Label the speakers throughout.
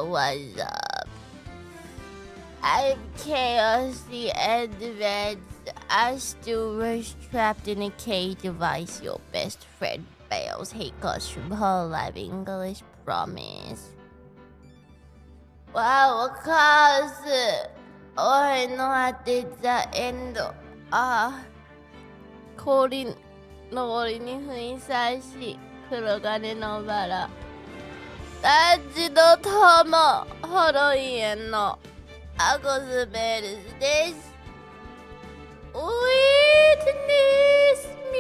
Speaker 1: What's up? I'm Chaos the Advance. I still was trapped in a cage device. Your best friend Baelz hate us from hololive English promise. Wow, cause not the end. 氷の森に噴射し黒金のバラタッチの友ホロイエンのアゴスベルスです。Witness me.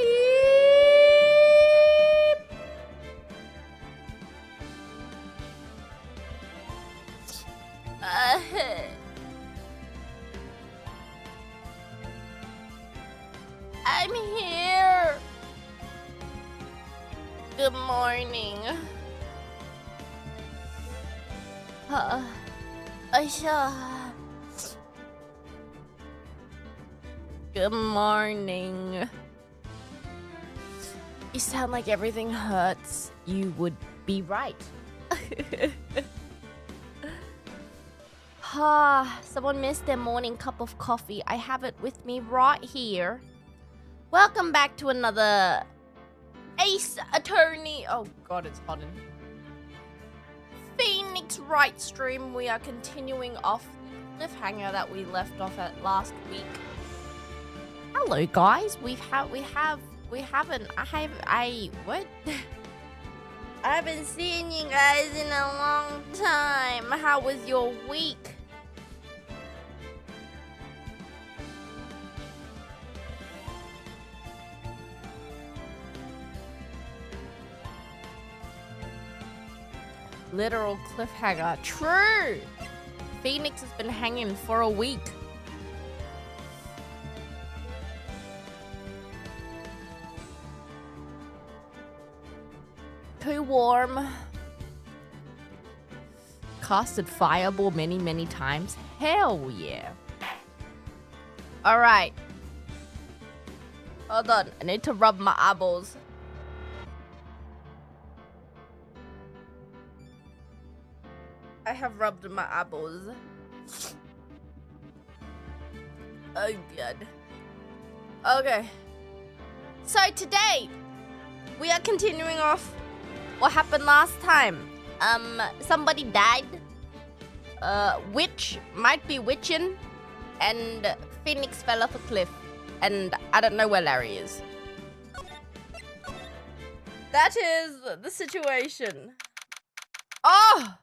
Speaker 1: I'm here. Good morning. Good morning. You sound like everything hurts. You would be right. Someone missed their morning cup of coffee. I have it with me right here. Welcome back to another Ace Attorney. Oh god, it's hot in Phoenix Wright stream. We are continuing off the cliffhanger that we left off at last week. Hello guys, what? I haven't seen you guys in a long time. How was your week? Literal cliffhanger. True! Phoenix has been hanging for a week. Too warm. Casted fireball many times. Hell yeah. Alright. Hold on. I need to rub my eyeballs. I have rubbed my eyeballs. Oh god. Okay. So today, we are continuing off what happened last time. Somebody died. Witch might be witching, and Phoenix fell off a cliff, and I don't know where Larry is. That is the situation. Oh!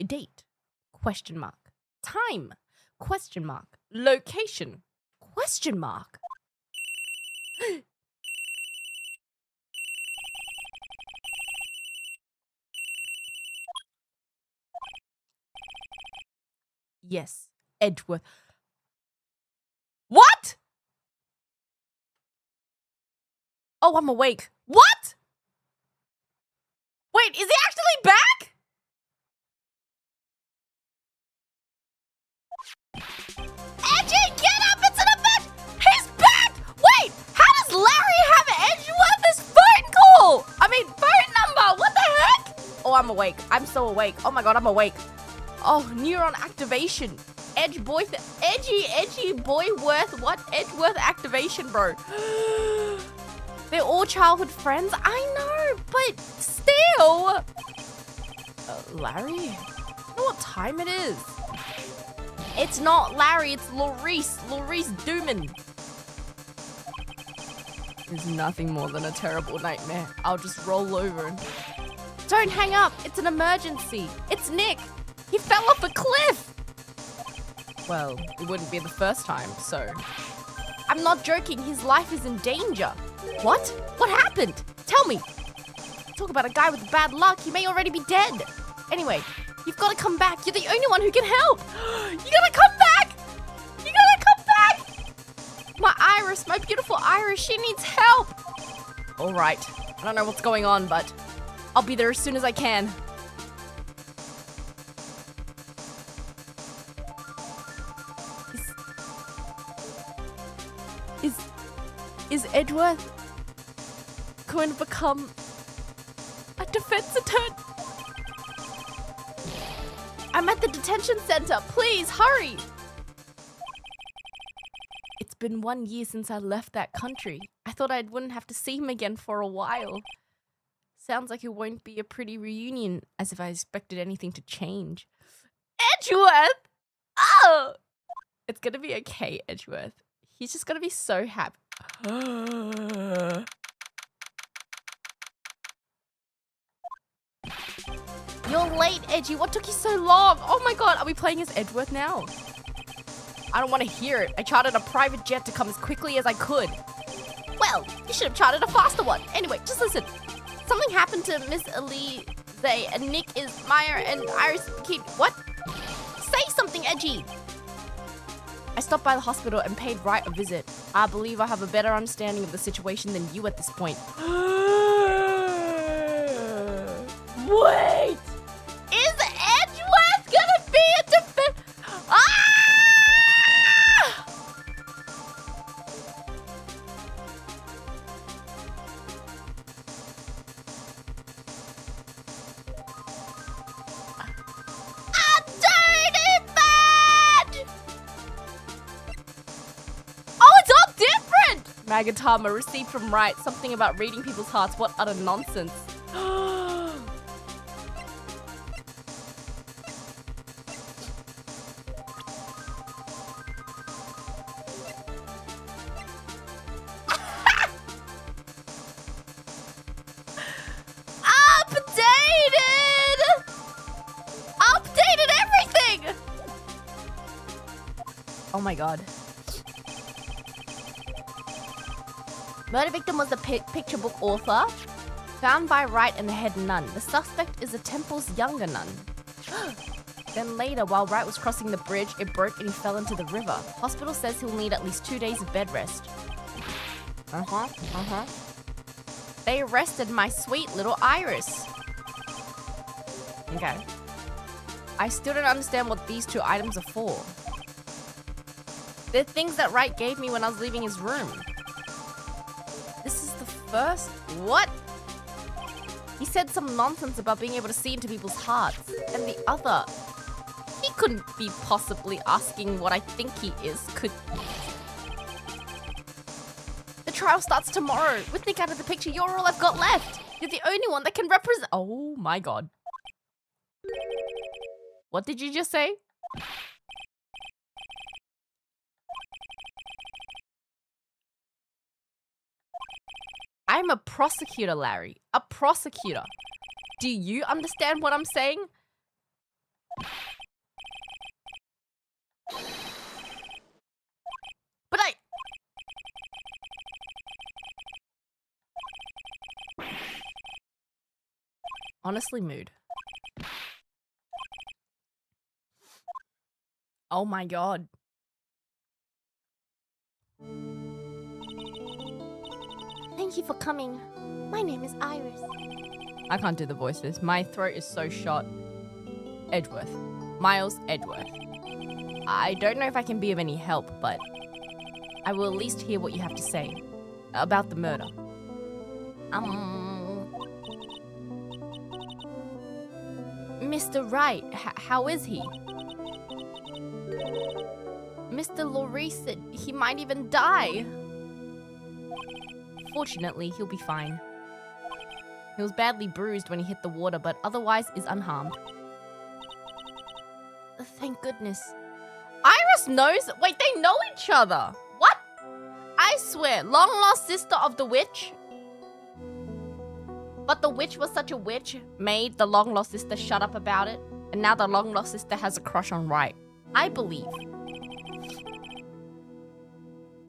Speaker 1: Date? Question mark. Time? Question mark. Location? Question mark. Yes, Edgeworth. What? Oh, I'm awake. What? Wait, is he actually back? Edgy, get up! It's an event! He's back! Wait, how does Larry have Edgeworth's phone call? I mean, phone number, what the heck? Oh, I'm awake. I'm so awake. Oh my god, I'm awake. Oh, neuron activation. Edgy boy worth what? Edgeworth activation, bro. They're all childhood friends. I know, but still. Larry? I don't know what time it is. It's not Larry, it's Laurice Dooman. It's nothing more than a terrible nightmare. I'll just roll over and... Don't hang up, it's an emergency. It's Nick. He fell off a cliff! Well, it wouldn't be the first time, so... I'm not joking, his life is in danger. What? What happened? Tell me. Talk about a guy with bad luck, he may already be dead. Anyway, you've got to come back. You're the only one who can help. You gotta come back! You gotta come back! My Iris, my beautiful Iris, she needs help. All right, I don't know what's going on, but I'll be there as soon as I can. Is Edgeworth going to become a defense attorney? I'm at the detention center. Please, hurry. It's been 1 year since I left that country. I thought I wouldn't have to see him again for a while. Sounds like it won't be a pretty reunion, as if I expected anything to change. Edgeworth! Oh! It's gonna be okay, Edgeworth. He's just gonna be so happy. You're late, Edgy. What took you so long? Oh my god, are we playing as Edgeworth now? I don't want to hear it. I chartered a private jet to come as quickly as I could. Well, you should have chartered a faster one. Anyway, just listen. Something happened to Miss Elise and Nick is Meyer and Iris keep... What? Say something, Edgy. I stopped by the hospital and paid Wright a visit. I believe I have a better understanding of the situation than you at this point. Wait! Is Edgeworth gonna be a defense? Ah! Dirty bad! Oh, it's all different! Magatama received from Wright something about reading people's hearts. What utter nonsense. Oh my god. Murder victim was the picture book author, found by Wright and the head nun. The suspect is the temple's younger nun. Then later, while Wright was crossing the bridge, it broke and he fell into the river. Hospital says he'll need at least 2 days of bed rest. They arrested my sweet little Iris. Okay. I still don't understand what these 2 items are for. They're things that Wright gave me when I was leaving his room. This is the first... What? He said some nonsense about being able to see into people's hearts. And the other... He couldn't be possibly asking what I think he is, could he? The trial starts tomorrow. With Nick out of the picture, you're all I've got left. You're the only one that can represent... Oh my god. What did you just say? I'm a prosecutor, Larry. A prosecutor. Do you understand what I'm saying? But honestly, mood. Oh my god. Thank you for coming. My name is Iris. I can't do the voices. My throat is so shot. Edgeworth. Miles Edgeworth. I don't know if I can be of any help, but I will at least hear what you have to say about the murder. Mr. Wright, how is he? Mr. Laurie said he might even die. Fortunately, he'll be fine. He was badly bruised when he hit the water, but otherwise is unharmed. Thank goodness. Iris knows... Wait, they know each other. What? I swear, long lost sister of the witch. But the witch was such a witch, made the long lost sister shut up about it, and now the long lost sister has a crush on Wright. I believe.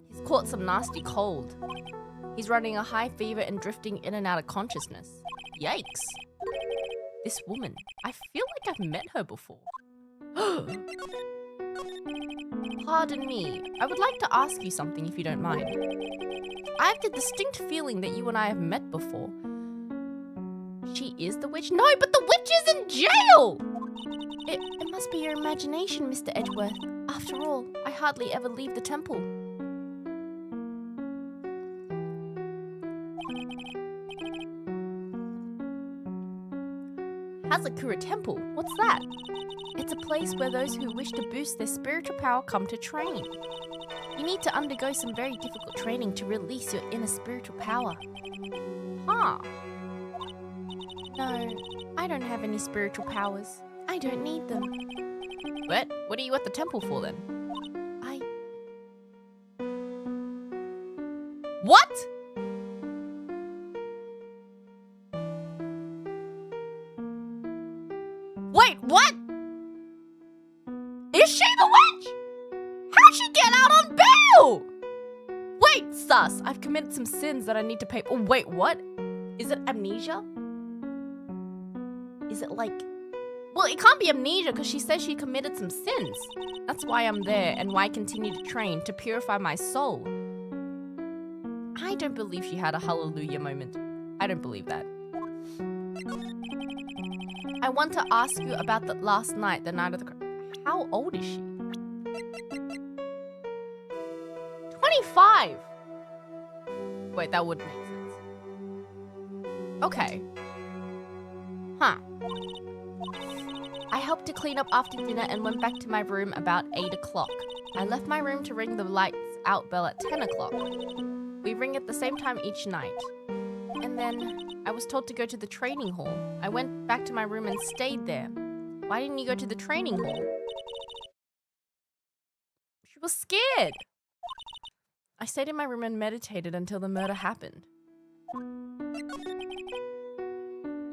Speaker 1: He's caught some nasty cold. He's running a high fever and drifting in and out of consciousness. Yikes. This woman, I feel like I've met her before. Pardon me, I would like to ask you something if you don't mind. I have the distinct feeling that you and I have met before. She is the witch? No, but the witch is in jail! It must be your imagination, Mr. Edgeworth. After all, I hardly ever leave the temple. Hazakura Temple? What's that? It's a place where those who wish to boost their spiritual power come to train. You need to undergo some very difficult training to release your inner spiritual power. Huh. No, I don't have any spiritual powers. I don't need them. What are you at the temple for then? What? Wait, what? Is she the witch? How'd she get out on bail? Wait, sus, I've committed some sins that I need to pay. Oh, wait, what? Is it amnesia? Is it like... Well, it can't be amnesia because she says she committed some sins. That's why I'm there and why I continue to train to purify my soul. I don't believe she had a hallelujah moment. I don't believe that. I want to ask you about the last night, the night of the... How old is she? 25! Wait, that wouldn't make sense. Okay. Huh. I helped to clean up after dinner and went back to my room about 8 o'clock. I left my room to ring the lights out bell at 10 o'clock. We ring at the same time each night. And then I was told to go to the training hall. I went back to my room and stayed there. Why didn't you go to the training hall? She was scared. I stayed in my room and meditated until the murder happened.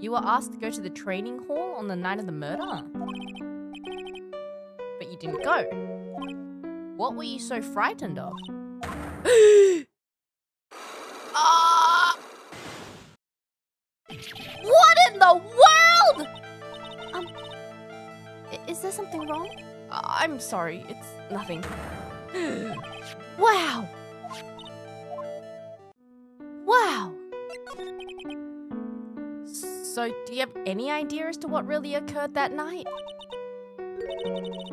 Speaker 1: You were asked to go to the training hall on the night of the murder? But you didn't go. What were you so frightened of? What in the world? Is there something wrong? I'm sorry, it's nothing. Wow. Wow. So, do you have any idea as to what really occurred that night?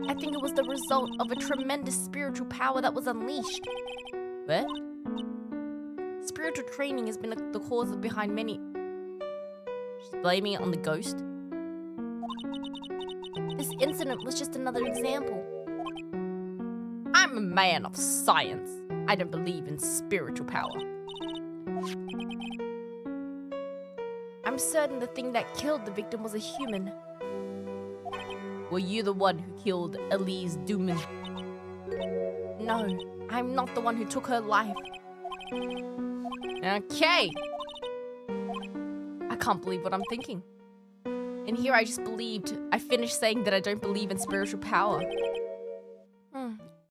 Speaker 1: I think it was the result of a tremendous spiritual power that was unleashed. What? Spiritual training has been the cause behind many... She's blaming it on the ghost. This incident was just another example. I'm a man of science. I don't believe in spiritual power. I'm certain the thing that killed the victim was a human. Were you the one who killed Elise Duman? No, I'm not the one who took her life. Okay. I can't believe what I'm thinking. And here I just I finished saying that I don't believe in spiritual power.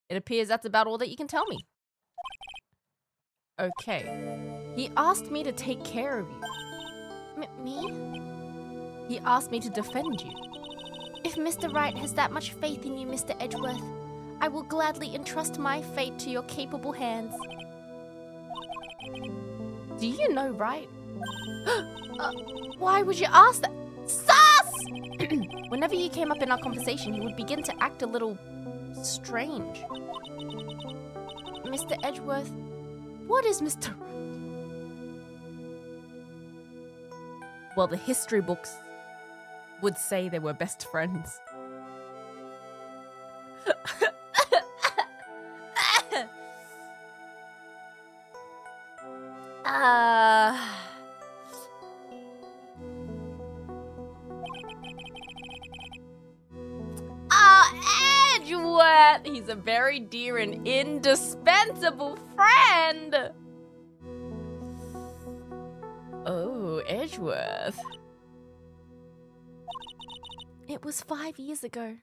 Speaker 1: It appears that's about all that you can tell me. Okay. He asked me to take care of you. Me? He asked me to defend you. If Mr. Wright has that much faith in you, Mr. Edgeworth, I will gladly entrust my fate to your capable hands. Do you know Wright? Why would you ask that? Sus! Whenever you came up in our conversation, he would begin to act a little strange. Mr. Edgeworth, what is Mr. Wright? Well, the history books would say they were best friends. Edgeworth! He's a very dear and indispensable friend! Oh, Edgeworth. It was 5 years ago.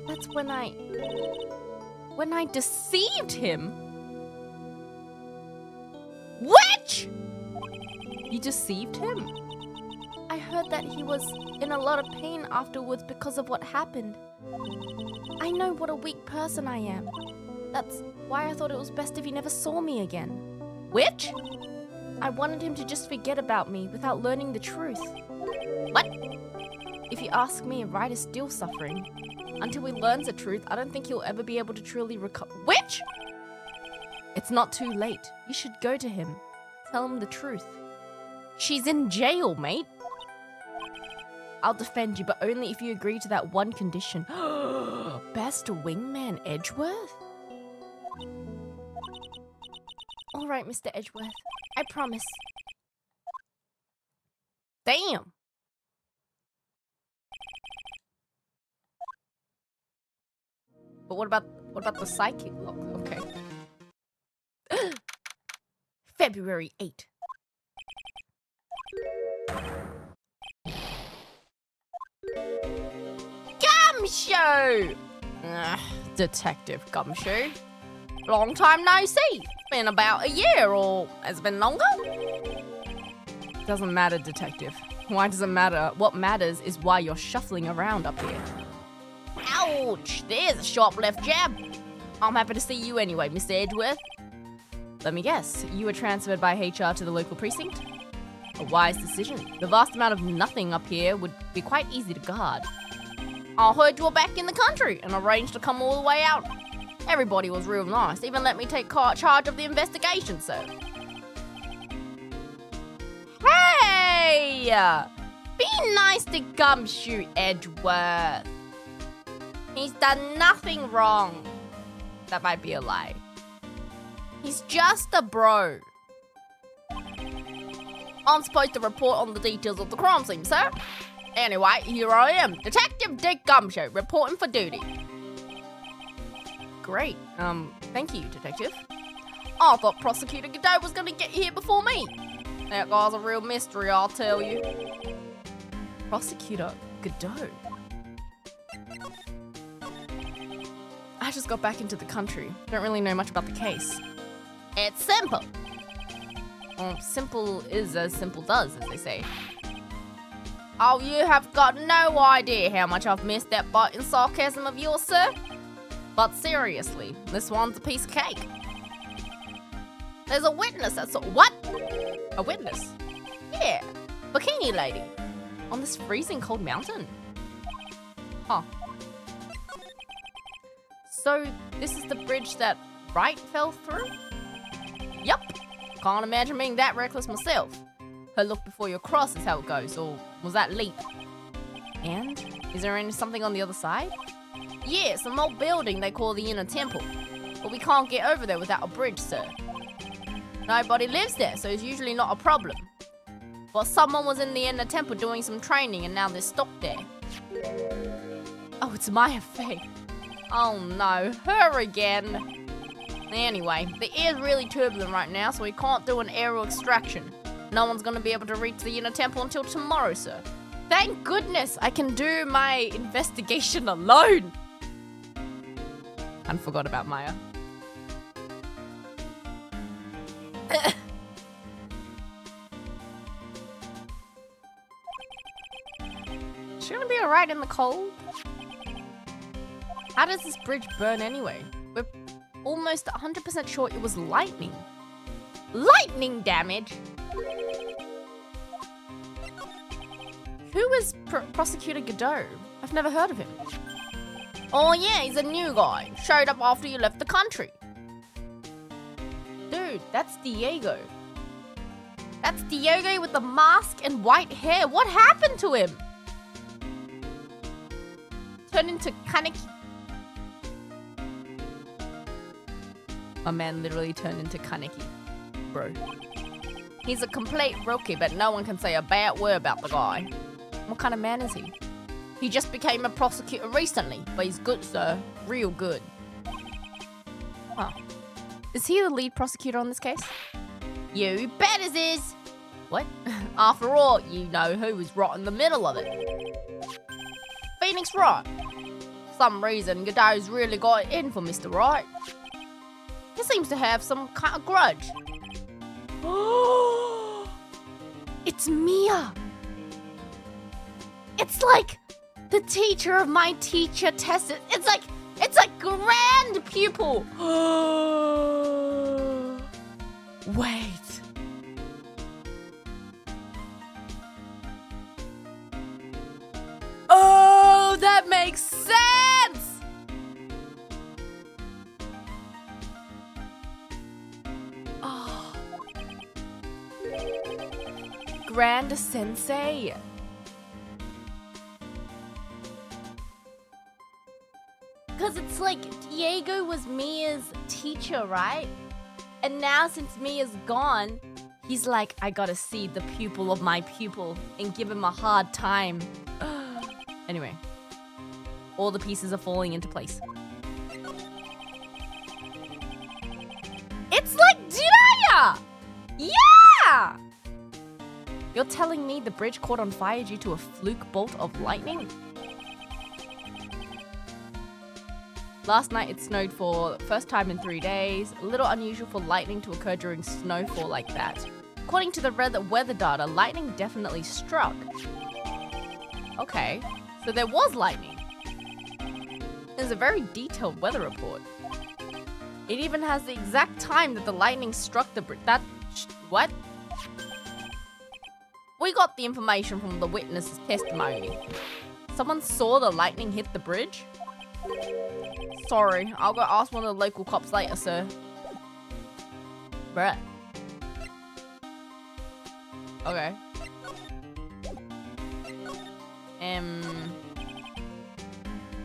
Speaker 1: That's when I deceived him. Witch! You deceived him? I heard that he was in a lot of pain afterwards because of what happened. I know what a weak person I am. That's why I thought it was best if he never saw me again. Witch? I wanted him to just forget about me without learning the truth. What? If you ask me, Wright is still suffering. Until he learns the truth, I don't think he'll ever be able to truly recover. Witch? It's not too late. You should go to him. Tell him the truth. She's in jail, mate. I'll defend you, but only if you agree to that one condition. Best wingman Edgeworth? All right, Mr. Edgeworth. I promise. Damn. But what about the psychic lock? Okay. February 8. Gumshoe! Detective Gumshoe. Long time no see. Been about a year, or has it been longer? Doesn't matter, Detective. Why does it matter? What matters is why you're shuffling around up here. Ouch! There's a sharp left jab. I'm happy to see you anyway, Mr. Edgeworth. Let me guess, you were transferred by HR to the local precinct? A wise decision. The vast amount of nothing up here would be quite easy to guard. I heard you were back in the country and arranged to come all the way out. Everybody was real nice, even let me take charge of the investigation, sir. Hey! Be nice to Gumshoe, Edgeworth. He's done nothing wrong. That might be a lie. He's just a bro. I'm supposed to report on the details of the crime scene, sir. Anyway, here I am, Detective Dick Gumshoe, reporting for duty. Great. Thank you, Detective. I thought Prosecutor Godot was gonna get here before me. That guy's a real mystery, I'll tell you. Prosecutor Godot? I just got back into the country. Don't really know much about the case. It's simple. Simple is as simple does, as they say. Oh, you have got no idea how much I've missed that biting sarcasm of yours, sir. But seriously, this one's a piece of cake. There's a witness that's what? A witness? Yeah, bikini lady. On this freezing cold mountain. Huh. So, this is the bridge that Wright fell through? Yup. Can't imagine being that reckless myself. Her look before you cross is how it goes, or was that leap? And? Is there something on the other side? Yeah, some old building they call the Inner Temple. But we can't get over there without a bridge, sir. Nobody lives there, so it's usually not a problem. But someone was in the Inner Temple doing some training and now they're stuck there. Oh, it's Maya Fey. Oh no, her again. Anyway, the air's really turbulent right now, so we can't do an aerial extraction. No one's gonna be able to reach the Inner Temple until tomorrow, sir. Thank goodness I can do my investigation alone. And forgot about Maya. Is she gonna be alright in the cold? How does this bridge burn anyway? We're almost 100% sure it was lightning. Lightning damage? Who is Prosecutor Godot? I've never heard of him. Oh yeah, he's a new guy. Showed up after you left the country. Dude, that's Diego. That's Diego with the mask and white hair. What happened to him? Turned into Kaneki. My man literally turned into Kaneki, bro. He's a complete rookie, but no one can say a bad word about the guy. What kind of man is he? He just became a prosecutor recently, but he's good, sir. Real good. Huh. Is he the lead prosecutor on this case? You bet it is. What? After all, you know who was right in the middle of it. Phoenix Wright. For some reason, Godot's really got it in for Mr. Wright. He seems to have some kind of grudge. It's Mia. It's like the teacher of my teacher tested. It's like grand pupil. Wait. Oh, that makes sense. Oh. Grand Sensei. It's like Diego was Mia's teacher, right? And now since Mia's gone, he's like, I gotta see the pupil of my pupil and give him a hard time. Anyway, all the pieces are falling into place. It's like Jiraiya! Yeah! You're telling me the bridge caught on fire due to a fluke bolt of lightning? Last night it snowed for the first time in 3 days. A little unusual for lightning to occur during snowfall like that. According to the weather data, lightning definitely struck. Okay, so there was lightning. There's a very detailed weather report. It even has the exact time that the lightning struck the bridge. What? We got the information from the witness's testimony. Someone saw the lightning hit the bridge? Sorry, I'll go ask one of the local cops later, sir. Bruh. Okay.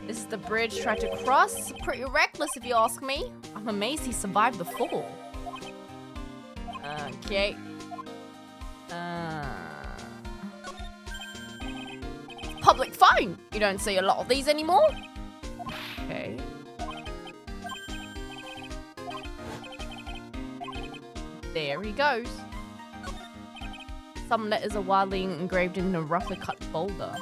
Speaker 1: This is the bridge tried to cross. Pretty reckless if you ask me. I'm amazed he survived the fall. Okay. Public phone! You don't see a lot of these anymore. Okay. There he goes. Some letters are wildly engraved in a roughly cut folder.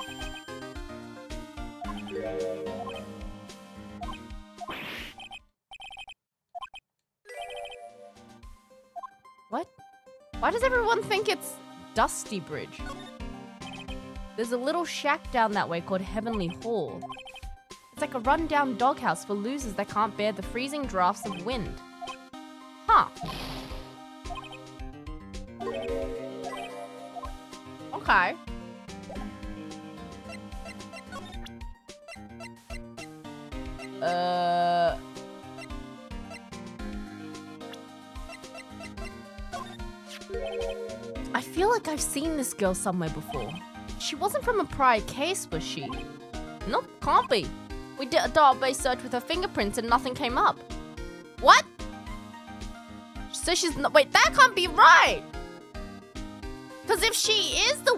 Speaker 1: What? Why does everyone think it's Dusty Bridge? There's a little shack down that way called Heavenly Hall. It's like a run-down doghouse for losers that can't bear the freezing drafts of wind. Huh. Okay. I feel like I've seen this girl somewhere before. She wasn't from a prior case, was she? Nope, can't be. We did a database search with her fingerprints and nothing came up. What? So she's not— wait, that can't be right! Because if she is the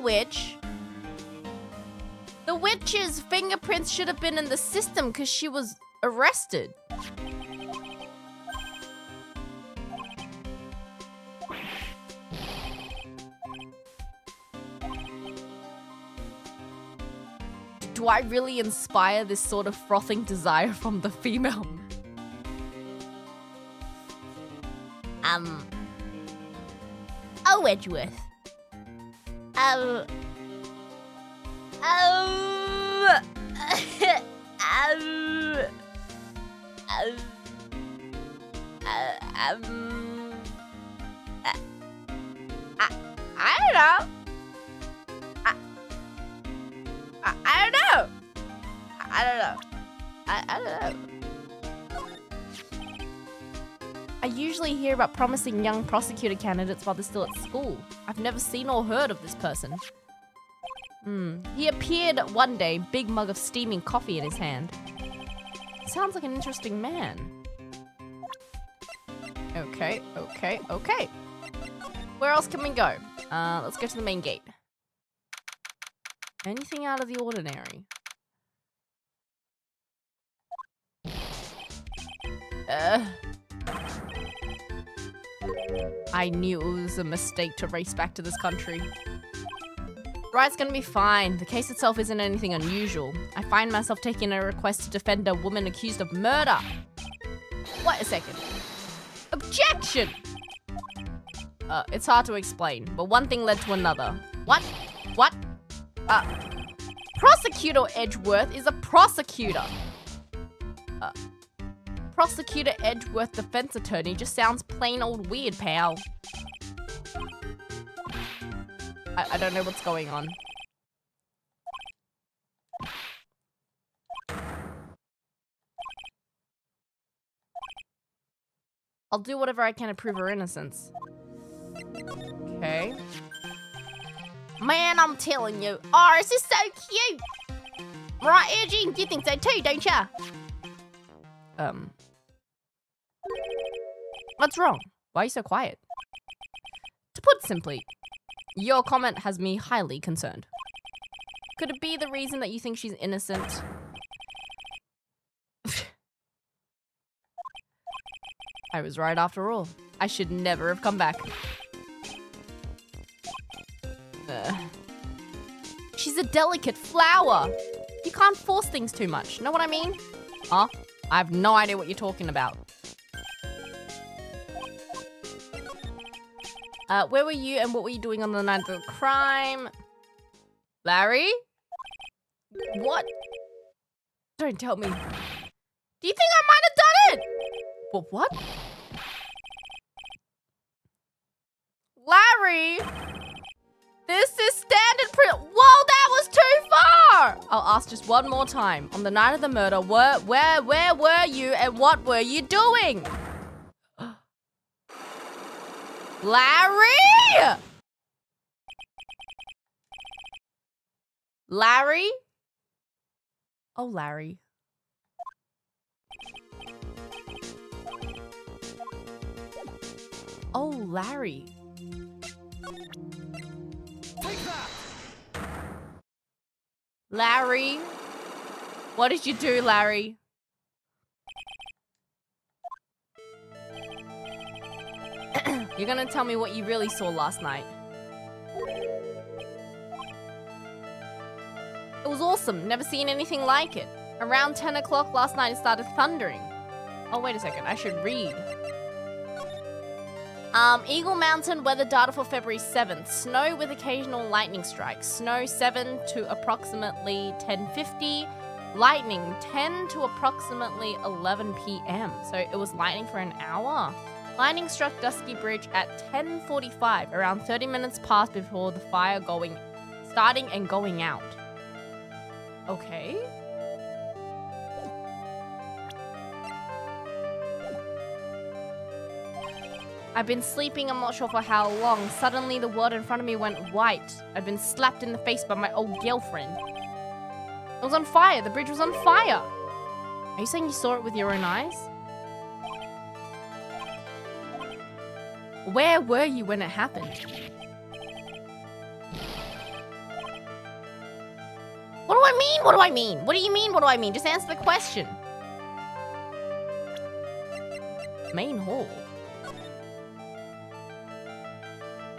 Speaker 1: witch's fingerprints should have been in the system because she was arrested. Do I really inspire this sort of frothing desire from the female? Oh, Edgeworth. I don't know. I don't know. I don't know. I usually hear about promising young prosecutor candidates while they're still at school. I've never seen or heard of this person. He appeared one day, big mug of steaming coffee in his hand. Sounds like an interesting man. Okay. Where else can we go? Let's go to the main gate. Anything out of the ordinary? I knew it was a mistake to race back to this country. Wright's gonna be fine. The case itself isn't anything unusual. I find myself taking a request to defend a woman accused of murder. Wait a second. Objection! It's hard to explain, but one thing led to another. What? Prosecutor Edgeworth is a prosecutor. Prosecutor Edgeworth defense attorney just sounds plain old weird, pal. I don't know what's going on. I'll do whatever I can to prove her innocence. Okay. Man, I'm telling you. Oh, this is so cute. Right, Eugene, you think so too, don't ya? What's wrong? Why are you so quiet? To put simply, your comment has me highly concerned. Could it be the reason that you think she's innocent? I was right after all. I should never have come back. She's a delicate flower. You can't force things too much. Know what I mean? Huh? I have no idea what you're talking about. Where were you and what were you doing on the night of the crime? Larry? What? Don't tell me. Do you think I might have done it? What? Larry? This is standard Whoa, that was too far! I'll ask just one more time. On the night of the murder, where were you and what were you doing? Larry? Larry? Oh, Larry. Oh, Larry.
Speaker 2: Take that!
Speaker 1: Larry? What did you do, Larry? You're gonna tell me what you really saw last night. It was awesome. Never seen anything like it. Around 10 o'clock last night, it started thundering. Oh, wait a second. I should read. Eagle Mountain weather data for February 7th. Snow with occasional lightning strikes. Snow 7 to approximately 10:50. Lightning 10 to approximately 11 p.m. So it was lightning for an hour. Lightning struck Dusky Bridge at 10:45, around 30 minutes past before the fire starting and going out. Okay. I've been sleeping, I'm not sure for how long. Suddenly the world in front of me went white. I'd been slapped in the face by my old girlfriend. It was on fire. The bridge was on fire. Are you saying you saw it with your own eyes? Where were you when it happened? What do I mean? What do I mean? What do you mean? What do I mean? Just answer the question. Main hall.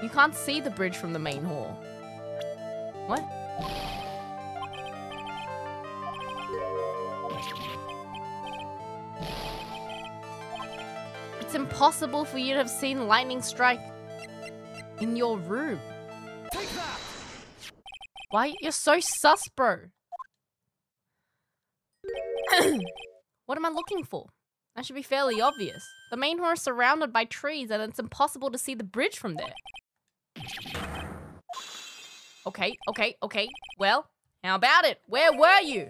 Speaker 1: You can't see the bridge from the main hall. What? It's impossible for you to have seen lightning strike in your room.
Speaker 2: Take that!
Speaker 1: Why? You're so sus, bro. What am I looking for? That should be fairly obvious. The main hall is surrounded by trees and it's impossible to see the bridge from there. Okay. Well, how about it? Where were you?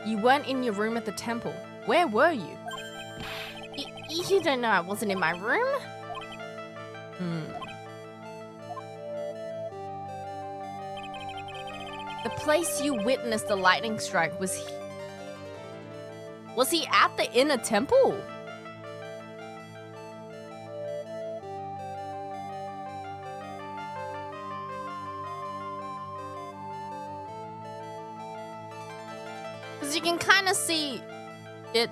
Speaker 1: You weren't in your room at the temple. Where were you? You don't know I wasn't in my room? The place you witnessed the lightning strike was he at the inner temple? Because you can kind of see it.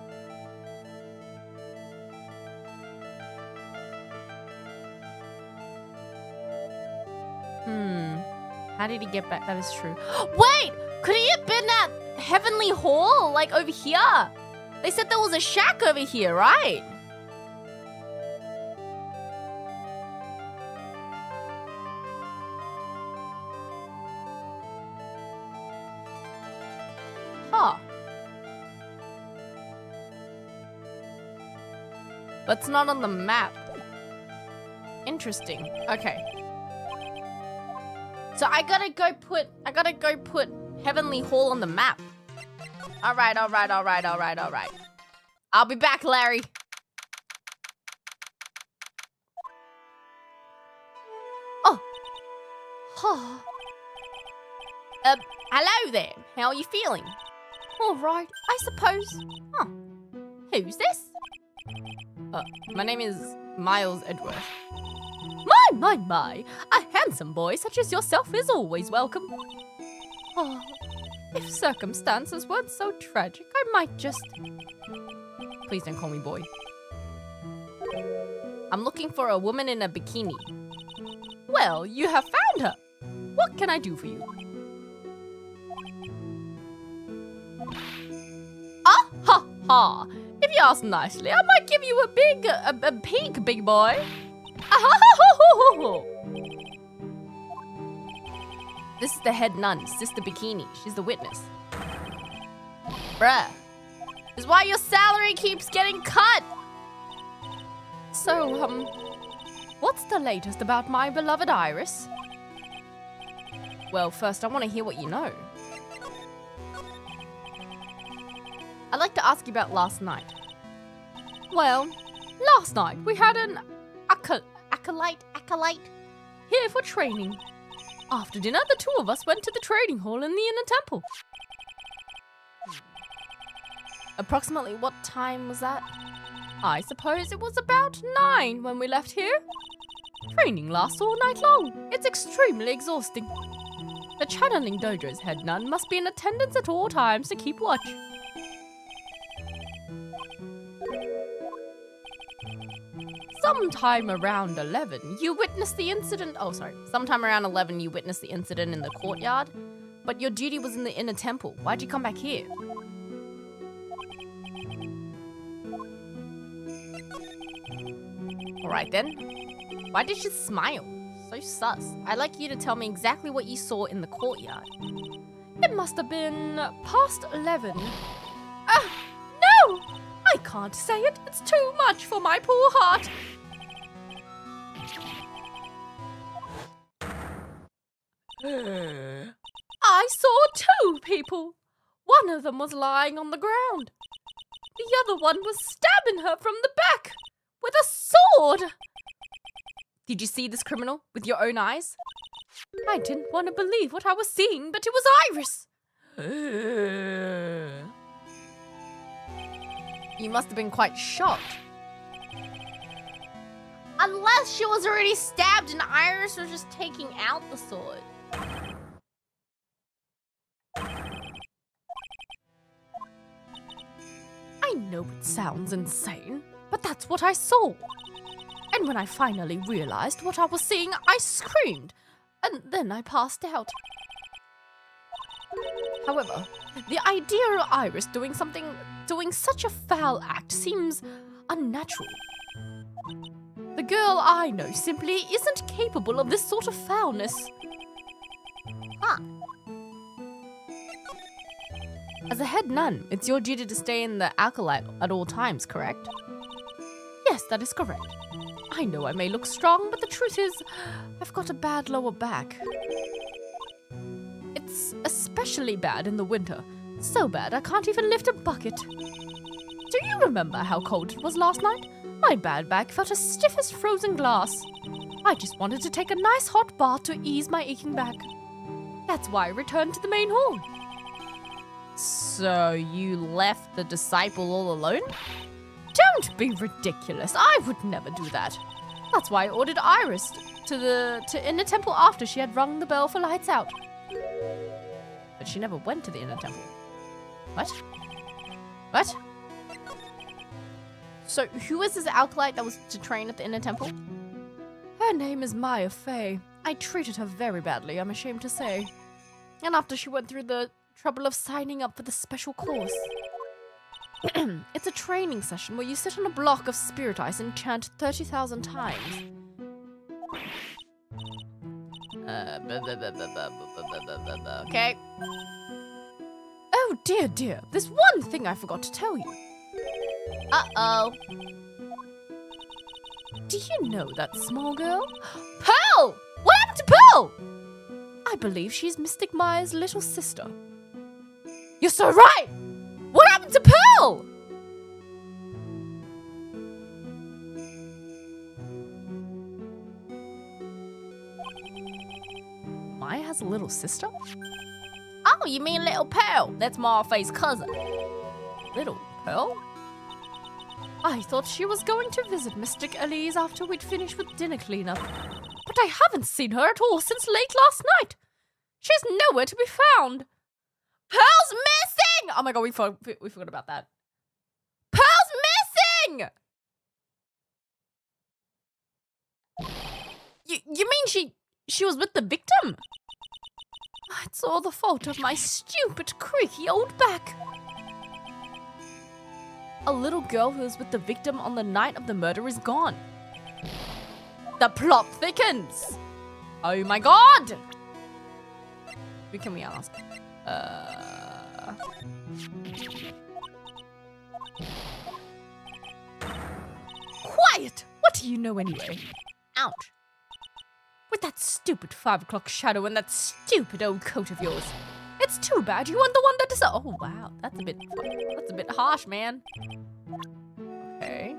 Speaker 1: How did he get back? That is true. Wait! Could he have been at Heavenly Hall? Like over here? They said there was a shack over here, right? Huh. But it's not on the map. Interesting. Okay. So I gotta go put Heavenly Hall on the map. All right. I'll be back, Larry. Oh, Hello there. How are you feeling? All right, I suppose. Huh. Who's this? My name is Miles Edgeworth. My. A handsome boy such as yourself is always welcome. Oh, if circumstances weren't so tragic, I might just... Please don't call me boy. I'm looking for a woman in a bikini. Well, you have found her. What can I do for you? Ah, ha, ha. If you ask nicely, I might give you a peek, big boy. This is the head nun, Sister Bikini. She's the witness. Bruh. This is why your salary keeps getting cut. So, what's the latest about my beloved Iris? Well, first I want to hear what you know. I'd like to ask you about last night. Well, last night we had an acolyte here for training. After dinner, the two of us went to the training hall in the inner temple. Approximately what time was that? I suppose it was about 9 when we left here. Training lasts all night long. It's extremely exhausting. The channeling dojo's head nun must be in attendance at all times to keep watch. Sometime around 11, you witnessed the incident. Sometime around 11, you witnessed the incident in the courtyard, but your duty was in the inner temple. Why'd you come back here? Alright then. Why did you smile? So sus. I'd like you to tell me exactly what you saw in the courtyard. It must have been past 11. No! I can't say it. It's too much for my poor heart. I saw 2 people. One of them was lying on the ground. The other one was stabbing her from the back with a sword. Did you see this criminal with your own eyes? I didn't want to believe what I was seeing, but it was Iris. You must have been quite shocked. Unless she was already stabbed and Iris was just taking out the sword. I know it sounds insane, but that's what I saw. And when I finally realized what I was seeing, I screamed, and then I passed out. However, the idea of Iris doing such a foul act seems unnatural. The girl I know simply isn't capable of this sort of foulness. As a head nun, it's your duty to stay in the acolyte at all times, correct? Yes, that is correct. I know I may look strong, but the truth is, I've got a bad lower back. It's especially bad in the winter. So bad I can't even lift a bucket. Do you remember how cold it was last night? My bad back felt as stiff as frozen glass. I just wanted to take a nice hot bath to ease my aching back. That's why I returned to the main hall. So you left the disciple all alone? Don't be ridiculous. I would never do that. That's why I ordered Iris to inner temple after she had rung the bell for lights out. But she never went to the inner temple. What? So who is this acolyte that was to train at the inner temple? Her name is Maya Fey. I treated her very badly, I'm ashamed to say. And after she went through the trouble of signing up for the special course. It's a training session where you sit on a block of spirit ice and chant 30,000 times. Okay. Oh dear, there's one thing I forgot to tell you. Uh-oh. Do you know that small girl? Pearl! What happened to Pearl? I believe she's Mystic Maya's little sister. You're so right! What happened to Pearl? has a little sister? Oh, you mean Little Pearl? That's Marfay's cousin. Little Pearl? I thought she was going to visit Mystic Elise after we'd finished with dinner cleanup. But I haven't seen her at all since late last night. She's nowhere to be found. Pearl's missing! Oh my god, we forgot about that. Pearl's missing! You mean she was with the victim? It's all the fault of my stupid, creaky old back. A little girl who was with the victim on the night of the murder is gone. The plot thickens. Oh my god! Who can we ask? Quiet! What do you know anyway? Ouch. With that stupid 5 o'clock shadow and that stupid old coat of yours. It's too bad you weren't the one that decided. Oh wow, that's a bit harsh, man. Okay.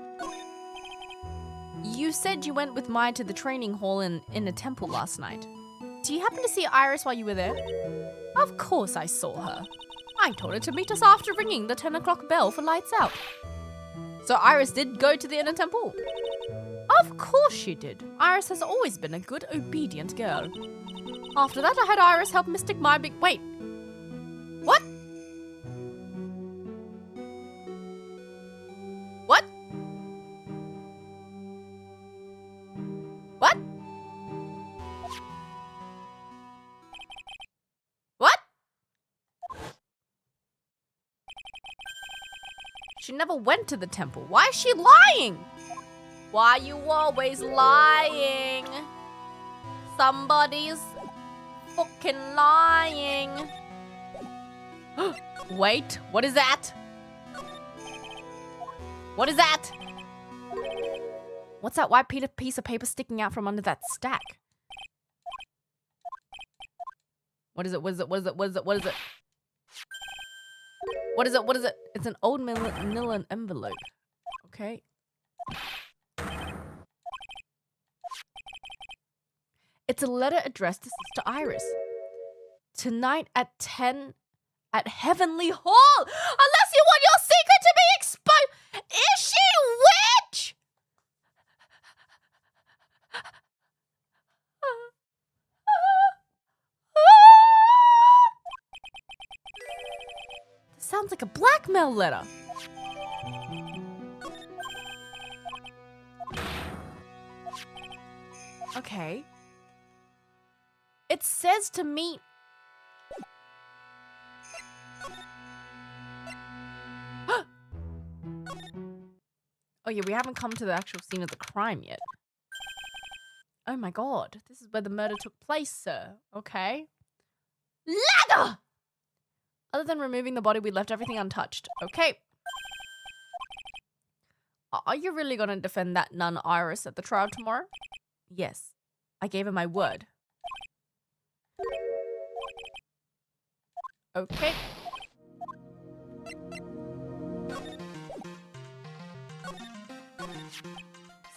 Speaker 1: You said you went with Maya to the training hall in a temple last night. Do you happen to see Iris while you were there? Of course I saw her. I told her to meet us after ringing the 10 o'clock bell for lights out. So Iris did go to the inner temple? Of course she did. Iris has always been a good, obedient girl. After that, I had Iris help Mystic Maya Wait. What? What? What? What? She never went to the temple. Why is she lying? Why are you always lying? Somebody's fucking lying. Wait, what is that? What is that? What's that white piece of paper sticking out from under that stack? What is it? What is it? What is it? What is it? What is it? What is it? What is it? It's an old manila envelope. Okay. It's a letter addressed to Sister Iris. Tonight at 10 at Heavenly Hall! Unless you want your secret to be exposed! Is she a witch? This sounds like a blackmail letter. Okay. It says to meet. Oh yeah, we haven't come to the actual scene of the crime yet. Oh my god, this is where the murder took place, sir. Okay. Ladder! Other than removing the body, we left everything untouched. Okay. Are you really gonna defend that nun Iris at the trial tomorrow? Yes. I gave her my word. Okay.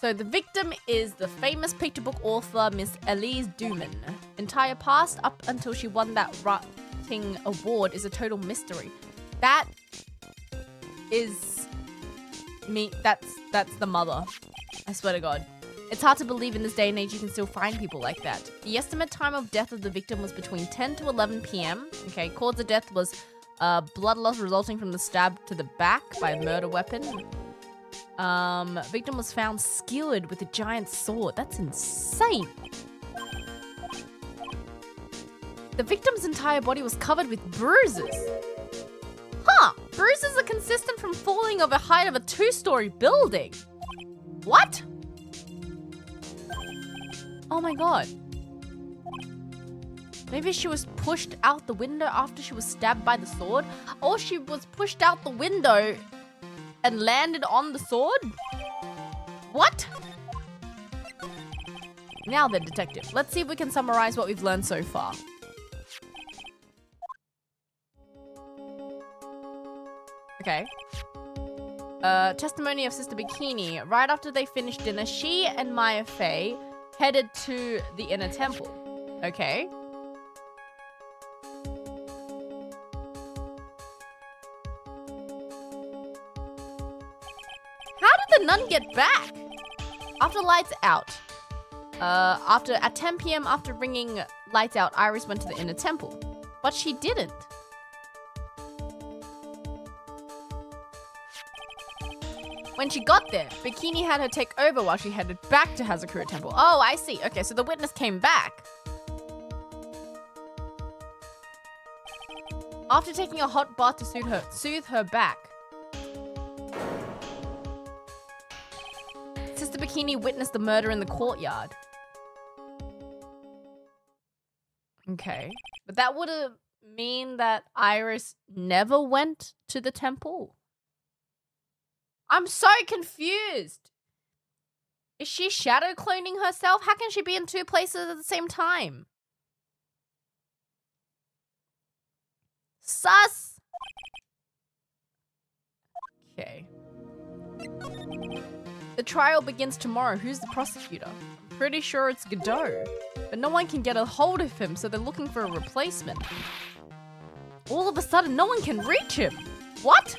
Speaker 1: So the victim is the famous picture book author Miss Elise Duman. Entire past up until she won that writing award is a total mystery. That is me. That's the mother. I swear to God. It's hard to believe in this day and age you can still find people like that. The estimate time of death of the victim was between 10 to 11 p.m. Okay, cause of death was blood loss resulting from the stab to the back by a murder weapon. Victim was found skewered with a giant sword. That's insane. The victim's entire body was covered with bruises. Huh, bruises are consistent from falling over the height of a 2-story building. What? Oh my god. Maybe she was pushed out the window after she was stabbed by the sword? Or she was pushed out the window and landed on the sword? What? Now then, detective, let's see if we can summarize what we've learned so far. Okay. Testimony of Sister Bikini. Right after they finished dinner, she and Maya Faye headed to the inner temple. Okay. the nun get back? After lights out. At 10 p.m. after ringing lights out, Iris went to the inner temple. But she didn't. When she got there, Bikini had her take over while she headed back to Hazakura Temple. Oh, I see. Okay, so the witness came back. After taking a hot bath to soothe her back. Sister Bikini witnessed the murder in the courtyard. Okay. But that would mean that Iris never went to the temple. I'm so confused. Is she shadow cloning herself? How can she be in two places at the same time? Sus! Okay. The trial begins tomorrow. Who's the prosecutor? Pretty sure it's Godot. But no one can get a hold of him, so they're looking for a replacement. All of a sudden, no one can reach him. What?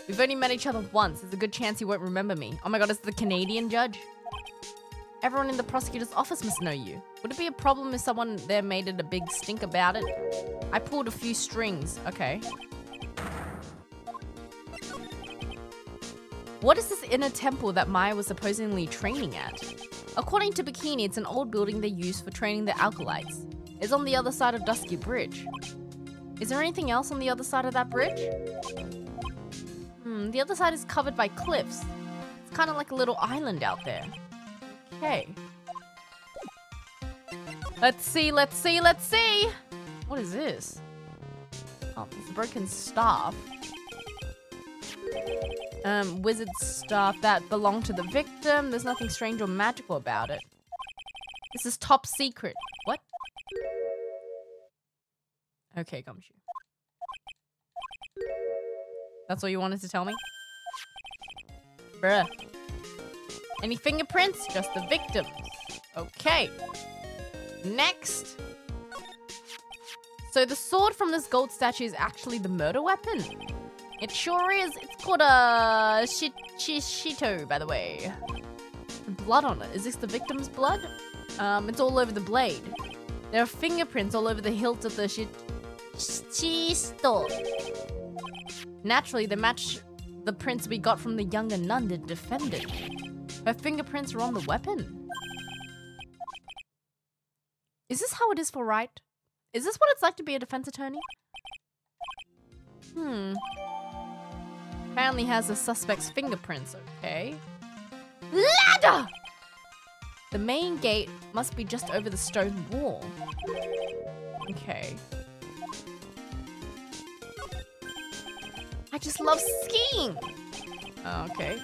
Speaker 1: We've only met each other once. There's a good chance he won't remember me. Oh my god, it's the Canadian judge? Everyone in the prosecutor's office must know you. Would it be a problem if someone there made it a big stink about it? I pulled a few strings. Okay. What is this inner temple that Maya was supposedly training at? According to Bikini, it's an old building they use for training the alkalites. It's on the other side of Dusky Bridge. Is there anything else on the other side of that bridge? The other side is covered by cliffs. It's kind of like a little island out there. Okay. Let's see. What is this? Oh, it's a broken staff. Wizard staff that belonged to the victim. There's nothing strange or magical about it. This is top secret. What? Okay, Gumshoe. That's all you wanted to tell me? Bruh. Any fingerprints? Just the victims. Okay. Next. So the sword from this gold statue is actually the murder weapon? It sure is. It's called a Shito, by the way. Blood on it. Is this the victim's blood? It's all over the blade. There are fingerprints all over the hilt of the Shisto. Naturally, they match the prints we got from the younger nun that defended. Her fingerprints are on the weapon. Is this how it is for Wright? Is this what it's like to be a defense attorney? Apparently has the suspect's fingerprints, okay. Ladder! The main gate must be just over the stone wall. Okay. I just love skiing! Okay.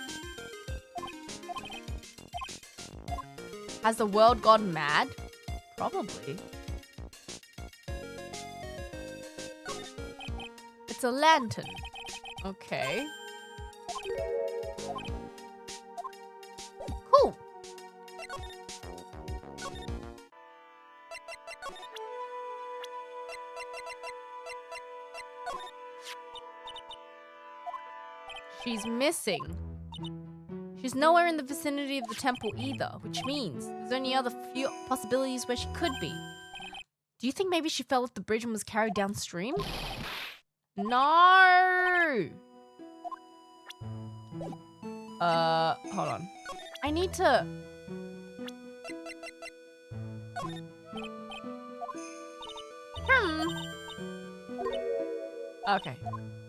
Speaker 1: Has the world gone mad? Probably. It's a lantern. Okay. Cool. She's missing. She's nowhere in the vicinity of the temple either, which means there's only other few possibilities where she could be. Do you think maybe she fell off the bridge and was carried downstream? No! Hold on. I need to... Okay.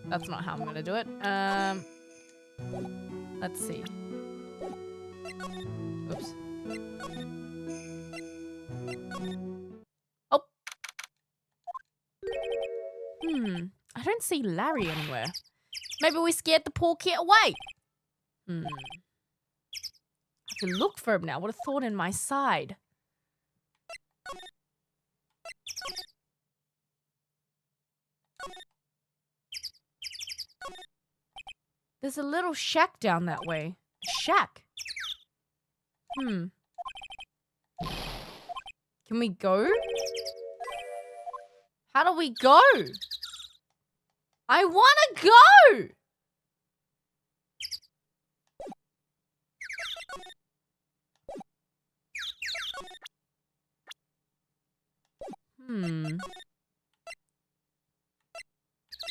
Speaker 1: That's not how I'm gonna do it. Let's see. Oops. Oh. I don't see Larry anywhere. Maybe we scared the poor kid away. I have to look for him now. What a thorn in my side. There's a little shack down that way. Shack? Can we go? How do we go? I wanna go!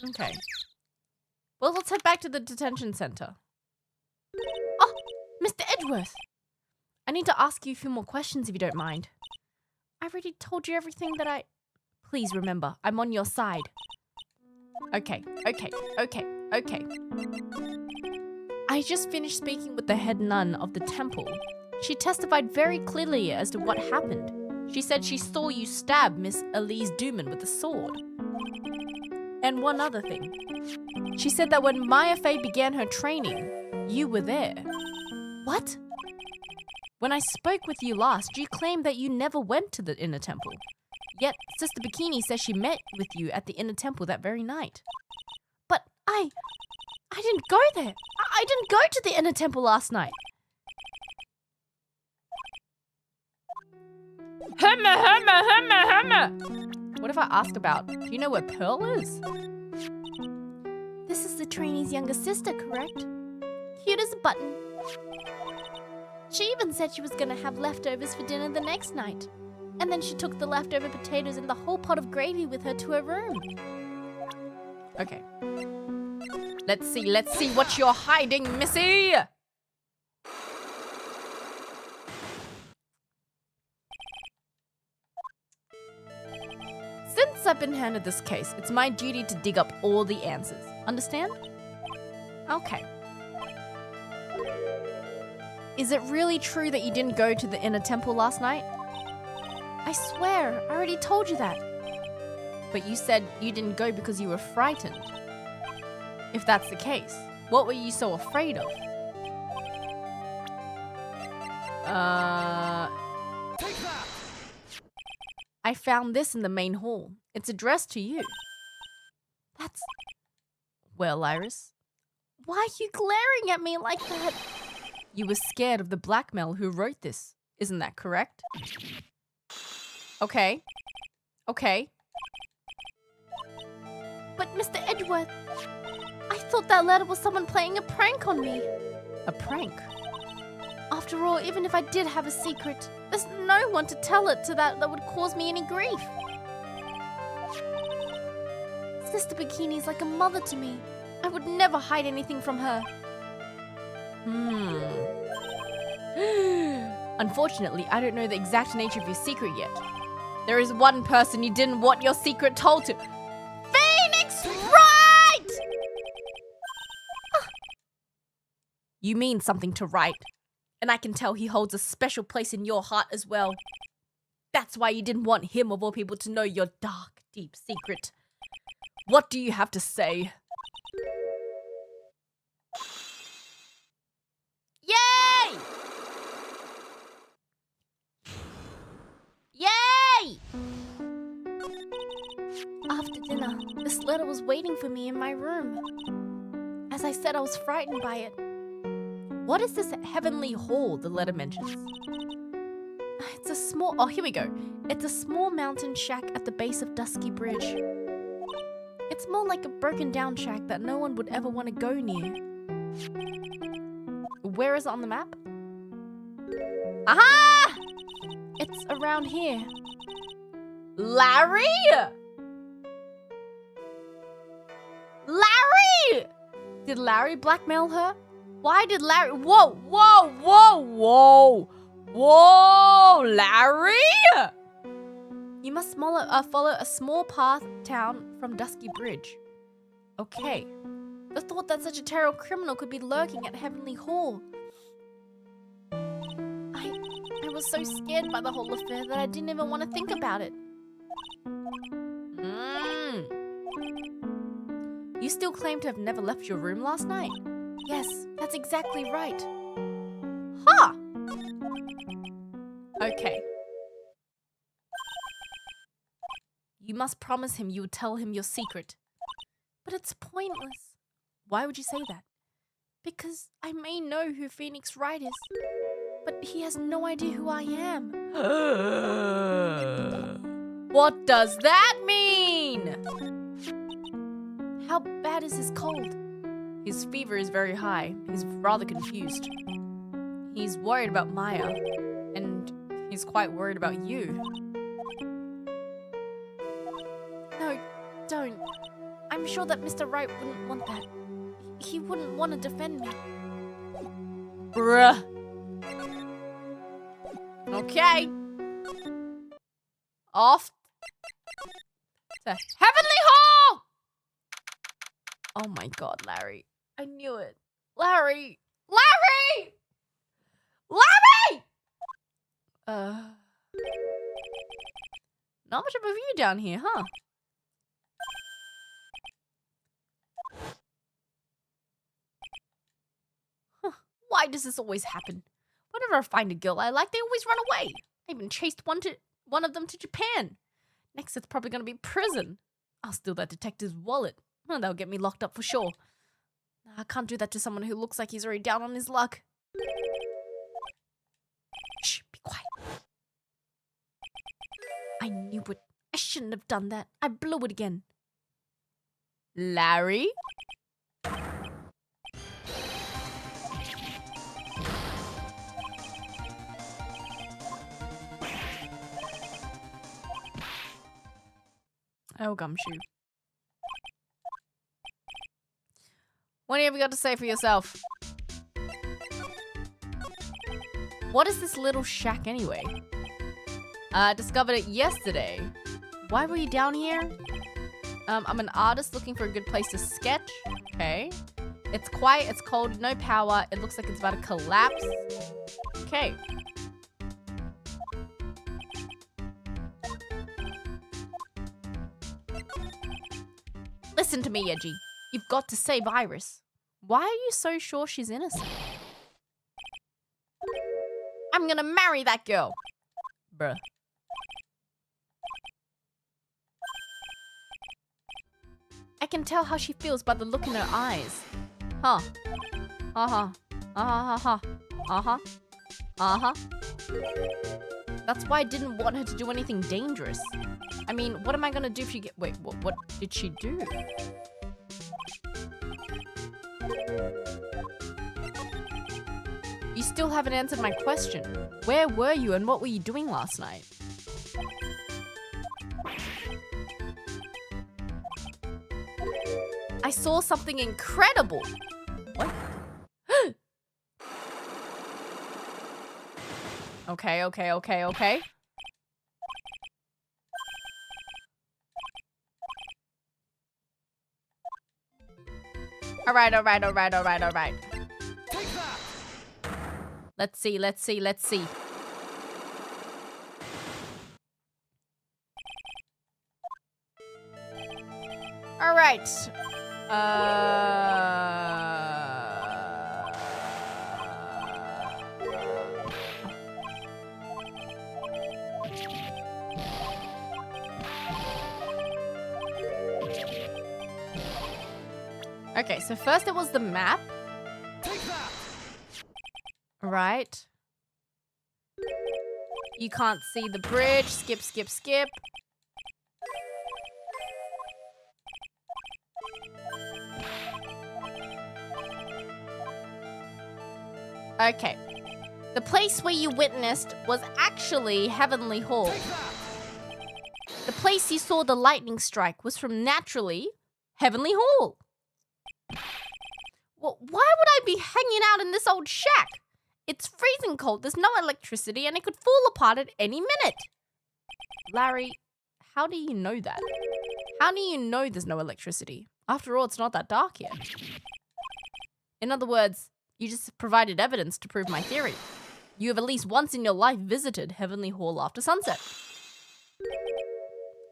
Speaker 1: Okay. Well, let's head back to the detention center. Oh, Mr. Edgeworth. I need to ask you a few more questions if you don't mind. I already told you everything that I... Please remember, I'm on your side. Okay. I just finished speaking with the head nun of the temple. She testified very clearly as to what happened. She said she saw you stab Miss Elise Duman with a sword. And one other thing. She said that when Maya Fey began her training, you were there. What? When I spoke with you last, you claimed that you never went to the inner temple. Yet, Sister Bikini says she met with you at the inner temple that very night. But I didn't go there. I didn't go to the inner temple last night. What if I ask about, do you know where Pearl is? This is the trainee's younger sister, correct? Cute as a button. She even said she was going to have leftovers for dinner the next night. And then she took the leftover potatoes and the whole pot of gravy with her to her room. Okay. Let's see what you're hiding, Missy! Since I've been handed this case, it's my duty to dig up all the answers. Understand? Okay. Is it really true that you didn't go to the inner temple last night? I swear, I already told you that. But you said you didn't go because you were frightened. If that's the case, what were you so afraid of?
Speaker 2: Take that!
Speaker 1: I found this in the main hall. It's addressed to you. That's... Well, Iris, why are you glaring at me like that? You were scared of the blackmail who wrote this. Isn't that correct? Okay. But Mr. Edgeworth, I thought that letter was someone playing a prank on me. A prank? After all, even if I did have a secret, there's no one to tell it to that would cause me any grief. Sister Bikini's like a mother to me. I would never hide anything from her. Unfortunately, I don't know the exact nature of your secret yet. There is one person you didn't want your secret told to. Phoenix Wright! You mean something to Wright. And I can tell he holds a special place in your heart as well. That's why you didn't want him of all people to know your dark, deep secret. What do you have to say? Yay! Yay! After dinner, this letter was waiting for me in my room. As I said, I was frightened by it. What is this heavenly hall the letter mentions? It's a small... Oh, here we go. It's a small mountain shack at the base of Dusky Bridge. It's more like a broken down shack that no one would ever want to go near. Where is it on the map? Aha! It's around here. Larry? Larry! Did Larry blackmail her? Why did Larry... Whoa! Larry! You must follow a small path down from Dusky Bridge. Okay. The thought that such a terrible criminal could be lurking at Heavenly Hall. I was so scared by the whole affair that I didn't even want to think about it. You still claim to have never left your room last night? Yes, that's exactly right. Huh! Okay. You must promise him you would tell him your secret. But it's pointless. Why would you say that? Because I may know who Phoenix Wright is. But he has no idea who I am. What does that mean? How bad is his cold? His fever is very high. He's rather confused. He's worried about Maya, and he's quite worried about you. No, don't. I'm sure that Mr. Wright wouldn't want that. He wouldn't want to defend me. Bruh. Okay. Off to Heavenly Hall! Oh my god, Larry. I knew it. Larry! Larry! Larry! Not much of a view down here, huh? Why does this always happen? Whenever I find a girl I like, they always run away. I even chased one of them to Japan. Next, it's probably going to be prison. I'll steal that detective's wallet. Well, that'll get me locked up for sure. I can't do that to someone who looks like he's already down on his luck. Shh, be quiet. I knew it. I shouldn't have done that. I blew it again. Larry? Oh, gumshoe. What have you got to say for yourself? What is this little shack anyway? Discovered it yesterday. Why were you down here? I'm an artist looking for a good place to sketch. Okay. It's quiet, it's cold, no power. It looks like it's about to collapse. Okay. Listen to me, Edgy. You've got to save Iris. Why are you so sure she's innocent? I'm gonna marry that girl. Bruh. I can tell how she feels by the look in her eyes. Huh. Uh-huh. Uh-huh. Uh-huh. Uh-huh. That's why I didn't want her to do anything dangerous. I mean, what am I gonna do if she Wait, what did she do? You still haven't answered my question. Where were you and what were you doing last night? I saw something incredible. What? Okay. All right.
Speaker 2: Take that!
Speaker 1: Let's see. All right. Okay, so first it was the map.
Speaker 2: Take that!
Speaker 1: Right. You can't see the bridge. Skip. Okay. The place where you witnessed was actually Heavenly Hall. The place you saw the lightning strike was from naturally Heavenly Hall. Well, why would I be hanging out in this old shack? It's freezing cold, there's no electricity, and it could fall apart at any minute. Larry, how do you know that? How do you know there's no electricity? After all, it's not that dark yet. In other words, you just provided evidence to prove my theory. You have at least once in your life visited Heavenly Hall after sunset.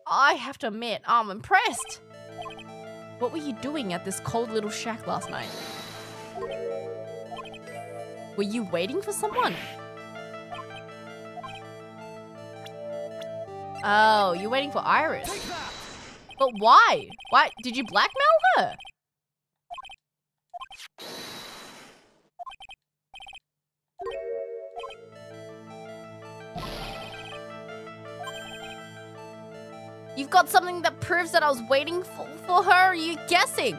Speaker 1: I have to admit, I'm impressed. What were you doing at this cold little shack last night? Were you waiting for someone? Oh, you're waiting for Iris. But why? Why? Did you blackmail her? You've got something that proves that I was waiting for her? Or are you guessing?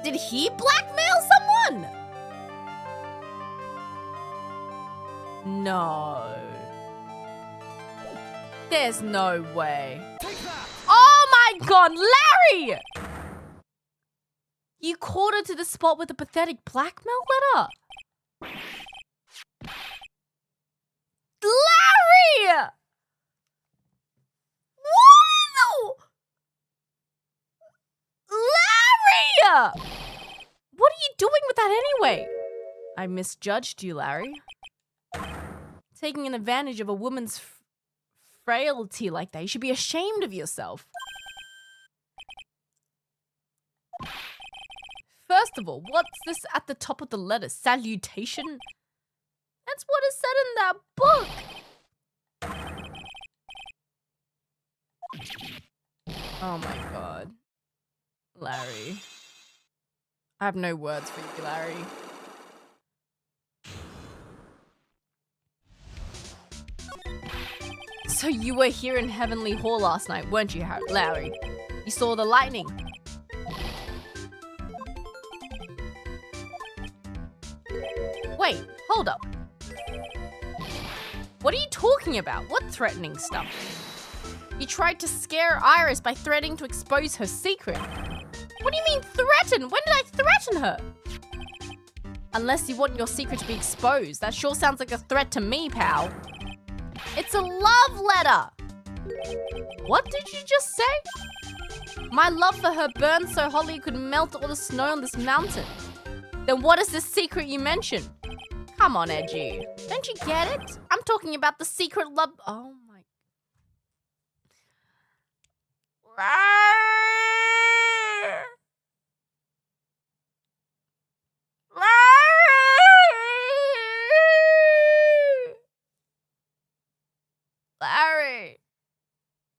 Speaker 1: Did he blackmail someone? No. There's no way.
Speaker 2: Take that!
Speaker 1: Oh my god, Larry! You called her to the spot with a pathetic blackmail letter? Larry! What? Larry! What are you doing with that anyway? I misjudged you, Larry. Taking an advantage of a woman's frailty like that. You should be ashamed of yourself. First of all, what's this at the top of the letter? Salutation? That's what is said in that book. Oh my god. Larry. I have no words for you, Larry. So you were here in Heavenly Hall last night, weren't you, Larry? You saw the lightning. Wait, hold up. What are you talking about? What threatening stuff? You tried to scare Iris by threatening to expose her secret. What do you mean threaten? When did I threaten her? Unless you want your secret to be exposed. That sure sounds like a threat to me, pal. It's a love letter. What did you just say? My love for her burned so hotly it could melt all the snow on this mountain. Then what is this secret you mentioned? Come on, Edgy. Don't you get it? I'm talking about the secret love. Oh my. Larry!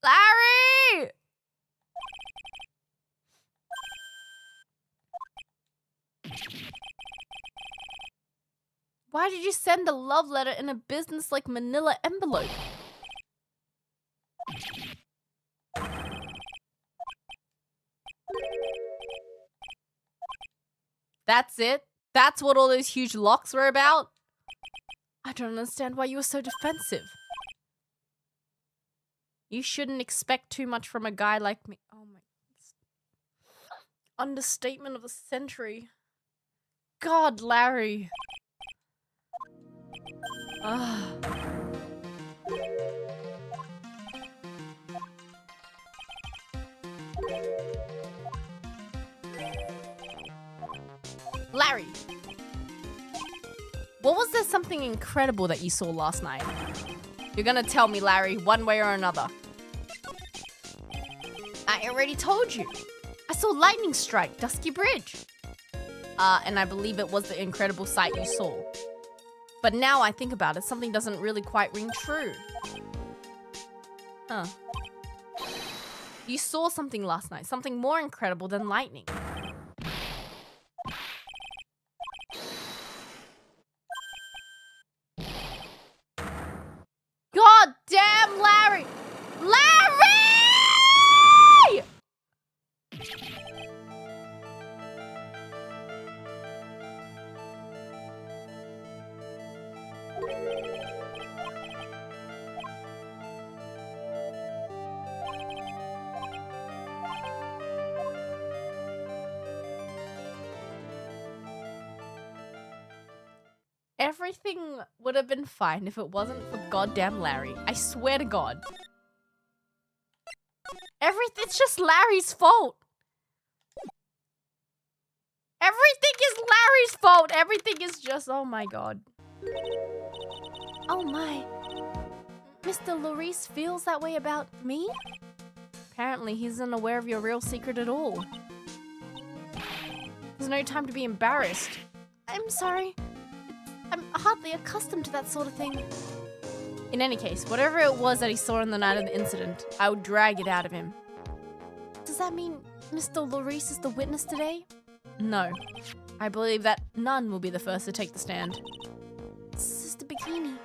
Speaker 1: Larry! Why did you send a love letter in a business-like manila envelope? That's it? That's what all those huge locks were about? I don't understand why you were so defensive. You shouldn't expect too much from a guy like me. Oh my. Understatement of the century. God, Larry. Larry. What was there something incredible that you saw last night? You're gonna tell me, Larry, one way or another. I already told you. I saw lightning strike Dusky Bridge. And I believe it was the incredible sight you saw. But now I think about it, something doesn't really quite ring true. Huh. You saw something last night, something more incredible than lightning. God damn, Larry! Larry! Everything would have been fine if it wasn't for goddamn Larry. I swear to God. It's just Larry's fault. Everything is Larry's fault. Everything is just, oh my God. Oh my. Mr. Larice feels that way about me? Apparently he's unaware of your real secret at all. There's no time to be embarrassed. I'm sorry. I'm hardly accustomed to that sort of thing. In any case, whatever it was that he saw on the night of the incident, I would drag it out of him. Does that mean Mr. Lorice is the witness today? No. I believe that none will be the first to take the stand. Sister Bikini.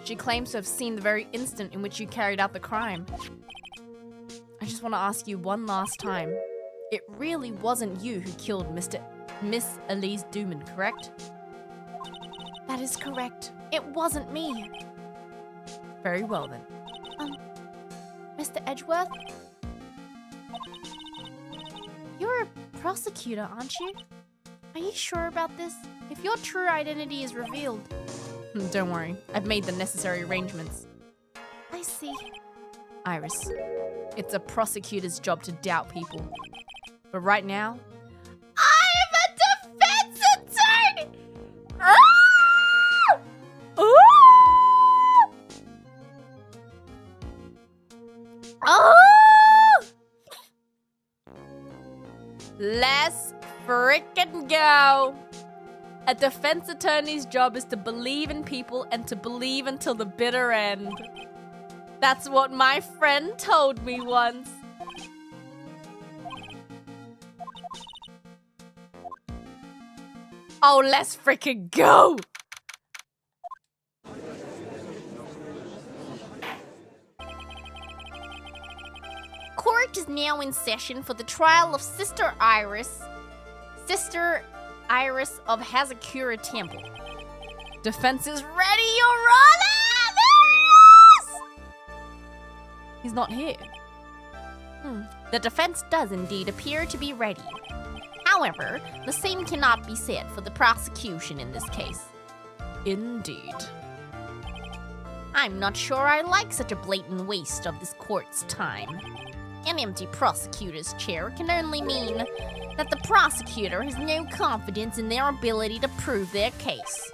Speaker 1: She claims to have seen the very instant in which you carried out the crime. I just want to ask you one last time. It really wasn't you who killed Miss Elise Dooman, correct? That is correct. It wasn't me. Very well then. Mr. Edgeworth? You're a prosecutor, aren't you? Are you sure about this? If your true identity is revealed... Don't worry, I've made the necessary arrangements. I see. Iris, it's a prosecutor's job to doubt people. But right now, I'm a defense attorney! Ah! Ah! Ah! Let's frickin' go! A defense attorney's job is to believe in people and to believe until the bitter end. That's what my friend told me once. Oh, let's frickin' go! Court is now in session for the trial of Sister Iris of Hazakura Temple. Defense is ready, Your Honor! There he is! He's not here. The defense does indeed appear to be ready. However, the same cannot be said for the prosecution in this case. Indeed. I'm not sure I like such a blatant waste of this court's time. An empty prosecutor's chair can only mean that the prosecutor has no confidence in their ability to prove their case.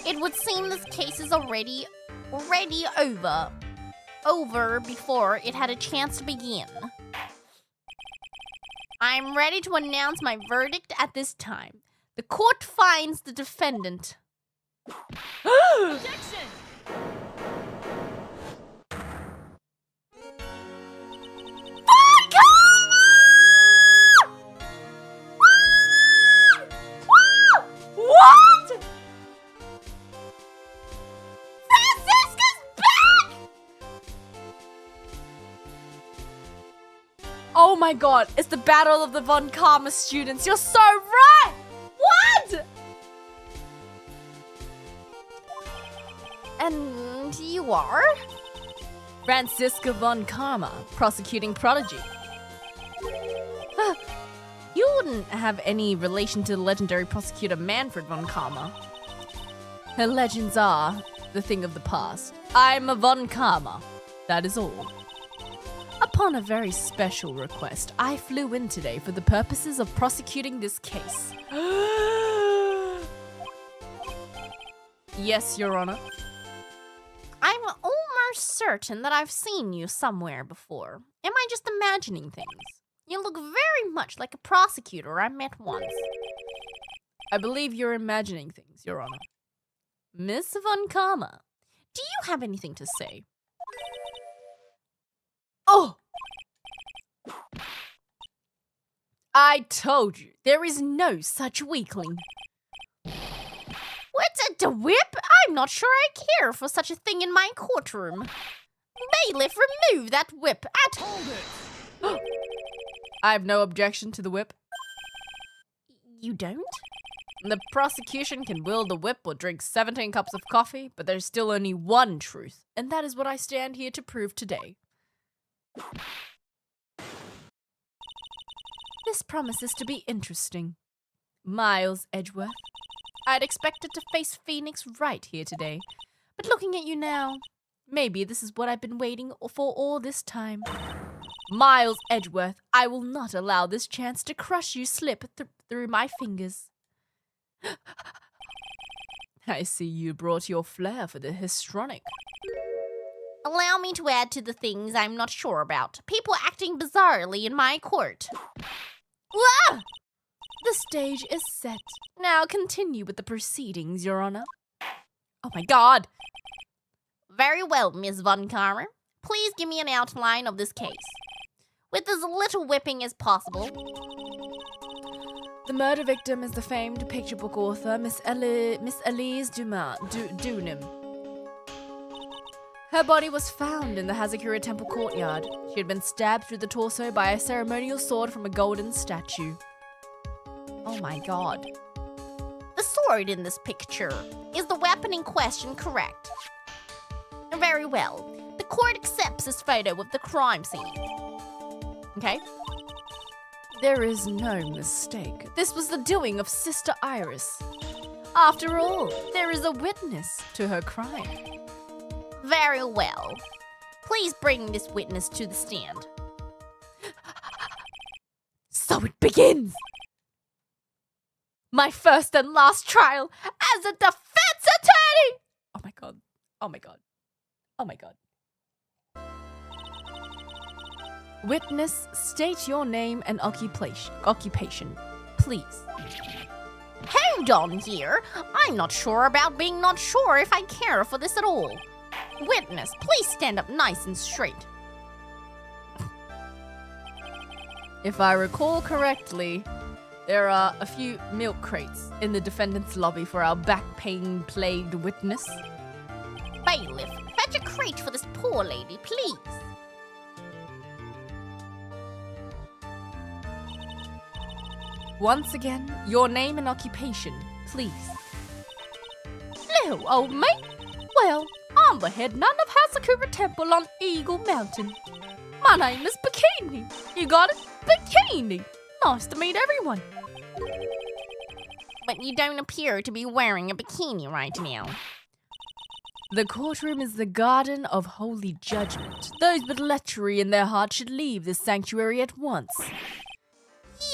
Speaker 1: It would seem this case is already over before it had a chance to begin. I'm ready to announce my verdict at this time. The court finds the defendant.
Speaker 2: Objection!
Speaker 1: What? Francisca's back! Oh my god, it's the battle of the Von Karma students. You're so right! What? And you are? Francisca Von Karma, prosecuting prodigy. You wouldn't have any relation to the legendary prosecutor Manfred Von Karma. Her legends are the thing of the past. I'm a Von Karma. That is all. Upon a very special request, I flew in today for the purposes of prosecuting this case. Yes, Your Honor. I'm almost certain that I've seen you somewhere before. Am I just imagining things? You look very much like a prosecutor I met once. I believe you're imagining things, Your Honor. Miss Von Karma, do you have anything to say? Oh! I told you, there is no such weakling. What's it, the whip? I'm not sure I care for such a thing in my courtroom. Bailiff, remove that whip at...
Speaker 2: Hold it!
Speaker 1: I have no objection to the whip. You don't? The prosecution can wield the whip or drink 17 cups of coffee, but there's still only one truth, and that is what I stand here to prove today. This promises to be interesting. Miles Edgeworth. I'd expected to face Phoenix Wright here today, but looking at you now, maybe this is what I've been waiting for all this time. Miles Edgeworth, I will not allow this chance to crush you slip through my fingers. I see you brought your flair for the histrionic. Allow me to add to the things I'm not sure about. People acting bizarrely in my court. Ah! The stage is set. Now continue with the proceedings, Your Honor. Oh my god! Very well, Miss Von Karma. Please give me an outline of this case. with as little whipping as possible.
Speaker 3: The murder victim is the famed picture book author, Miss Elise Dunham. Her body was found in the Hazakura Temple courtyard. She had been stabbed through the torso by a ceremonial sword from a golden statue.
Speaker 1: Oh my god. The sword in this picture. Is the weapon in question correct? Very well. The court accepts this photo of the crime scene. Okay.
Speaker 3: There is no mistake. This was the doing of Sister Iris. After all, there is a witness to her crime.
Speaker 1: Very well. Please bring this witness to the stand.
Speaker 3: So it begins! My first and last trial as a defense attorney! Oh my god. Oh my god. Oh my god. Witness, state your name and occupation, please.
Speaker 1: Hold on here. I'm not sure about being not sure if I care for this at all. Witness, please stand up nice and straight.
Speaker 3: If I recall correctly, there are a few milk crates in the defendant's lobby for our back pain plagued witness.
Speaker 1: Bailiff, fetch a crate for this poor lady, please.
Speaker 3: Once again, your name and occupation, please.
Speaker 1: Hello, old mate.
Speaker 3: Well, I'm the head nun of Hazakura Temple on Eagle Mountain. My name is Bikini. You got it? Bikini. Nice to meet everyone.
Speaker 1: But you don't appear to be wearing a bikini right now.
Speaker 3: The courtroom is the garden of holy judgment. Those with lechery in their hearts should leave this sanctuary at once.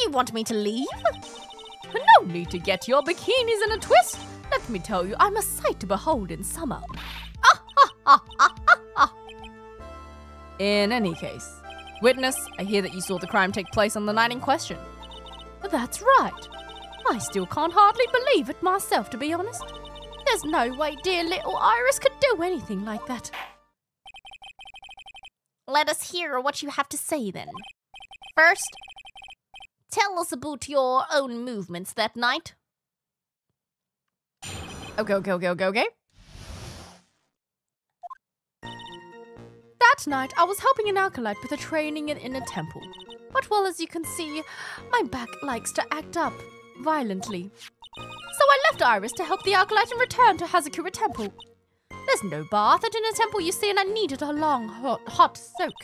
Speaker 1: You want me to leave?
Speaker 3: No need to get your bikinis in a twist. Let me tell you, I'm a sight to behold in summer. In any case, witness, I hear that you saw the crime take place on the night in question. That's right. I still can't hardly believe it myself, to be honest. There's no way dear little Iris could do anything like that.
Speaker 1: Let us hear what you have to say then. First, tell us about your own movements that night.
Speaker 3: Okay. That night, I was helping an acolyte with a training in a temple. But well, as you can see, my back likes to act up violently. So I left Iris to help the acolyte and returned to Hazakura Temple. There's no bath at a temple, you see, and I needed a long, hot soak.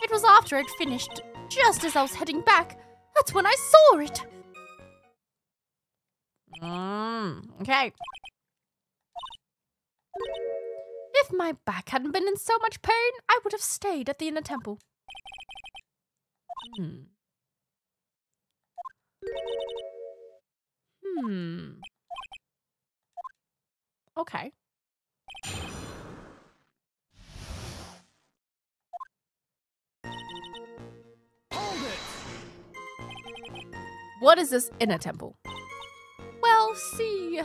Speaker 3: It was after I'd finished, just as I was heading back. That's when I saw it.
Speaker 1: Okay.
Speaker 3: If my back hadn't been in so much pain, I would have stayed at the inner temple. Okay.
Speaker 2: Hold it!
Speaker 3: What is this inner temple? Well, see,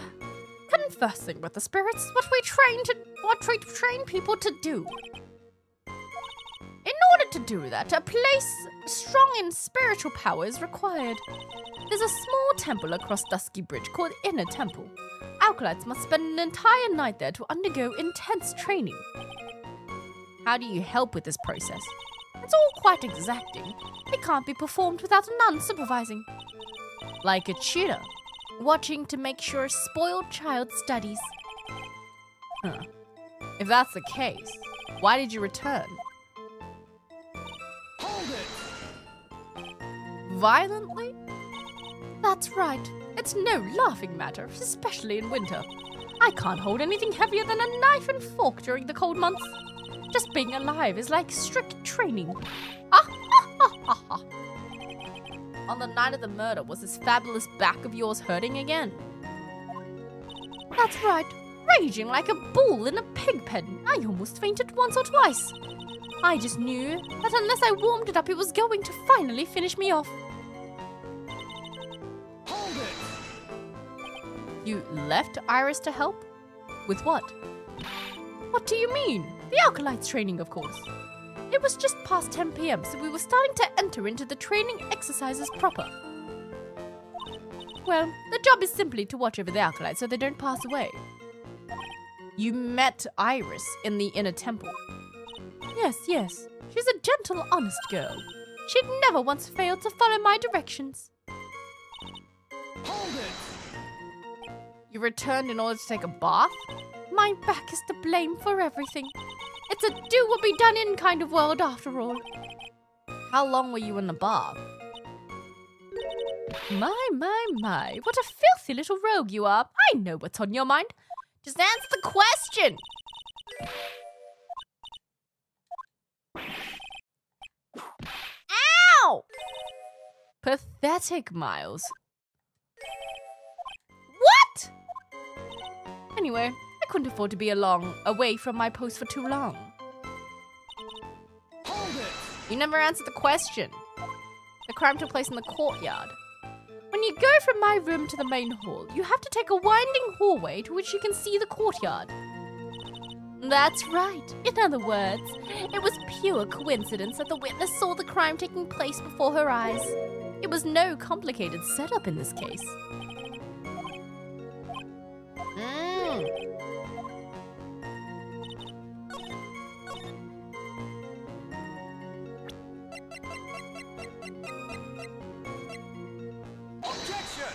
Speaker 3: conversing with the spirits is what we train people to do. In order to do that, a place strong in spiritual power is required. There's a small temple across Dusky Bridge called Inner Temple. Acolytes must spend an entire night there to undergo intense training. How do you help with this process? It's all quite exacting. It can't be performed without a nun supervising. Like a tutor, watching to make sure a spoiled child studies. If that's the case, why did you return?
Speaker 2: Hold it!
Speaker 3: Violently? That's right. It's no laughing matter, especially in winter. I can't hold anything heavier than a knife and fork during the cold months. Just being alive is like strict training. On the night of the murder, was this fabulous back of yours hurting again? That's right. Raging like a bull in a pig pen. I almost fainted once or twice. I just knew that unless I warmed it up, it was going to finally finish me off.
Speaker 2: Hold it!
Speaker 3: You left Iris to help? With what? What do you mean? The acolyte's training, of course. It was just past 10 p.m., so we were starting to enter into the training exercises proper. Well, the job is simply to watch over the acolytes so they don't pass away. You met Iris in the inner temple. Yes. She's a gentle, honest girl. She'd never once failed to follow my directions.
Speaker 2: Hold it!
Speaker 3: You returned in order to take a bath? My back is to blame for everything. It's a do-what-be-done-in kind of world after all. How long were you in the bath? My. What a filthy little rogue you are. I know what's on your mind. Just answer the question. Ow! Pathetic, Miles. What? Anyway, I couldn't afford to be away from my post for too long.
Speaker 2: Hold it!
Speaker 3: You never answered the question. The crime took place in the courtyard. When you go from my room to the main hall, you have to take a winding hallway to which you can see the courtyard. That's right. In other words, it was pure coincidence that the witness saw the crime taking place before her eyes. It was no complicated setup in this case.
Speaker 2: Objection!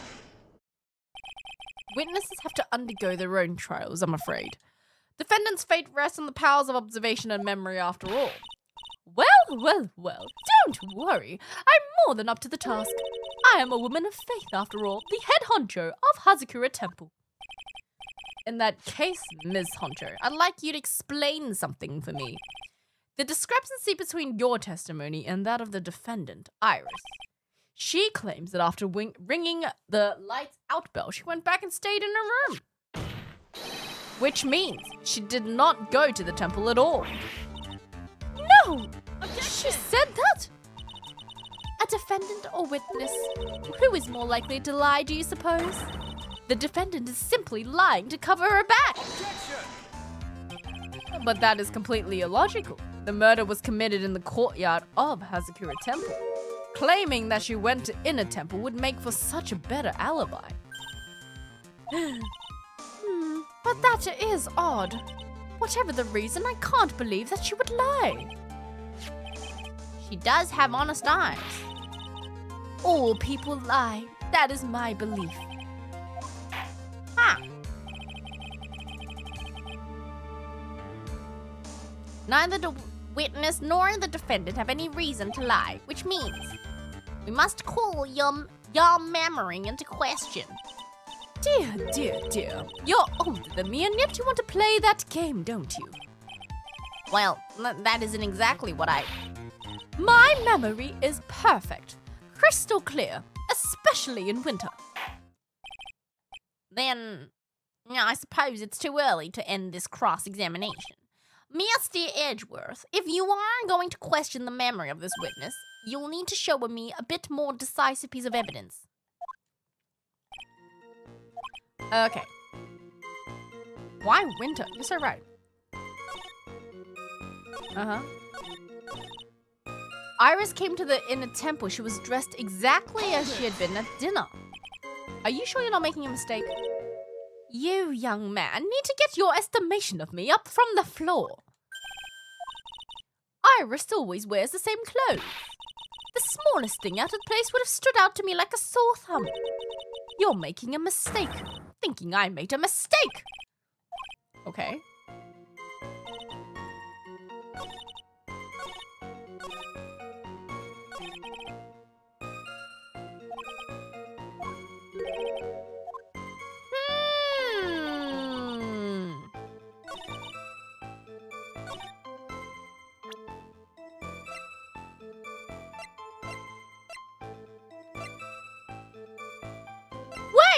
Speaker 3: Witnesses have to undergo their own trials, I'm afraid. Defendant's fate rests on the powers of observation and memory after all. Well, don't worry. I'm more than up to the task. I am a woman of faith after all, the head honcho of Hazakura Temple. In that case, Ms. Honcho, I'd like you to explain something for me. The discrepancy between your testimony and that of the defendant, Iris. She claims that after ringing the lights out bell, she went back and stayed in her room. Which means she did not go to the temple at all. No! She said that? A defendant or witness? Who is more likely to lie, do you suppose? The defendant is simply lying to cover her back.
Speaker 2: Objection!
Speaker 3: But that is completely illogical. The murder was committed in the courtyard of Hazakura Temple. Claiming that she went to Inner Temple would make for such a better alibi. But that is odd. Whatever the reason, I can't believe that she would lie. She does have honest eyes. All people lie. That is my belief. Neither the witness nor the defendant have any reason to lie, which means we must call your memory into question. Dear. You're older than me, and yet you want to play that game, don't you? Well, that isn't exactly what My memory is perfect. Crystal clear, especially in winter. Then, I suppose it's too early to end this cross-examination. Mr. Edgeworth, if you are going to question the memory of this witness, you'll need to show me a bit more decisive piece of evidence. Okay. Why winter? You're so right. Iris came to the inner temple. She was dressed exactly as she had been at dinner. Are you sure you're not making a mistake? You, young man, need to get your estimation of me up from the floor. Iris always wears the same clothes. The smallest thing out of place would have stood out to me like a sore thumb. You're making a mistake, thinking I made a mistake. Okay.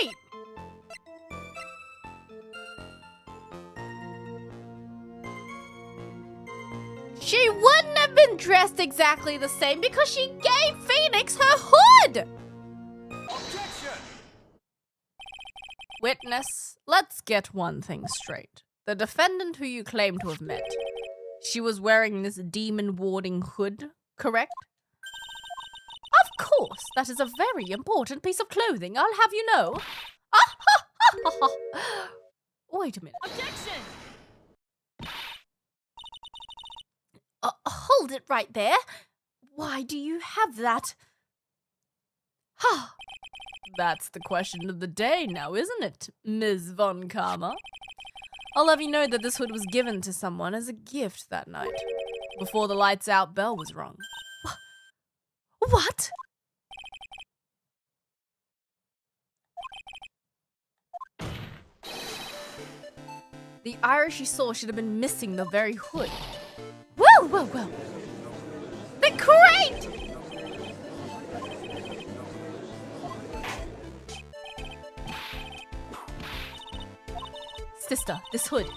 Speaker 3: Wait! She wouldn't have been dressed exactly the same because she gave Phoenix her hood!
Speaker 2: Objection!
Speaker 3: Witness, let's get one thing straight. The defendant who you claim to have met, She was wearing this demon-warding hood, correct? Of course, that is a very important piece of clothing, I'll have you know. Wait a minute.
Speaker 1: Objection!
Speaker 3: Hold it right there. Why do you have that? Ha!
Speaker 1: That's the question of the day now, isn't it, Ms. Von Karma? I'll have you know that this hood was given to someone as a gift that night. Before the lights out bell was rung.
Speaker 3: What?
Speaker 1: The Irish you saw should have been missing the very hood.
Speaker 3: Whoa. The crate! Sister, this hood.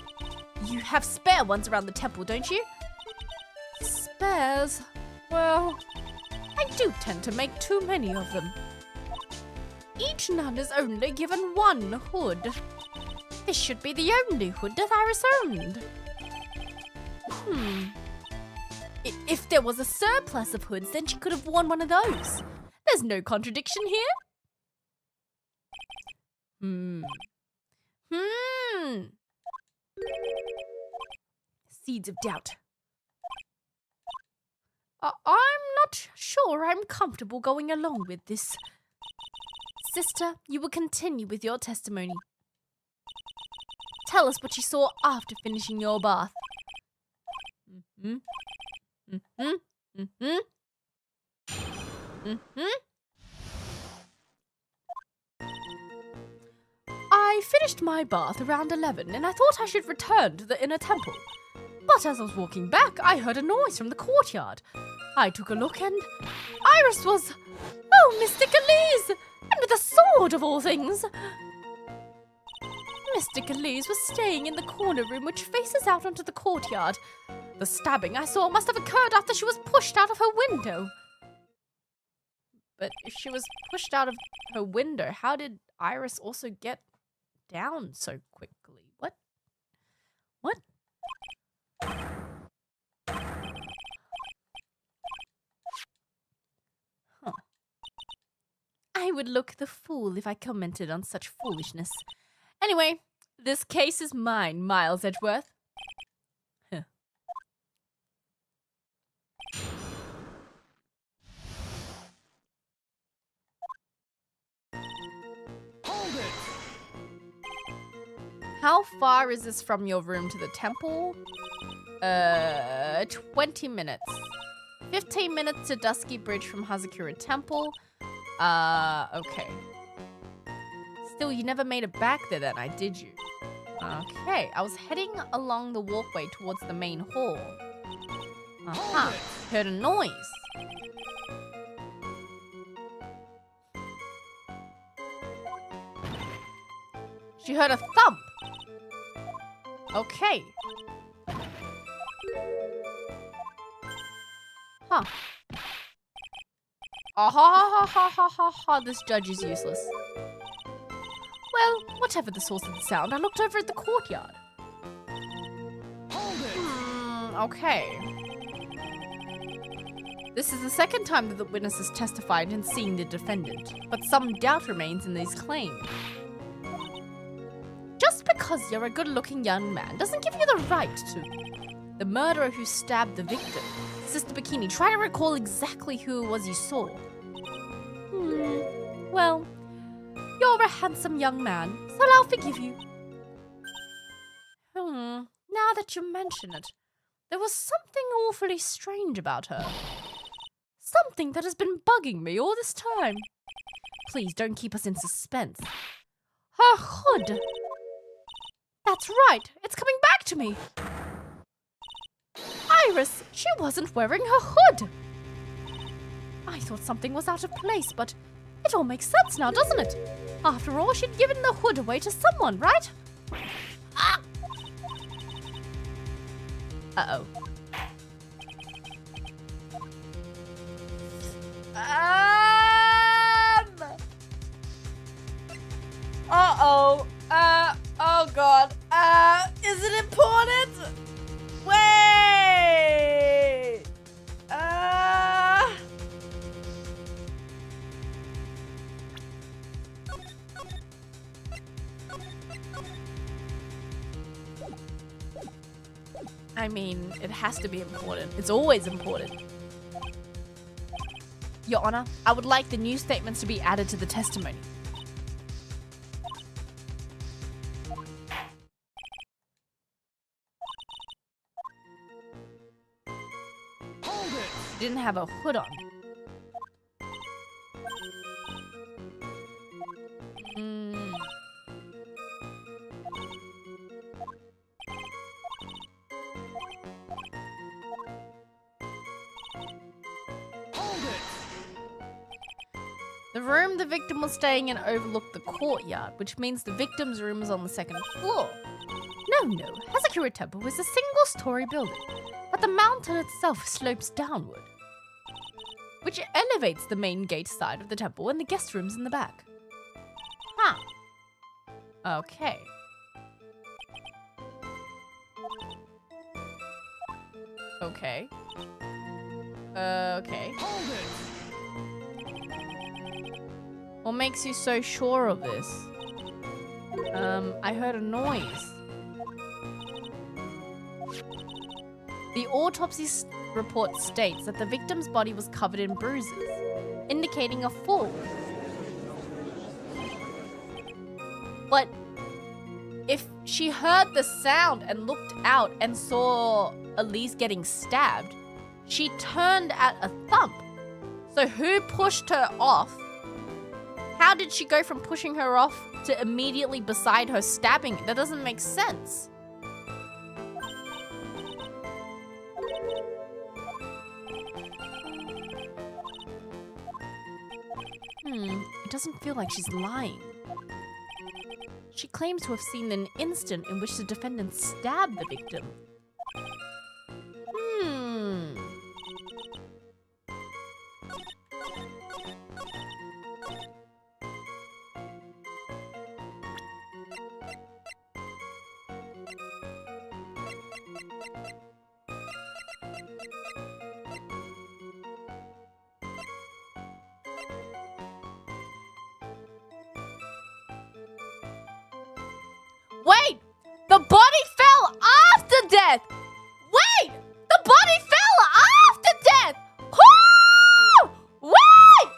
Speaker 3: You have spare ones around the temple, don't you?
Speaker 1: Spares? Well,
Speaker 3: I do tend to make too many of them. Each nun is only given one hood. This should be the only hood that Iris owned. If there was a surplus of hoods, then she could have worn one of those. There's no contradiction here. Seeds of doubt. I'm not sure I'm comfortable going along with this. Sister, you will continue with your testimony. Tell us what you saw after finishing your bath. I finished my bath around 11 and I thought I should return to the inner temple. But as I was walking back, I heard a noise from the courtyard. I took a look and Iris was... Oh, Mystic Elise! And with a sword of all things! Mystic Elise was staying in the corner room which faces out onto the courtyard. The stabbing I saw must have occurred after she was pushed out of her window.
Speaker 1: but if she was pushed out of her window, how did Iris also get down so quickly? What?
Speaker 3: I would look the fool if I commented on such foolishness. Anyway, this case is mine, Miles Edgeworth.
Speaker 2: Hold it!
Speaker 1: How far is this from your room to the temple? 20 minutes. 15 minutes to Dusky Bridge from Hazakura Temple. Okay. Still, you never made it back there that night, did you? Okay, I was heading along the walkway towards the main hall. Heard a noise. She heard a thump. Okay. Huh. This judge is useless. Well, whatever the source of the sound, I looked over at the courtyard.
Speaker 2: Hold it!
Speaker 1: Okay. This is the second time that the witness has testified and seen the defendant, but some doubt remains in these claims. Just because you're a good-looking young man doesn't give you the right to... The murderer who stabbed the victim. Sister Bikini, try to recall exactly who it was you saw. Well, you're a handsome young man, so I'll forgive you. Now that you mention it, there was something awfully strange about her. Something that has been bugging me all this time. Please don't keep us in suspense. Her hood! That's right, it's coming back to me. Iris, she wasn't wearing her hood. I thought something was out of place, but it all makes sense now, doesn't it? After all, she'd given the hood away to someone, right? Ah! Uh-oh. Uh-oh. Oh, God. Is it important? Wait!
Speaker 3: I mean, it has to be important. It's always important. Your Honor, I would like the new statements to be added to the testimony.
Speaker 2: Hold it!
Speaker 3: Didn't have a hood on.
Speaker 2: Hold it!
Speaker 3: The room the victim was staying in overlooked the courtyard, which means the victim's room is on the second floor. No. Hazakura Temple is a single-story building, but the mountain itself slopes downward, which elevates the main gate side of the temple and the guest rooms in the back. Huh. Okay. Okay. Okay.
Speaker 2: Hold it!
Speaker 3: What makes you so sure of this? I heard a noise. The autopsy report states that the victim's body was covered in bruises, indicating a fall. But if she heard the sound and looked out and saw Elise getting stabbed, she turned at a thump. So who pushed her off? How did she go from pushing her off to immediately beside her stabbing? That doesn't make sense. It doesn't feel like she's lying. She claims to have seen an instant in which the defendant stabbed the victim. Wait! The body fell after death! Wait! The body fell after death! Woo! Wait!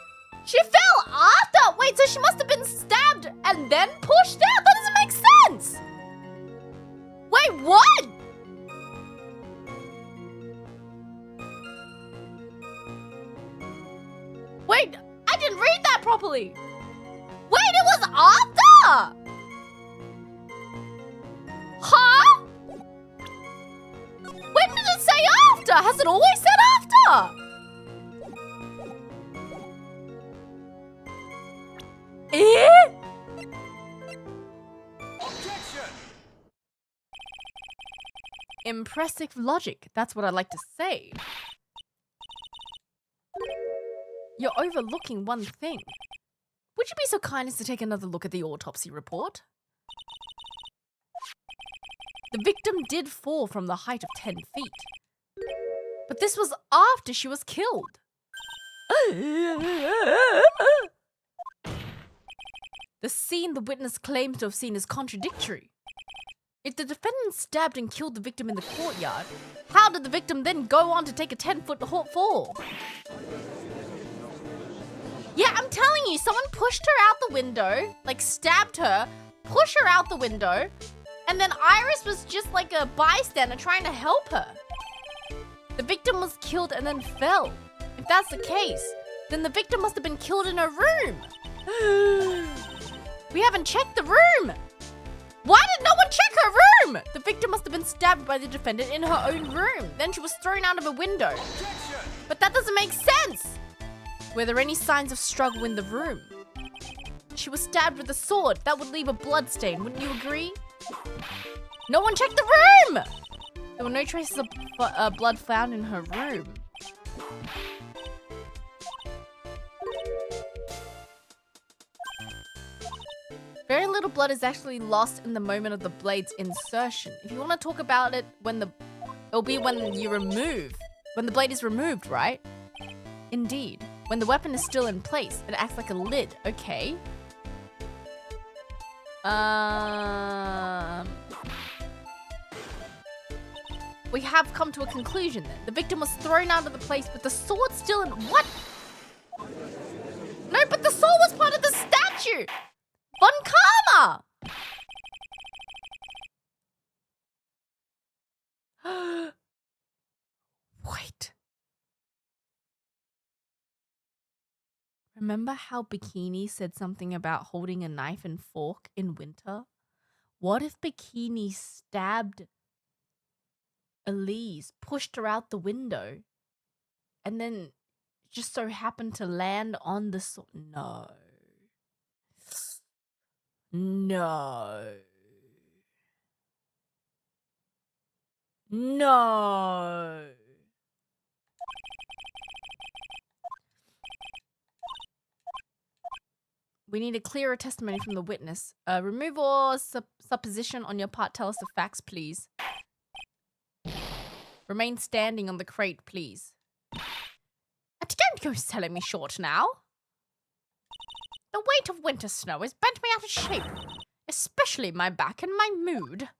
Speaker 3: She fell after! Wait, so she must have been stabbed and then pushed out? That doesn't make sense! Wait, what? Wait, I didn't read that properly! Wait, it was after! Huh? When did it say after? Has it always said after? Eh?
Speaker 2: Objection!
Speaker 3: Impressive logic. That's what I like to say. You're overlooking one thing. Would you be so kind as to take another look at the autopsy report? The victim did fall from the height of 10 feet. But this was after she was killed. The scene the witness claims to have seen is contradictory. If the defendant stabbed and killed the victim in the courtyard, how did the victim then go on to take a 10-foot fall? Yeah, I'm telling you, someone pushed her out the window, like stabbed her, pushed her out the window, and then Iris was just like a bystander trying to help her. The victim was killed and then fell. If that's the case, then the victim must have been killed in her room. We haven't checked the room. Why did no one check her room? The victim must have been stabbed by the defendant in her own room. Then she was thrown out of a window.
Speaker 2: Objection!
Speaker 3: But that doesn't make sense. Were there any signs of struggle in the room? She was stabbed with a sword. That would leave a blood stain, wouldn't you agree? No one checked the room! There were no traces of blood found in her room. Very little blood is actually lost in the moment of the blade's insertion. If you want to talk about it, it'll be when you remove, when the blade is removed, right? Indeed. When the weapon is still in place, it acts like a lid, okay? We have come to a conclusion then. The victim was thrown out of the place with the sword still in... What? No, but the sword was part of the statue! Von Karma! Wait. Remember how Bikini said something about holding a knife and fork in winter? What if Bikini stabbed Elise, pushed her out the window, and then just so happened to land on the sword? No. No. No. We need a clearer testimony from the witness. Remove all supposition on your part. Tell us the facts, please. Remain standing on the crate, please. Don't go selling me short now. The weight of winter snow has bent me out of shape, especially my back and my mood.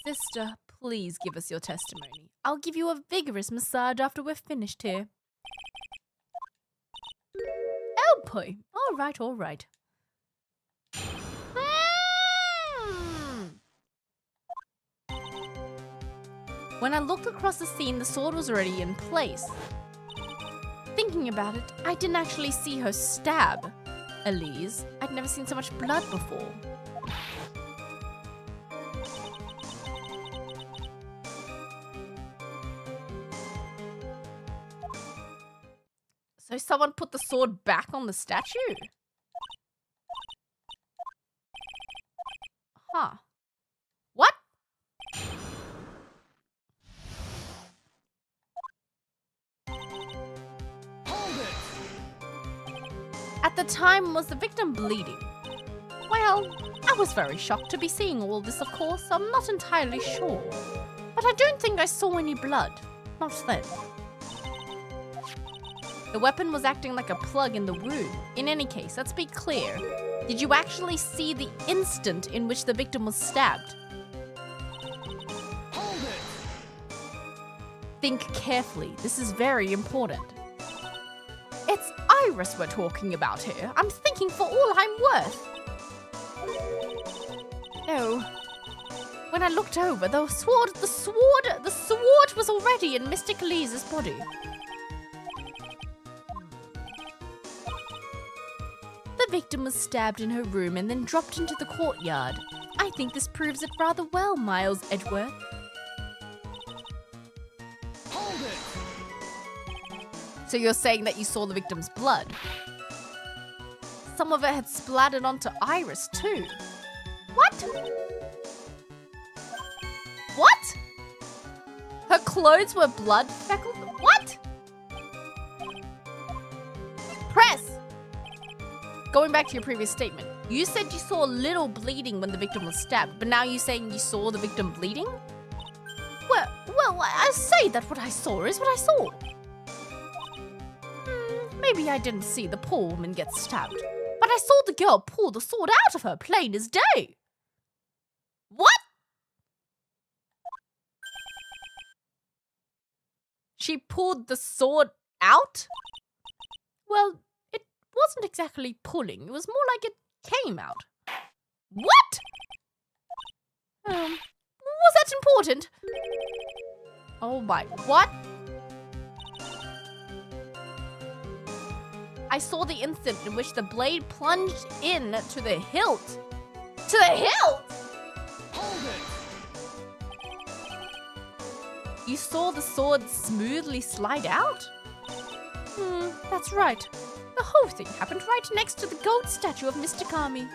Speaker 3: Sister, please give us your testimony. I'll give you a vigorous massage after we're finished here. Oh boy. All right, all right. When I looked across the scene, the sword was already in place. Thinking about it, I didn't actually see her stab Elise. I'd never seen so much blood before. So someone put the sword back on the statue? Huh. What?
Speaker 2: Hold it!
Speaker 3: At the time, was the victim bleeding? Well, I was very shocked to be seeing all this, of course. I'm not entirely sure. But I don't think I saw any blood. Not then. The weapon was acting like a plug in the wound. In any case, let's be clear. Did you actually see the instant in which the victim was stabbed?
Speaker 2: Hold it!
Speaker 3: Think carefully. This is very important. It's Iris we're talking about here. I'm thinking for all I'm worth. No. When I looked over, the sword was already in Mystic Elise's body. The victim was stabbed in her room and then dropped into the courtyard. I think this proves it rather well, Miles Edgeworth.
Speaker 2: Hold it!
Speaker 3: So you're saying that you saw the victim's blood? Some of it had splattered onto Iris too. What? What? Her clothes were blood feckled? What? Press! Going back to your previous statement, you said you saw a little bleeding when the victim was stabbed, but now you're saying you saw the victim bleeding? Well, I say that what I saw is what I saw. Maybe I didn't see the poor woman get stabbed, but I saw the girl pull the sword out of her, plain as day. What? She pulled the sword out? Well, it wasn't exactly pulling. It was more like it came out. What? Was that important? Oh my, what? I saw the instant in which the blade plunged in to the hilt. To the hilt?
Speaker 2: Hold it!
Speaker 3: You saw the sword smoothly slide out? That's right. The whole thing happened right next to the gold statue of Mr. Kami.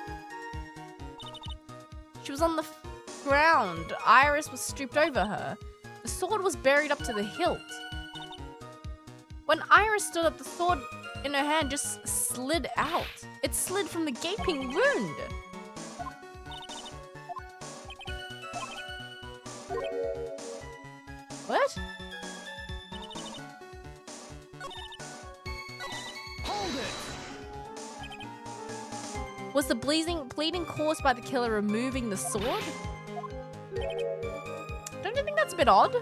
Speaker 3: She was on the ground. Iris was stooped over her. The sword was buried up to the hilt. When Iris stood up, the sword in her hand just slid out. It slid from the gaping wound. What?
Speaker 2: Hold it!
Speaker 3: Was the bleeding caused by the killer removing the sword? Don't you think that's a bit odd.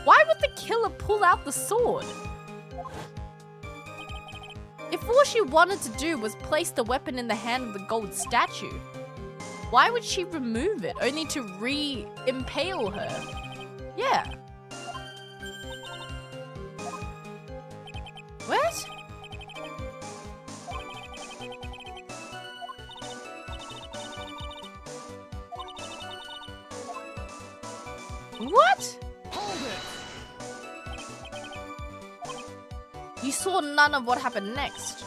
Speaker 3: Why would the killer pull out the sword? If all she wanted to do was place the weapon in the hand of the gold statue, why would she remove it only to re-impale her? Yeah. What? What?
Speaker 2: Hold it!
Speaker 3: You saw none of what happened next.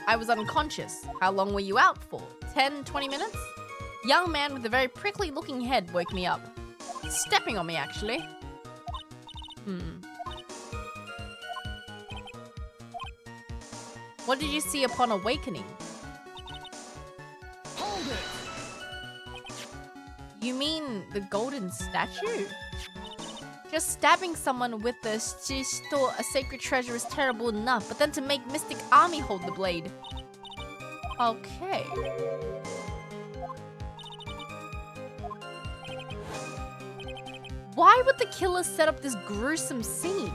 Speaker 3: I was unconscious. How long were you out for? 10, 20 minutes? Young man with a very prickly looking head woke me up. Stepping on me, actually. What did you see upon awakening?
Speaker 2: Hold it!
Speaker 3: You mean the golden statue? Just stabbing someone with the thought a sacred treasure is terrible enough, but then to make Mystic Army hold the blade. Okay. Why would the killer set up this gruesome scene?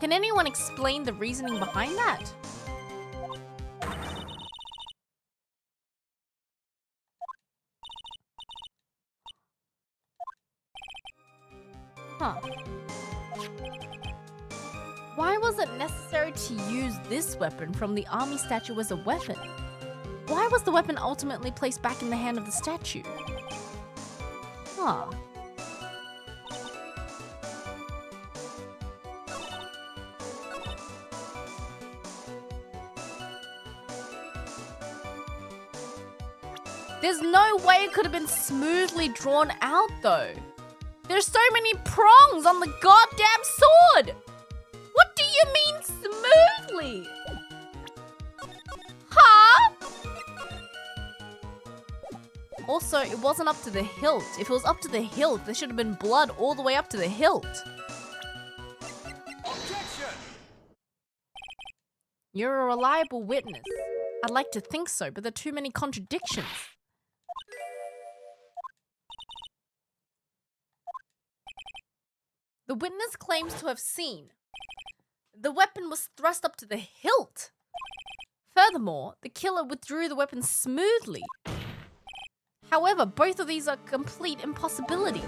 Speaker 3: Can anyone explain the reasoning behind that? Huh. Why was it necessary to use this weapon from the army statue as a weapon? Why was the weapon ultimately placed back in the hand of the statue? Huh. There's no way it could have been smoothly drawn out, though. There's so many prongs on the goddamn sword! What do you mean smoothly? Huh? Also, it wasn't up to the hilt. If it was up to the hilt, there should have been blood all the way up to the hilt.
Speaker 2: Objection!
Speaker 3: You're a reliable witness. I'd like to think so, but there are too many contradictions. The witness claims to have seen. The weapon was thrust up to the hilt. Furthermore, the killer withdrew the weapon smoothly. However, both of these are complete impossibilities.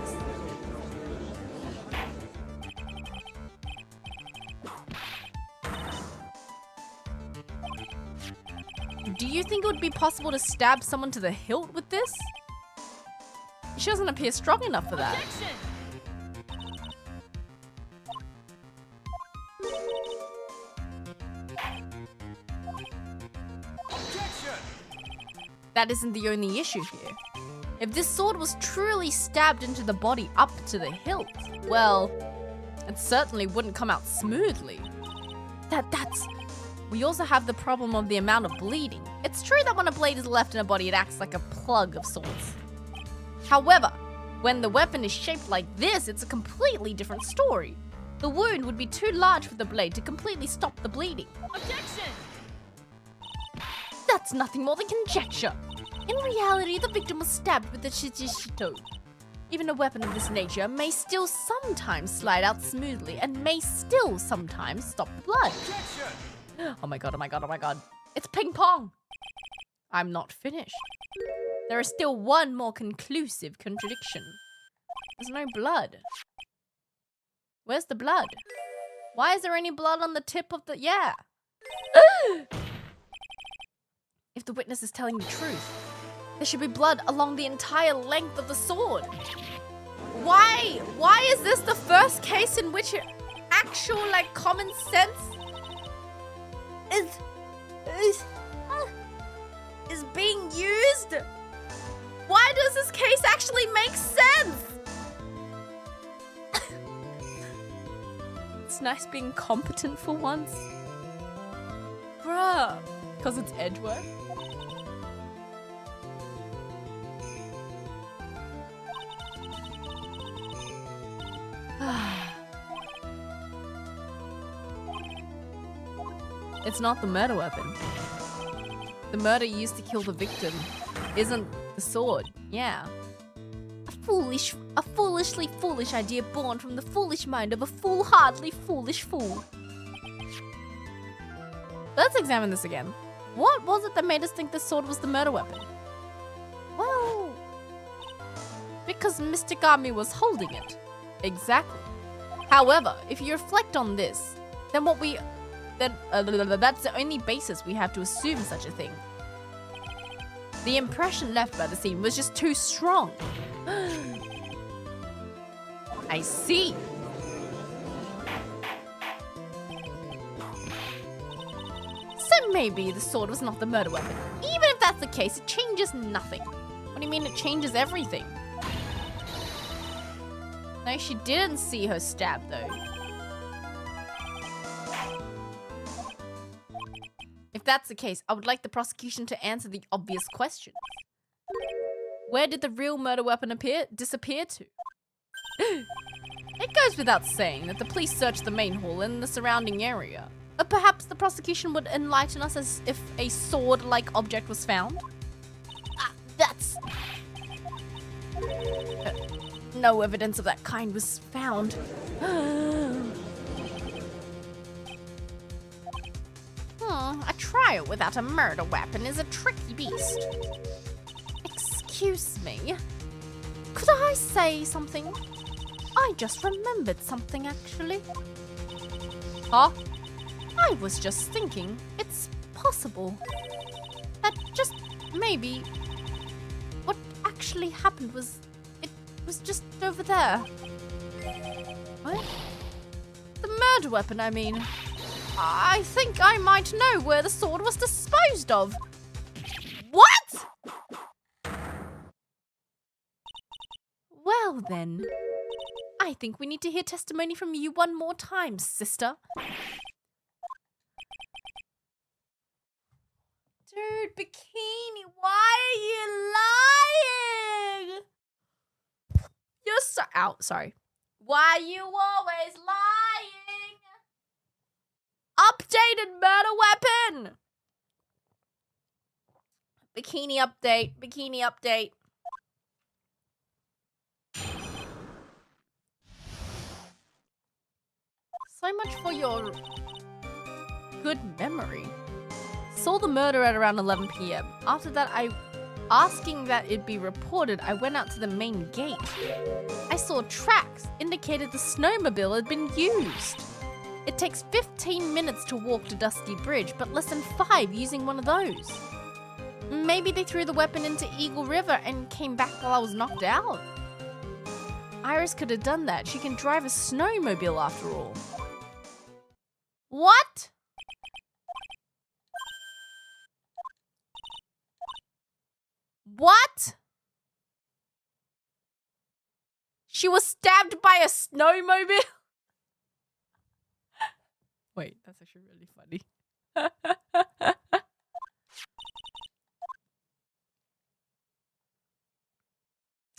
Speaker 3: Do you think it would be possible to stab someone to the hilt with this? She doesn't appear strong enough for that.
Speaker 2: Objection!
Speaker 3: That isn't the only issue here. If this sword was truly stabbed into the body up to the hilt, well, it certainly wouldn't come out smoothly. We also have the problem of the amount of bleeding. It's true that when a blade is left in a body, it acts like a plug of sorts. However, when the weapon is shaped like this, it's a completely different story. The wound would be too large for the blade to completely stop the bleeding.
Speaker 2: Objection!
Speaker 3: That's nothing more than conjecture. In reality, the victim was stabbed with the shijishito. Even a weapon of this nature may still sometimes slide out smoothly and may still sometimes stop the blood.
Speaker 2: Objection!
Speaker 3: Oh my god, oh my god, oh my god. It's ping pong! I'm not finished. There is still one more conclusive contradiction. There's no blood. Where's the blood? Why is there any blood on the tip of the... Yeah! If the witness is telling the truth, there should be blood along the entire length of the sword. Why is this the first case in which actual, like, common sense is being used? Why does this case actually make sense? It's nice being competent for once. Bruh. Because it's edge work. It's not the murder weapon. The murder used to kill the victim isn't the sword. Yeah. a foolishly foolish idea born from the foolish mind of a foolhardily foolish fool. Let's examine this again. What was it that made us think this sword was the murder weapon? Well, because Mr. Gami was holding it. Exactly. However, if you reflect on this, then that's the only basis we have to assume such a thing. The impression left by the scene was just too strong. I see. So maybe the sword was not the murder weapon. Even if that's the case, it changes nothing. What do you mean it changes everything? No, she didn't see her stab though. If that's the case, I would like the prosecution to answer the obvious question. Where did the real murder weapon disappear to? It goes without saying that the police searched the main hall and the surrounding area. Perhaps the prosecution would enlighten us as if a sword-like object was found? That's... no evidence of that kind was found. A trial without a murder weapon is a tricky beast. Excuse me. Could I say something? I just remembered something, actually. Huh? I was just thinking it's possible that just maybe what actually happened was it was just over there. What? The murder weapon, I mean. I think I might know where the sword was disposed of. What? Well then, I think we need to hear testimony from you one more time, sister. Dude, Bikini, why are you lying? You're so out. Sorry. Why are you always lying? Updated murder weapon. Bikini update. Bikini update. So much for your good memory. Saw the murder at around 11 p.m. After that, asking that it be reported, I went out to the main gate. I saw tracks indicated the snowmobile had been used. It takes 15 minutes to walk to Dusky Bridge, but less than 5 using one of those. Maybe they threw the weapon into Eagle River and came back while I was knocked out. Iris could have done that. She can drive a snowmobile after all. What? What? She was stabbed by a snowmobile? Wait, that's actually really funny.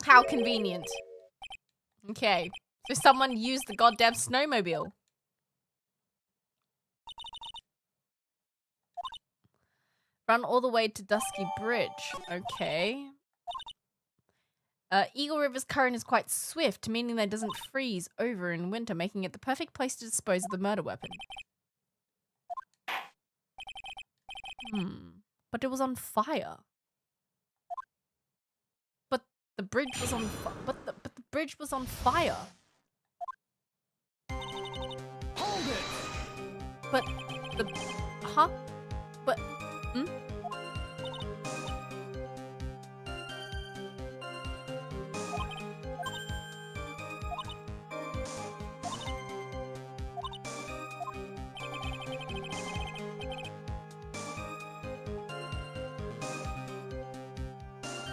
Speaker 3: How convenient. Okay, so someone used the goddamn snowmobile. Run all the way to Dusky Bridge. Okay. Eagle River's current is quite swift, meaning that it doesn't freeze over in winter, making it the perfect place to dispose of the murder weapon. But it was on fire. But the bridge was on but the bridge was on fire.
Speaker 2: Hold it.
Speaker 3: But the But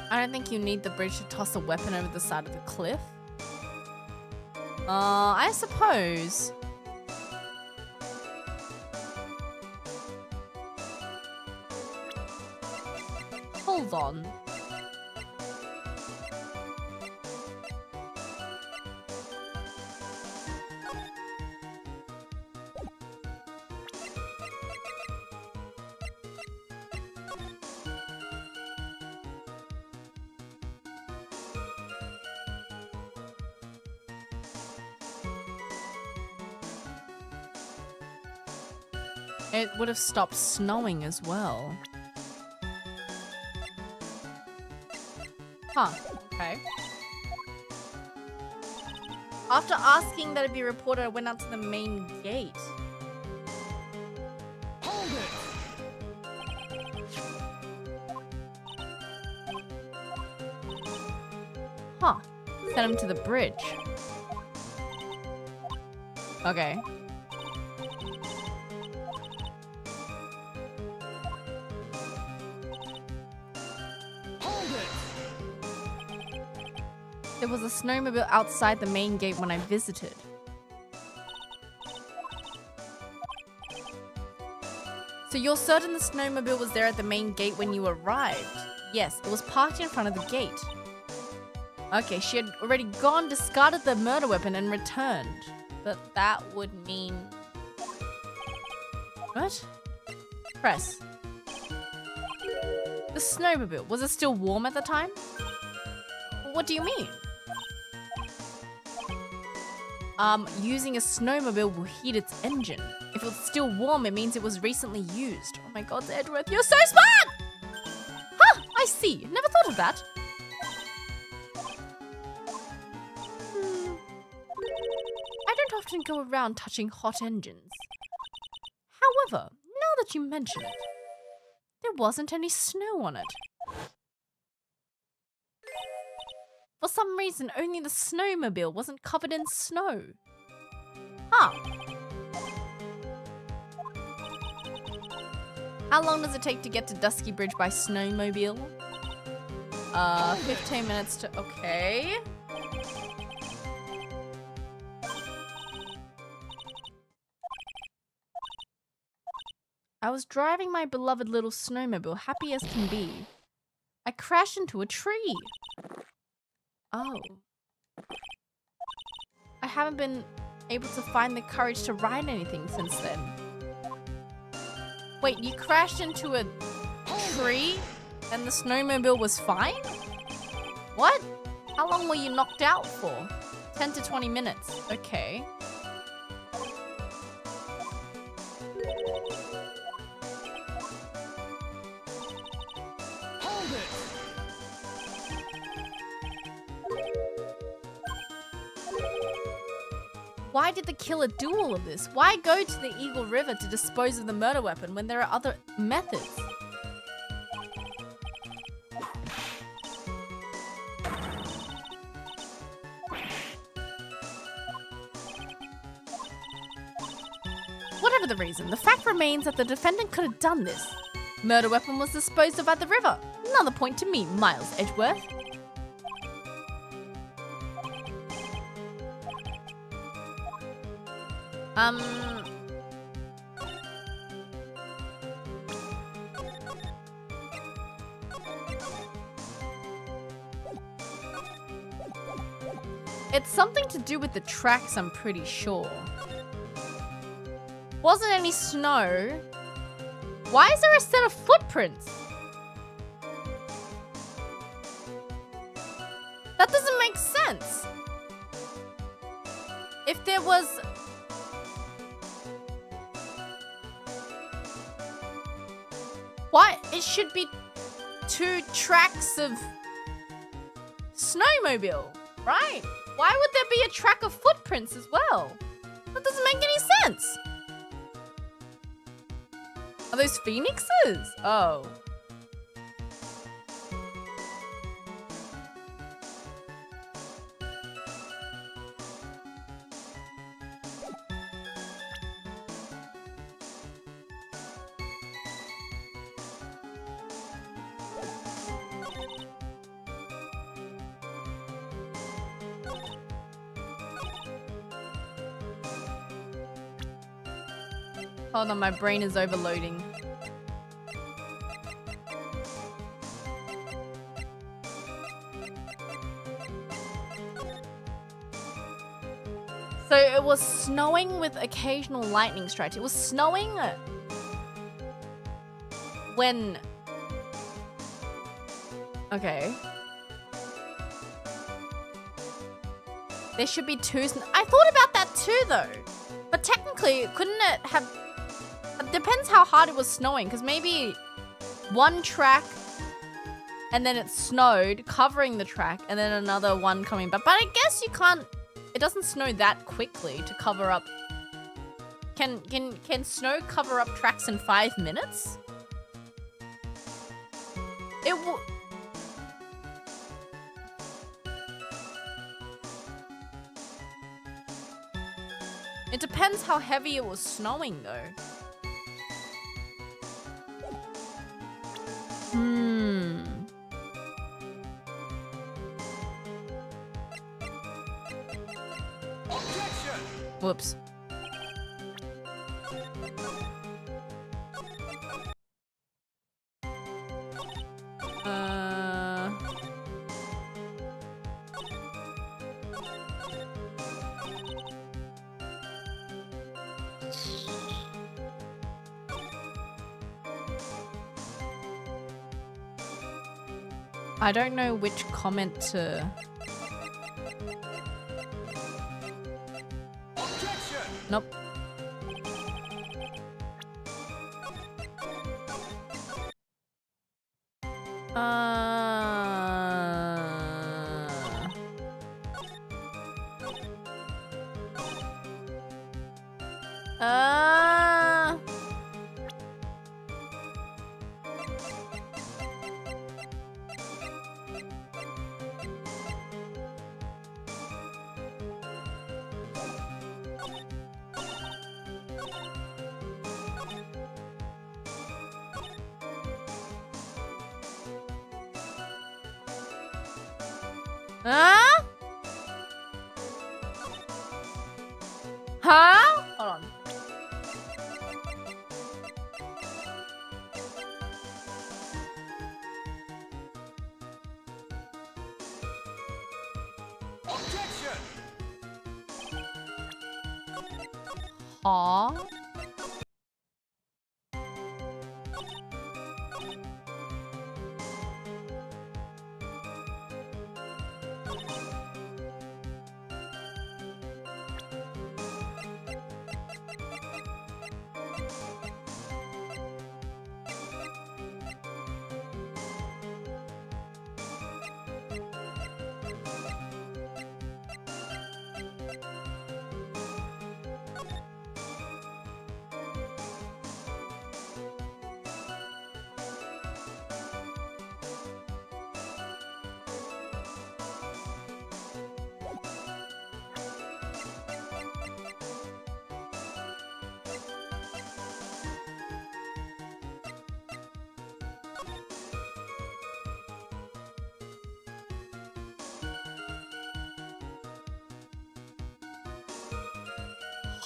Speaker 3: I don't think you need the bridge to toss a weapon over the side of the cliff. I suppose. Hold on. It would have stopped snowing as well. Huh, okay. After asking that it be reported, I went out to the main gate.
Speaker 2: Hold it!
Speaker 3: Huh. Sent him to the bridge. Okay.
Speaker 2: Hold it!
Speaker 3: There was a snowmobile outside the main gate when I visited. So you're certain the snowmobile was there at the main gate when you arrived? Yes, it was parked in front of the gate. Okay, she had already gone, discarded the murder weapon, and returned. But that would mean... What? Press. The snowmobile, was it still warm at the time? What do you mean? Using a snowmobile will heat its engine. If it's still warm, it means it was recently used. Oh my god, Edgeworth, you're so smart! Huh, I see. Never thought of that. I don't often go around touching hot engines. However, now that you mention it, there wasn't any snow on it. For some reason, only the snowmobile wasn't covered in snow. Huh. How long does it take to get to Dusky Bridge by snowmobile? 15 minutes to... Okay. I was driving my beloved little snowmobile, happy as can be. I crashed into a tree. Oh. I haven't been able to find the courage to ride anything since then. Wait, you crashed into a tree and the snowmobile was fine? What? How long were you knocked out for? 10 to 20 minutes. Okay.
Speaker 2: Hold it!
Speaker 3: Why did the killer do all of this? Why go to the Eagle River to dispose of the murder weapon when there are other methods? Whatever the reason, the fact remains that the defendant could have done this. Murder weapon was disposed of at the river. Another point to me, Miles Edgeworth. It's something to do with the tracks, I'm pretty sure. Wasn't any snow. Why is there a set of footprints? That doesn't make sense. If there was... Why? It should be 2 tracks of snowmobile, right? Why would there be a track of footprints as well? That doesn't make any sense. Are those phoenixes? Oh. Hold on, my brain is overloading. So it was snowing with occasional lightning strikes. It was snowing when... Okay. There should be 2... I thought about that too, though. But technically, couldn't it have... depends how hard it was snowing, because maybe one track and then it snowed, covering the track, and then another one coming back. But I guess you can't, it doesn't snow that quickly to cover up. Can snow cover up tracks in 5 minutes? It will. It depends how heavy it was snowing, though. Whoops. I don't know which comment to... Nope. Huh? Huh? Hold on.
Speaker 2: Objection!
Speaker 3: Huh?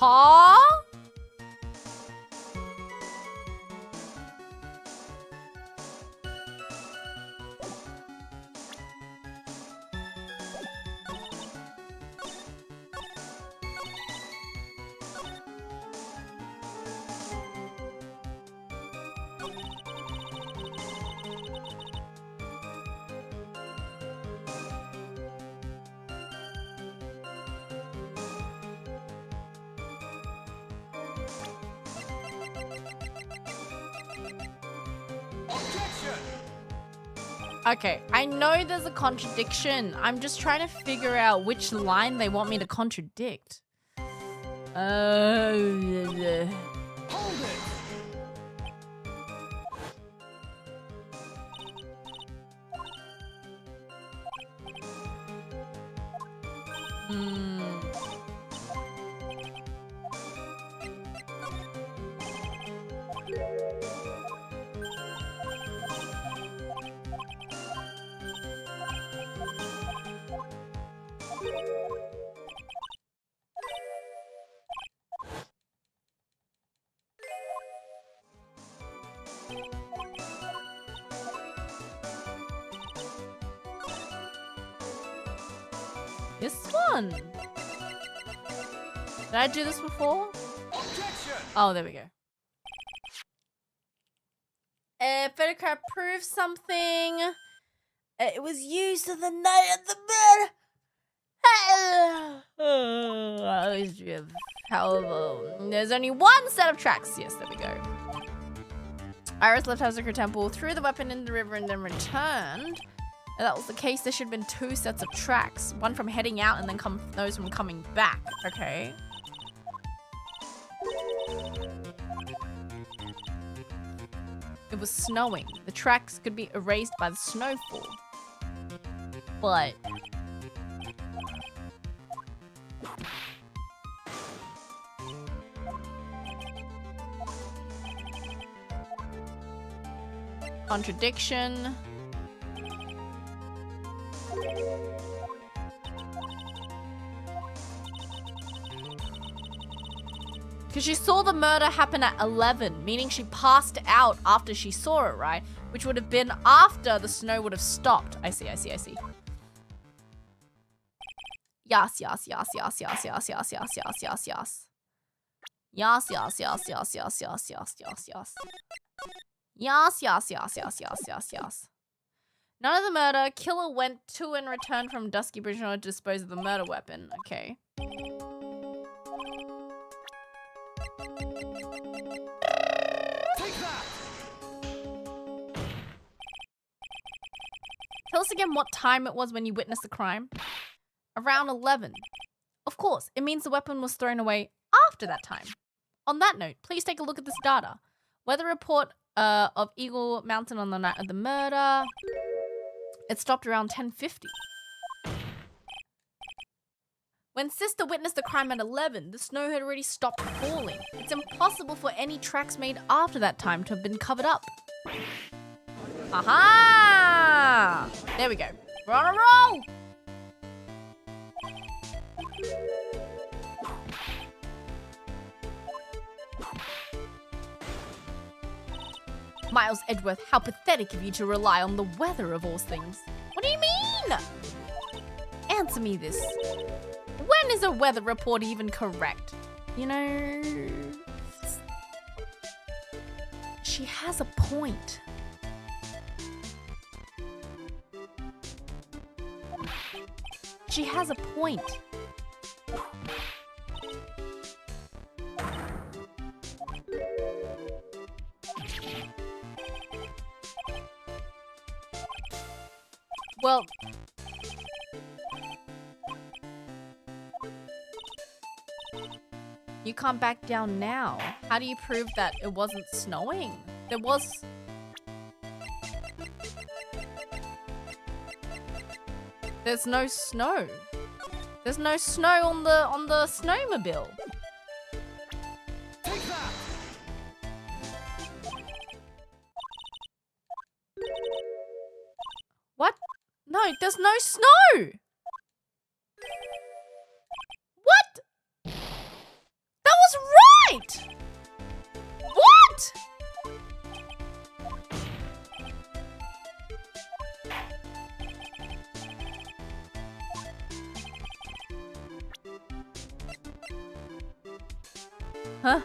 Speaker 3: Huh? Okay, I know there's a contradiction. I'm just trying to figure out which line they want me to contradict.
Speaker 2: Hold it!
Speaker 3: This one. Did I do this before?
Speaker 2: Objection!
Speaker 3: Oh, there we go. Photocard proves something. It was used in the night at the bed. However, there's only one set of tracks. Yes, there we go. Iris left Hazuka Temple, threw the weapon in the river, and then returned. If that was the case, there should have been 2 sets of tracks. One from heading out and then those from coming back. Okay. It was snowing. The tracks could be erased by the snowfall. But... contradiction. Because she saw the murder happen at 11, meaning she passed out after she saw it, right? Which would have been after the snow would have stopped. I see. Yes. Yes. None of the murder. Killer went to and returned from Dusky Bridge in order to dispose of the murder weapon. Okay.
Speaker 2: Take that!
Speaker 3: Tell us again what time it was when you witnessed the crime. Around 11. Of course, it means the weapon was thrown away after that time. On that note, please take a look at this data. Weather report of Eagle Mountain on the night of the murder. It stopped around 10:50. When Sister witnessed the crime at 11, the snow had already stopped falling. It's impossible for any tracks made after that time to have been covered up. Aha! There we go. We're on a roll! Miles Edgeworth, how pathetic of you to rely on the weather of all things. What do you mean? Answer me this. When is a weather report even correct? You know... She has a point. She has a point. Well... You can't back down now. How do you prove that it wasn't snowing? There was... There's no snow. There's no snow on the snowmobile.
Speaker 2: Take that!
Speaker 3: What? No, there's no snow! What? That was right! What? Huh?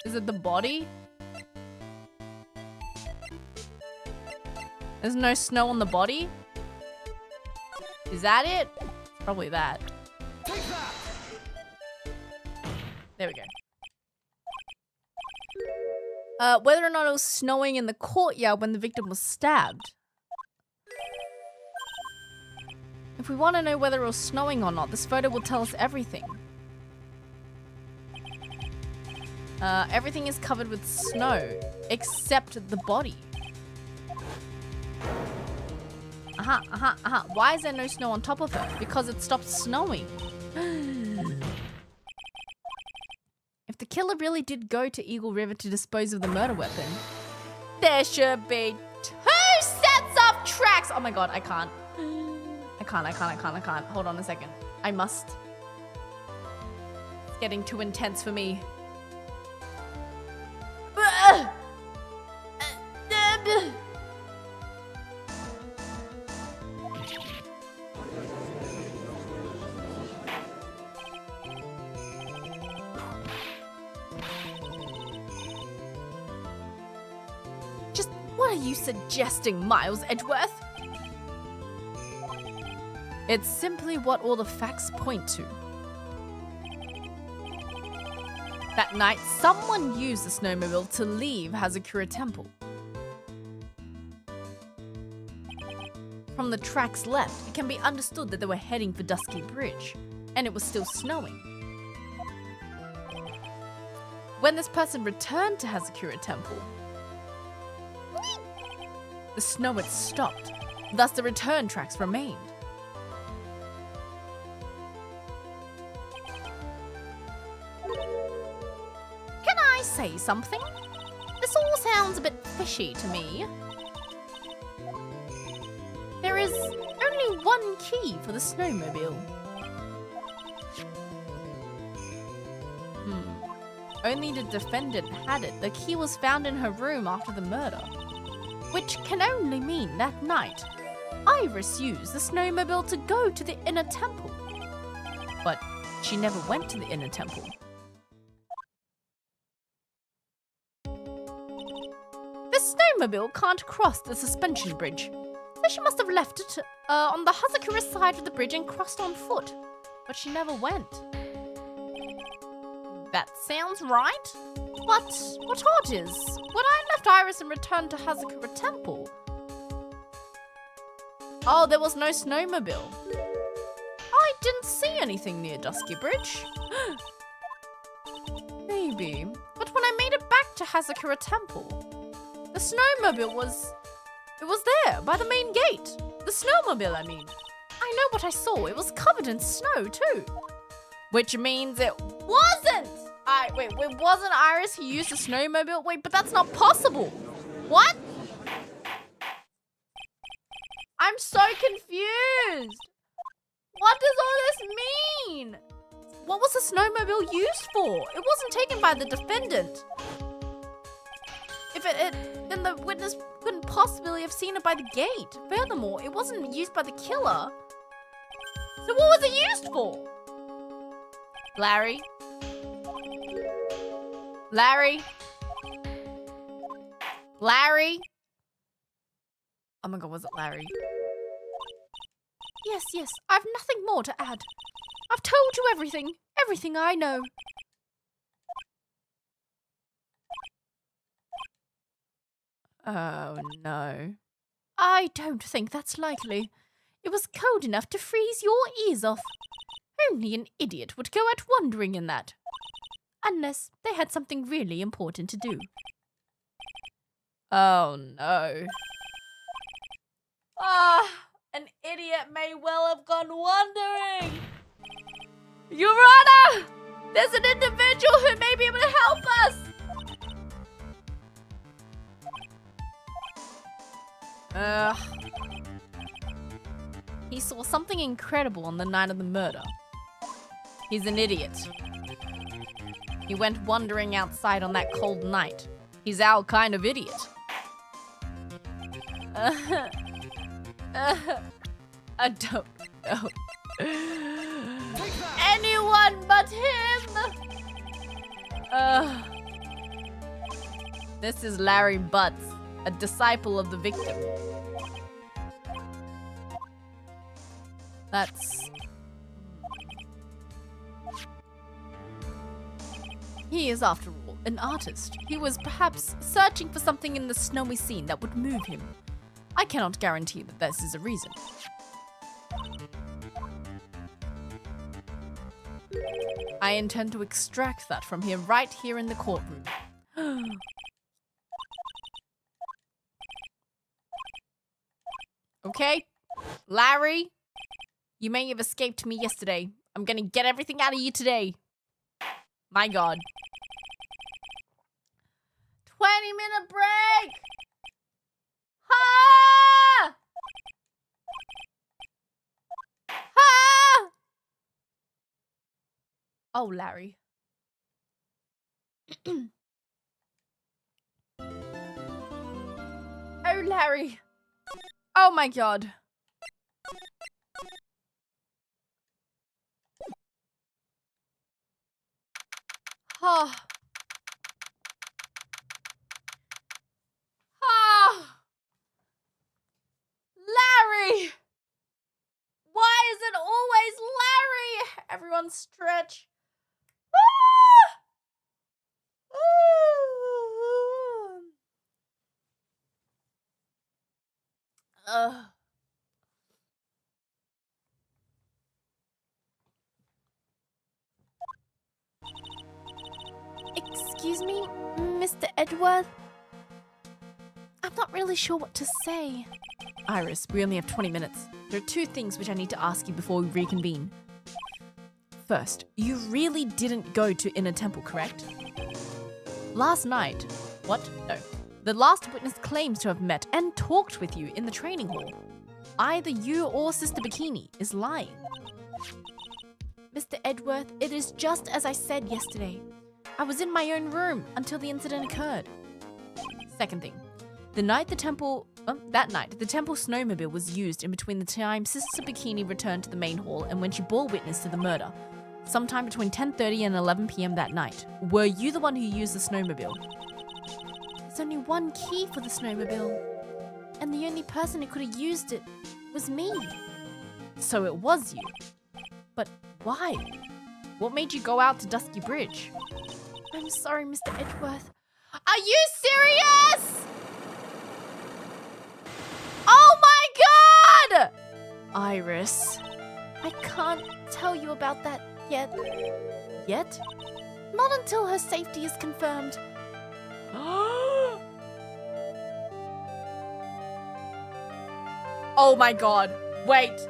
Speaker 3: Is it the body? There's no snow on the body? Is that it? Probably that.
Speaker 2: Take that!
Speaker 3: There we go. Whether or not it was snowing in the courtyard when the victim was stabbed. If we want to know whether it was snowing or not, this photo will tell us everything. Everything is covered with snow, except the body. Why is there no snow on top of her? Because it stopped snowing. If the killer really did go to Eagle River to dispose of the murder weapon, there should be 2 sets of tracks. Oh my god, I can't. I can't. Hold on a second. I must. It's getting too intense for me. What are you suggesting, Miles Edgeworth? It's simply what all the facts point to. That night, someone used the snowmobile to leave Hazakura Temple. From the tracks left, it can be understood that they were heading for Dusky Bridge, and it was still snowing. When this person returned to Hazakura Temple, the snow had stopped, thus the return tracks remained. Can I say something? This all sounds a bit fishy to me. There is only one key for the snowmobile. Only the defendant had it. The key was found in her room after the murder. Which can only mean that night, Iris used the snowmobile to go to the inner temple. But she never went to the inner temple. The snowmobile can't cross the suspension bridge, so she must have left it on the Hazakura side of the bridge and crossed on foot. But she never went. That sounds right. But what odd is, when I left Iris and returned to Hazakura Temple, oh, there was no snowmobile. I didn't see anything near Dusky Bridge. Maybe. But when I made it back to Hazakura Temple, the snowmobile was there by the main gate. The snowmobile, I mean. I know what I saw. It was covered in snow too. Which means it wasn't. Wait, wasn't Iris who used the snowmobile? Wait, but that's not possible. What? I'm so confused. What does all this mean? What was the snowmobile used for? It wasn't taken by the defendant. If then the witness couldn't possibly have seen it by the gate. Furthermore, it wasn't used by the killer. So what was it used for? Larry? Larry? Larry? Oh my god, was it Larry? Yes, I've nothing more to add. I've told you everything. Everything I know. Oh no. I don't think that's likely. It was cold enough to freeze your ears off. Only an idiot would go out wandering in that. Unless they had something really important to do. Oh no. An idiot may well have gone wandering. Your Honor! There's an individual who may be able to help us! He saw something incredible on the night of the murder. He's an idiot. He went wandering outside on that cold night. He's our kind of idiot. I don't know. Anyone but him! This is Larry Butts, a disciple of the victim. He is, after all, an artist. He was perhaps searching for something in the snowy scene that would move him. I cannot guarantee that this is a reason. I intend to extract that from him right here in the courtroom. Okay? Larry, you may have escaped me yesterday. I'm gonna get everything out of you today. My God. 20-minute break! Ha! Ha! Oh, Larry. Oh, Larry. Oh my God. Oh. Oh. everyone stretch.
Speaker 1: Excuse me, Mr. Edgeworth? I'm not really sure what to say.
Speaker 3: Iris, we only have 20 minutes. There are 2 things which I need to ask you before we reconvene. First, you really didn't go to Inner Temple, correct? Last night, what? No. The last witness claims to have met and talked with you in the training hall. Either you or Sister Bikini is lying.
Speaker 1: Mr. Edgeworth, it is just as I said yesterday. I was in my own room until the incident occurred.
Speaker 3: Second thing, that night, the temple snowmobile was used in between the time Sister Bikini returned to the main hall and when she bore witness to the murder, sometime between 10:30 and 11 p.m. that night. Were you the one who used the snowmobile?
Speaker 1: There's only one key for the snowmobile, and the only person who could have used it was me.
Speaker 3: So it was you. But why? What made you go out to Dusky Bridge?
Speaker 1: I'm sorry, Mr. Edgeworth.
Speaker 3: Are you serious? Oh my god! Iris.
Speaker 1: I can't tell you about that yet.
Speaker 3: Yet?
Speaker 1: Not until her safety is confirmed.
Speaker 3: Oh my god. Wait.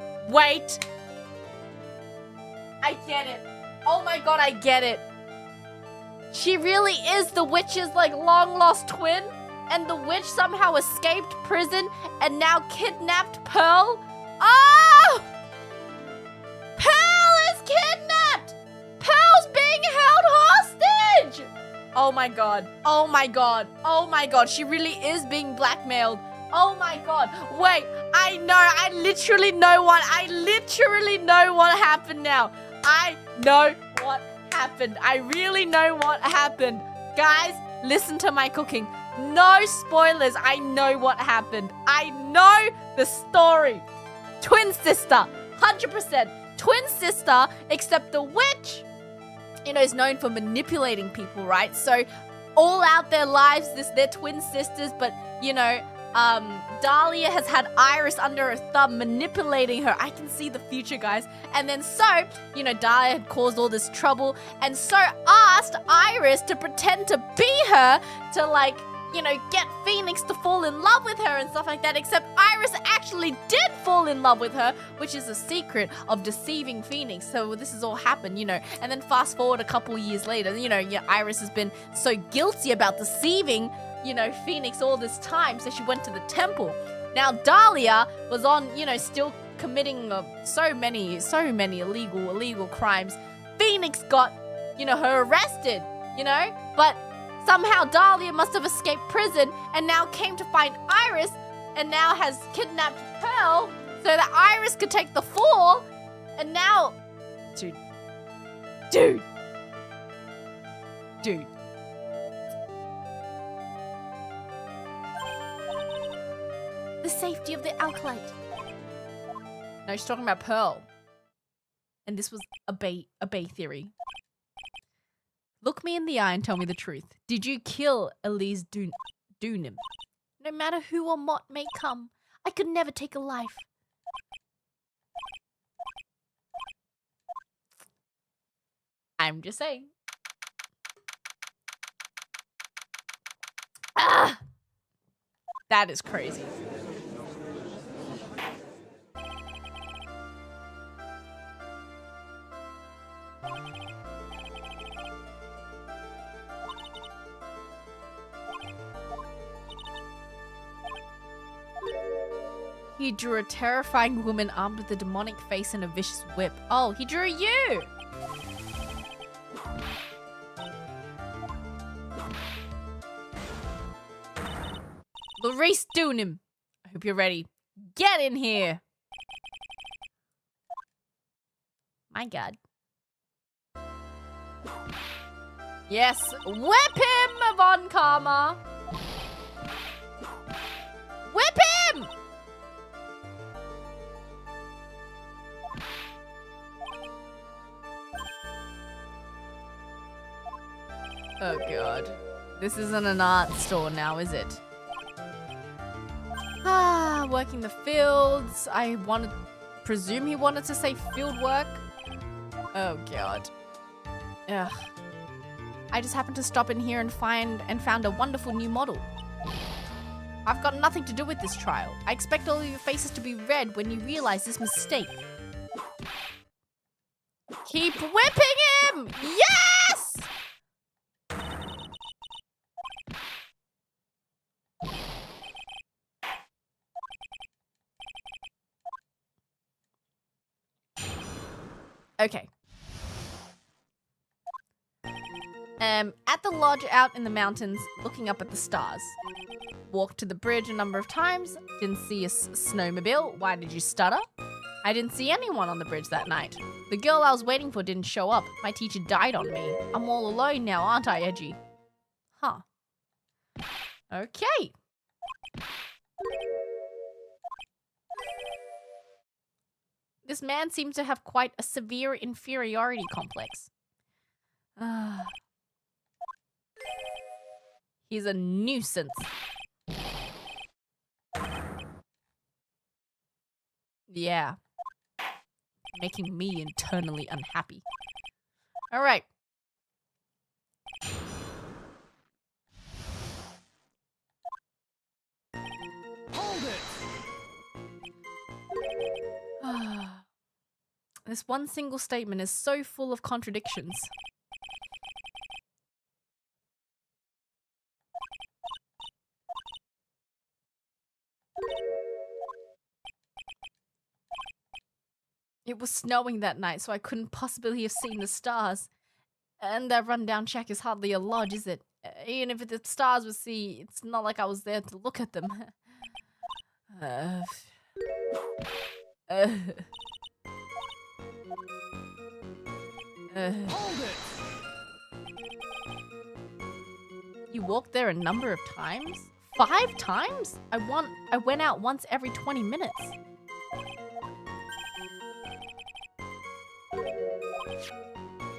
Speaker 3: I get it. Oh my god, I get it. She really is the witch's long lost twin, and the witch somehow escaped prison and now kidnapped Pearl. Oh! Pearl is kidnapped! Pearl's being held hostage! Oh my god. Oh my god. Oh my god. She really is being blackmailed. Oh my god. Wait, I know. I literally know what happened now. I know what happened. I really know what happened. Guys, listen to my cooking. No spoilers. I know what happened. I know the story. Twin sister. 100%. Twin sister, except the witch, is known for manipulating people, right? So all out their lives, they're twin sisters, but, Dahlia has had Iris under her thumb, manipulating her. I can see the future, guys. And then Dahlia had caused all this trouble, and so asked Iris to pretend to be her to, get Phoenix to fall in love with her and stuff like that, except Iris actually did fall in love with her, which is a secret of deceiving Phoenix. So this has all happened, and then fast forward a couple years later, Iris has been so guilty about deceiving Phoenix all this time, so she went to the temple. Now Dahlia was on, still committing so many illegal crimes. Phoenix got, her arrested, but somehow Dahlia must have escaped prison and now came to find Iris and now has kidnapped Pearl so that Iris could take the fall. And now, dude.
Speaker 1: The safety of the alkalite.
Speaker 3: No, she's talking about Pearl. And this was a Bay theory. Look me in the eye and tell me the truth. Did you kill Elise Doonim?
Speaker 1: No matter who or what may come, I could never take a life.
Speaker 3: I'm just saying. That is crazy. He drew a terrifying woman armed with a demonic face and a vicious whip. Oh, he drew you! Larice Doonim. I hope you're ready. Get in here! My god. Yes, whip him, Von Karma! Whip him!
Speaker 1: Oh god. This isn't an art store now, is it? Working the fields. I presume he wanted to say field work. Oh god. Ugh. I just happened to stop in here and found a wonderful new model. I've got nothing to do with this trial. I expect all of your faces to be red when you realize this mistake. Keep whipping him! Yes! Okay. At the lodge out in the mountains, looking up at the stars. Walked to the bridge a number of times. Didn't see a snowmobile. Why did you stutter? I didn't see anyone on the bridge that night. The girl I was waiting for didn't show up. My teacher died on me. I'm all alone now, aren't I, Edgy? Huh. Okay. This man seems to have quite a severe inferiority complex. He's a nuisance. Yeah. Making me internally unhappy. All right.
Speaker 2: Hold it!
Speaker 1: This one single statement is so full of contradictions. It was snowing that night, so I couldn't possibly have seen the stars. And that rundown shack is hardly a lodge, is it? Even if the stars were see, it's not like I was there to look at them.
Speaker 2: Hold it!
Speaker 1: You walked there a number of times? 5 times? I went out once every 20 minutes.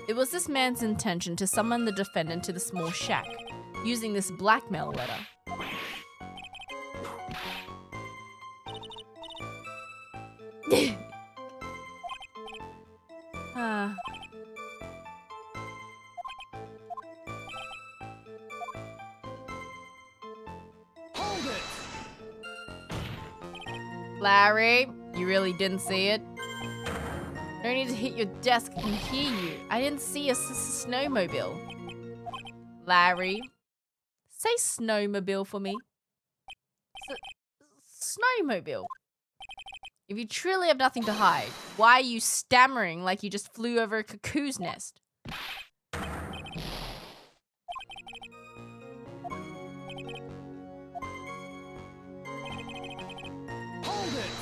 Speaker 1: It was this man's intention to summon the defendant to the small shack, using this blackmail letter.
Speaker 2: Hold it!
Speaker 1: Larry, you really didn't see it? No need to hit your desk, I can hear you. I didn't see a snowmobile. Larry, say snowmobile for me. Snowmobile. If you truly have nothing to hide, why are you stammering like you just flew over a cuckoo's nest?
Speaker 2: Hold it!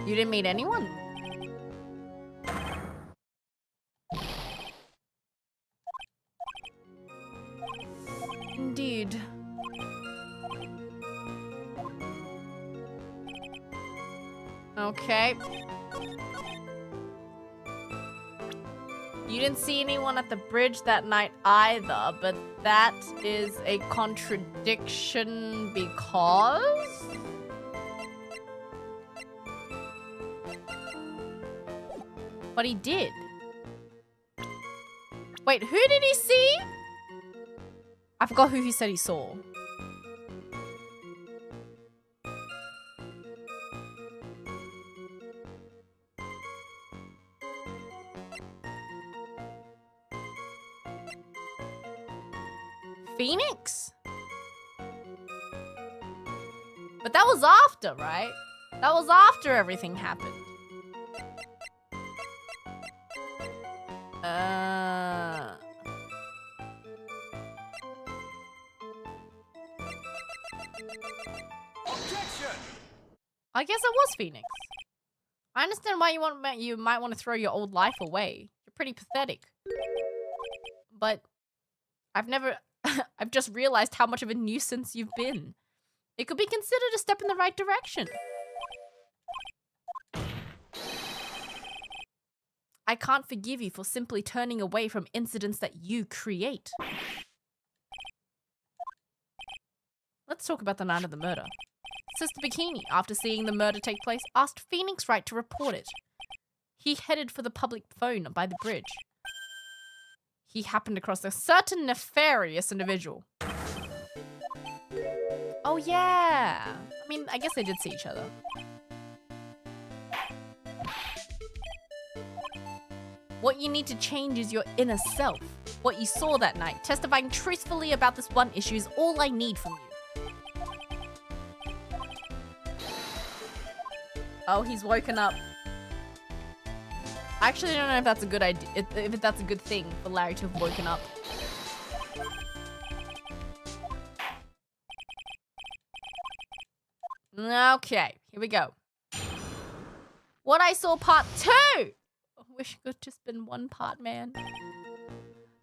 Speaker 1: You didn't meet anyone? Indeed. Okay. You didn't see anyone at the bridge that night either, but that is a contradiction because... But he did. Wait, who did he see? I forgot who he said he saw. Phoenix? But that was after, right? That was after everything happened.
Speaker 2: Objection!
Speaker 1: I guess it was Phoenix. I understand why you might want to throw your old life away. You're pretty pathetic. But I've just realized how much of a nuisance you've been. It could be considered a step in the right direction.
Speaker 3: I can't forgive you for simply turning away from incidents that you create. Let's talk about the night of the murder. Sister Bikini, after seeing the murder take place, asked Phoenix Wright to report it. He headed for the public phone by the bridge. He happened across a certain nefarious individual. Oh yeah. I mean, I guess they did see each other. What you need to change is your inner self. What you saw that night, testifying truthfully about this one issue is all I need from you. Oh, he's woken up. I actually don't know if that's a good idea, if that's a good thing for Larry to have woken up. Okay, here we go. What I saw part 2! I wish it could just been one part, man.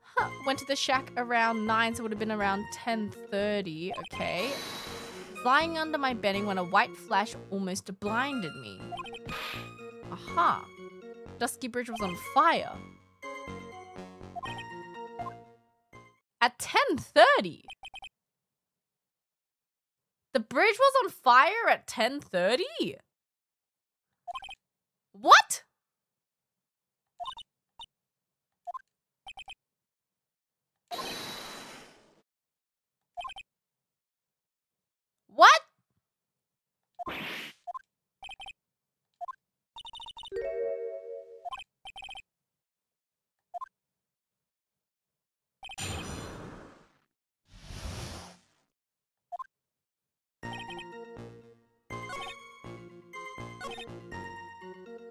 Speaker 3: Huh. Went to the shack around 9, so it would have been around 10:30. Okay. Lying under my bedding when a white flash almost blinded me. Aha. Dusky Bridge was on fire. At 10:30? The bridge was on fire at 10:30? What? What?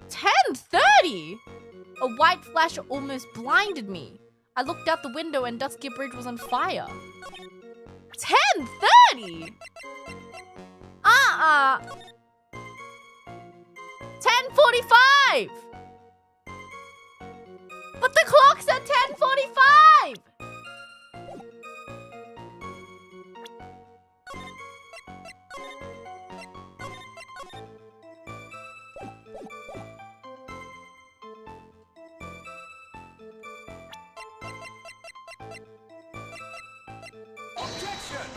Speaker 3: $10.30? A white flash almost blinded me. I looked out the window and Dusky Bridge was on fire. 10:30? 10:45! But the clock said 10:45!
Speaker 2: Objection!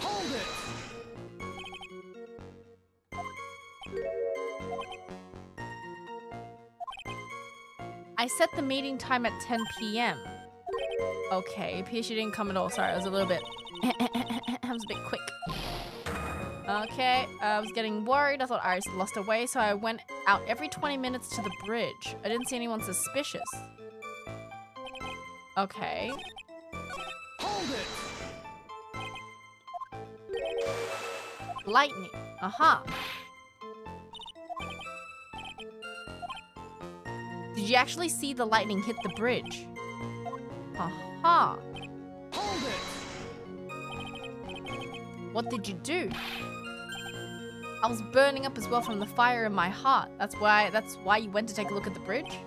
Speaker 2: Hold it!
Speaker 3: I set the meeting time at 10 p.m. Okay, appears she didn't come at all. Sorry, I was a little bit... I was a bit quick. Okay, I was getting worried. I thought Iris had lost her way, so I went out every 20 minutes to the bridge. I didn't see anyone suspicious. Okay.
Speaker 2: Hold it!
Speaker 3: Lightning. Aha. Did you actually see the lightning hit the bridge? Aha.
Speaker 2: Hold it!
Speaker 3: What did you do? I was burning up as well from the fire in my heart. That's why you went to take a look at the bridge?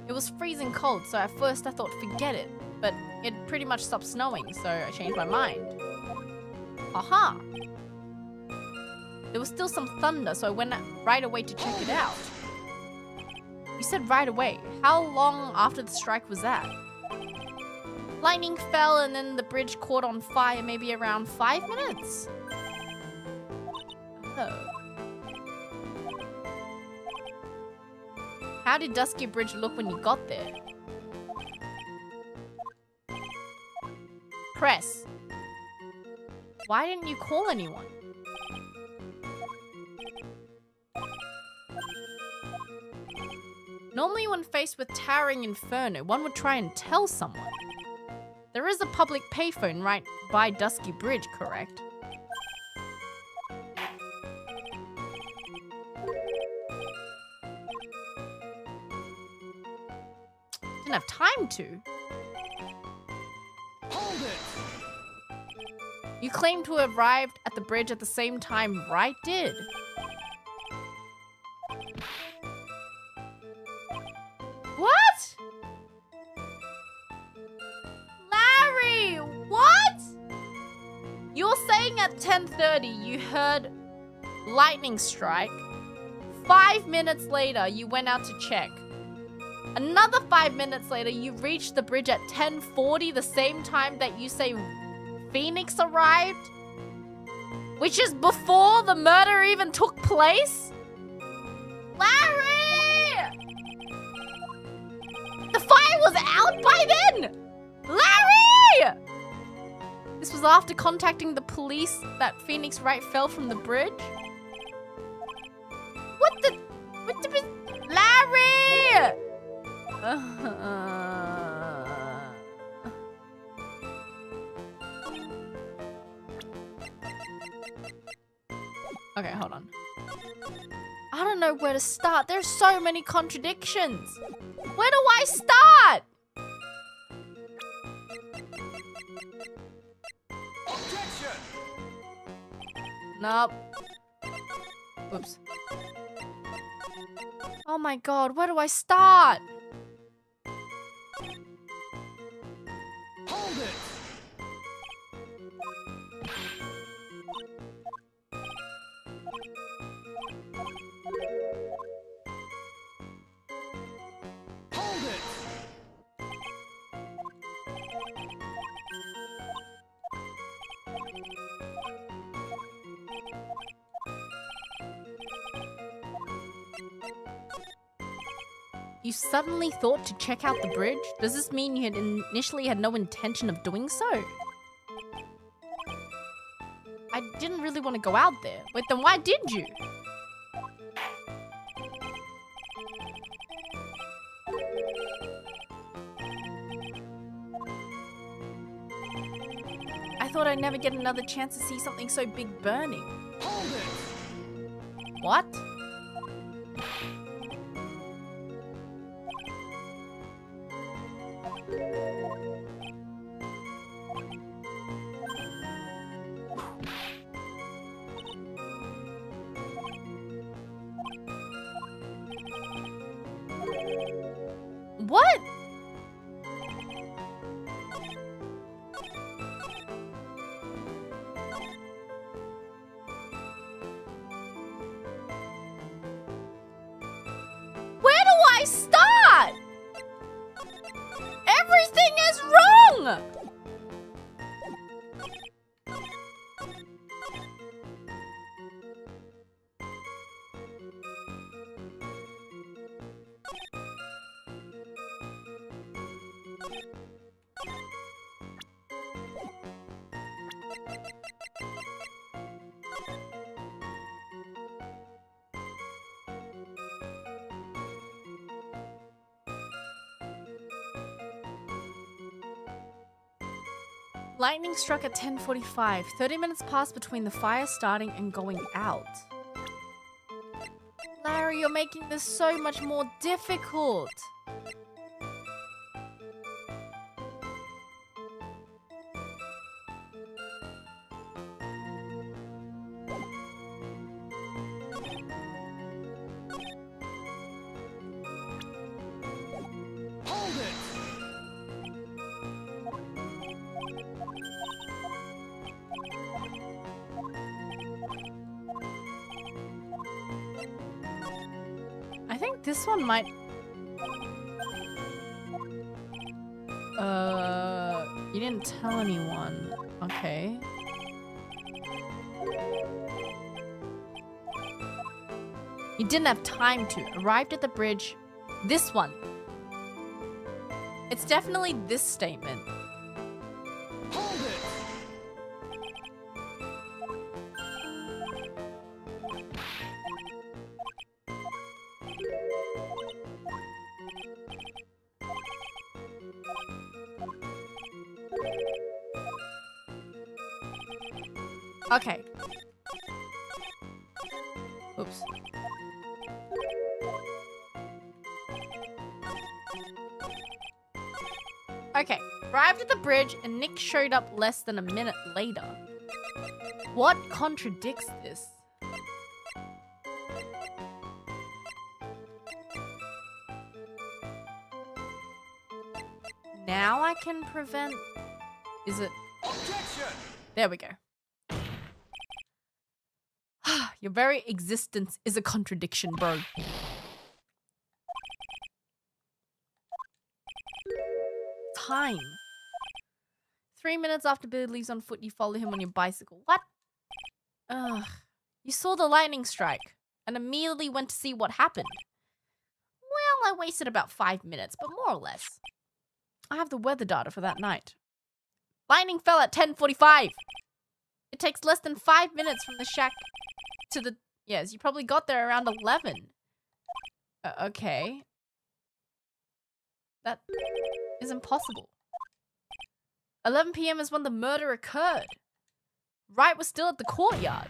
Speaker 3: It was freezing cold, so at first I thought forget it. But it pretty much stopped snowing, so I changed my mind. Aha. There was still some thunder, so I went right away to check it out. You said right away. How long after the strike was that? Lightning fell and then the bridge caught on fire maybe around 5 minutes. Oh. How did Dusky Bridge look when you got there? Press. Why didn't you call anyone? Normally when faced with towering inferno, one would try and tell someone. There is a public payphone right by Dusky Bridge, correct? Didn't have time to.
Speaker 2: Hold it!
Speaker 3: You claim to have arrived at the bridge at the same time Wright did. saying at 10:30 you heard lightning strike. 5 minutes later, you went out to check. Another 5 minutes later, you reached the bridge at 10:40, the same time that you say Phoenix arrived? Which is before the murder even took place? Larry! The fire was out by then! Larry! This was after contacting the police that Phoenix Wright fell from the bridge? What the... Larry! Okay, hold on. I don't know where to start. There's so many contradictions. Where do I start?
Speaker 2: Objection!
Speaker 3: Nope. Oops. Oh my god, where do I start?
Speaker 2: Hold it! Hold it!
Speaker 3: You suddenly thought to check out the bridge? Does this mean you had initially had no intention of doing so? I didn't really want to go out there. Wait, then why did you? I thought I'd never get another chance to see something so big burning.
Speaker 2: Hold it!
Speaker 3: What? What? Where do I start? Everything is wrong! Lightning struck at 10:45. 30 minutes passed between the fire starting and going out. Larry, you're making this so much more difficult.
Speaker 2: Hold it!
Speaker 3: I think this one might... You didn't tell anyone. Okay. You didn't have time to. Arrived at the bridge. This one. It's definitely this statement.
Speaker 2: Hold it!
Speaker 3: Okay. Oops. Okay. Arrived at the bridge and Nick showed up less than a minute later. What contradicts this? Now I can prevent... Is it...
Speaker 2: Objection!
Speaker 3: There we go. Your very existence is a contradiction, bro. Time. 3 minutes after Billy leaves on foot, you follow him on your bicycle. What? Ugh. You saw the lightning strike and immediately went to see what happened. Well, I wasted about 5 minutes, but more or less. I have the weather data for that night. Lightning fell at 10:45. It takes less than 5 minutes from the shack to the... Yes, you probably got there around 11. Okay. That is impossible. 11 p.m. is when the murder occurred. Wright was still at the courtyard.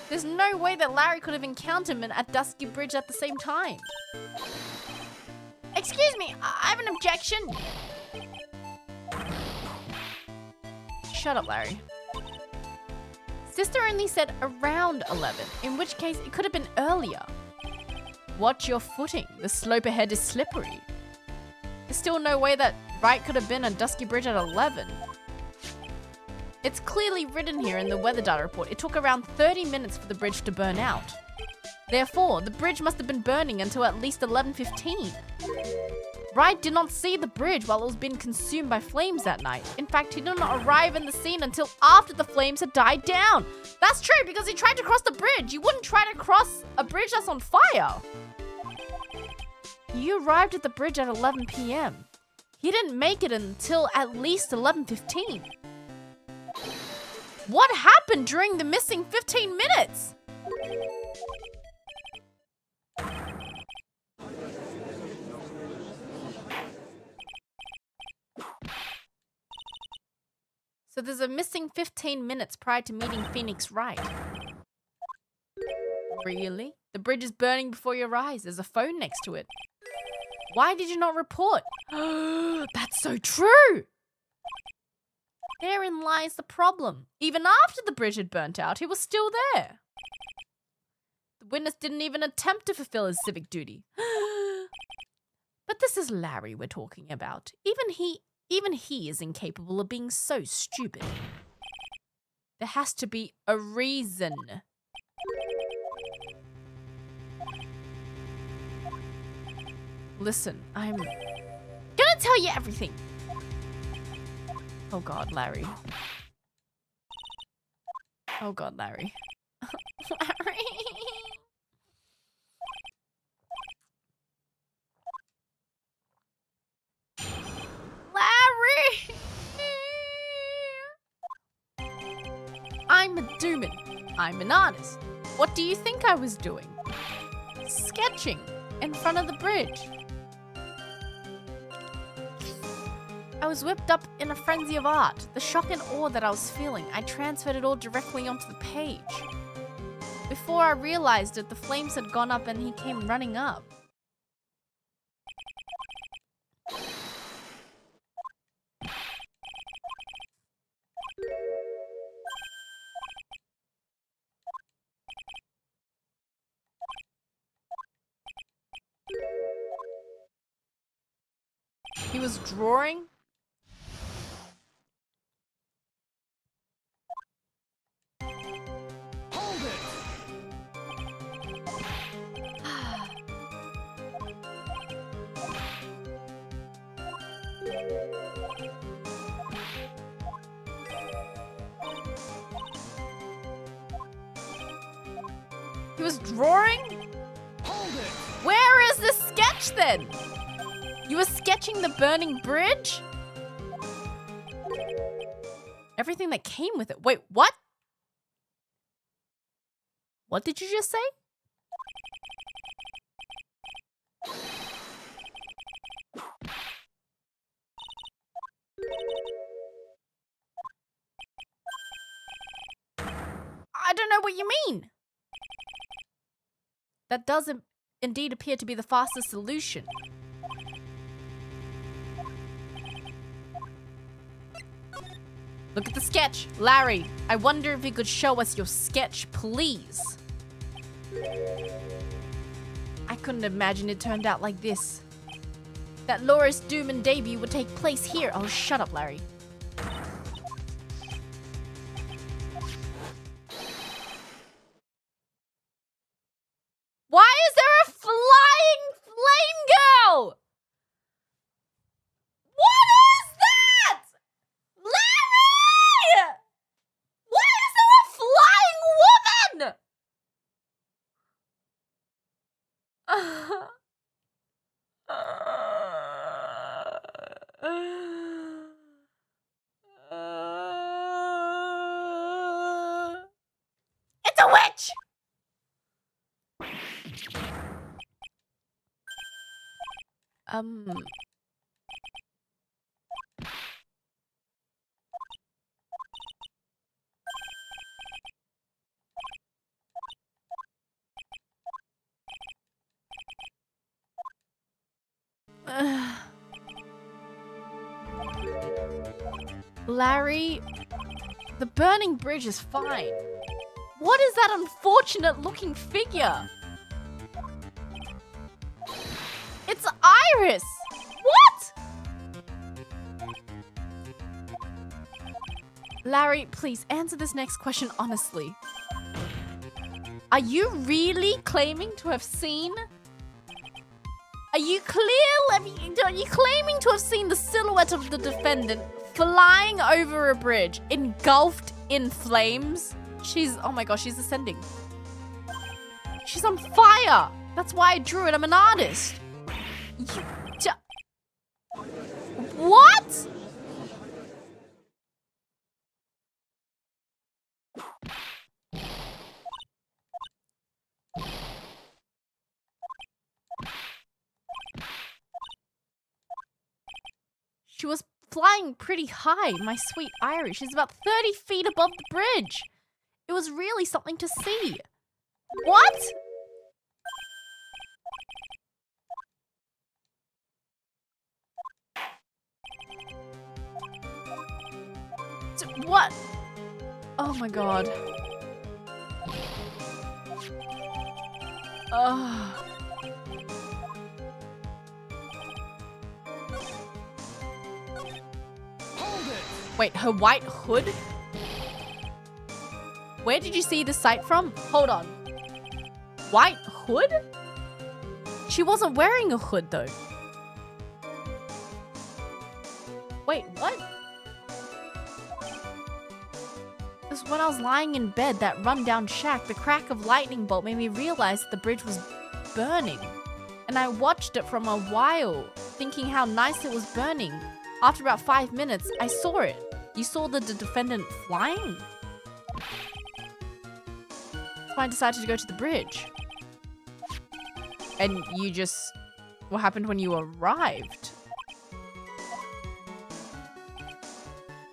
Speaker 3: There's no way that Larry could have encountered him at Dusky Bridge at the same time. Excuse me, I have an objection. Shut up, Larry. Sister only said around 11, in which case it could have been earlier. Watch your footing. The slope ahead is slippery. There's still no way that Wright could have been on Dusky Bridge at 11. It's clearly written here in the weather data report. It took around 30 minutes for the bridge to burn out. Therefore, the bridge must have been burning until at least 11:15. Wright did not see the bridge while it was being consumed by flames that night. In fact, he did not arrive in the scene until after the flames had died down. That's true, because he tried to cross the bridge. You wouldn't try to cross a bridge that's on fire. You arrived at the bridge at 11 p.m. He didn't make it until at least 11:15. What happened during the missing 15 minutes? So there's a missing 15 minutes prior to meeting Phoenix Wright. Really? The bridge is burning before your eyes. There's a phone next to it. Why did you not report? That's so true! Therein lies the problem. Even after the bridge had burnt out, he was still there. The witness didn't even attempt to fulfill his civic duty. But this is Larry we're talking about. Even he is incapable of being so stupid. There has to be a reason. Listen, I'm gonna tell you everything. Oh God, Larry. Oh God, Larry. Larry. Larry! I'm a dooman. I'm an artist. What do you think I was doing? Sketching in front of the bridge. I was whipped up in a frenzy of art. The shock and awe that I was feeling, I transferred it all directly onto the page. Before I realized it, the flames had gone up and he came running up. He was drawing.
Speaker 2: Hold it!
Speaker 3: He was drawing?
Speaker 2: Hold it!
Speaker 3: Where is this sketch then? You were sketching the burning bridge? Everything that came with it. Wait, what? What did you just say? I don't know what you mean. That does indeed appear to be the fastest solution. Look at the sketch. Larry, I wonder if you could show us your sketch, please. I couldn't imagine it turned out like this. That Laura's Doom and debut would take place here. Oh, shut up, Larry. Larry, the burning bridge is fine. What is that unfortunate looking figure? It's Iris! What? Larry, please answer this next question honestly. Are you really claiming to have seen? Are you claiming to have seen the silhouette of the defendant flying over a bridge, engulfed in flames? Oh my gosh, she's ascending. She's on fire. That's why I drew it. I'm an artist. What? She was flying pretty high, my sweet Iris. She's about 30 feet above the bridge. It was really something to see. What? What? Oh my god. Wait, her white hood? Where did you see the sight from? Hold on. White hood? She wasn't wearing a hood though. Wait, what? It was when I was lying in bed, that rundown shack, the crack of lightning bolt made me realize that the bridge was burning. And I watched it from a while, thinking how nice it was burning. After about 5 minutes, I saw it. You saw the defendant flying? So I decided to go to the bridge. And you just... What happened when you arrived?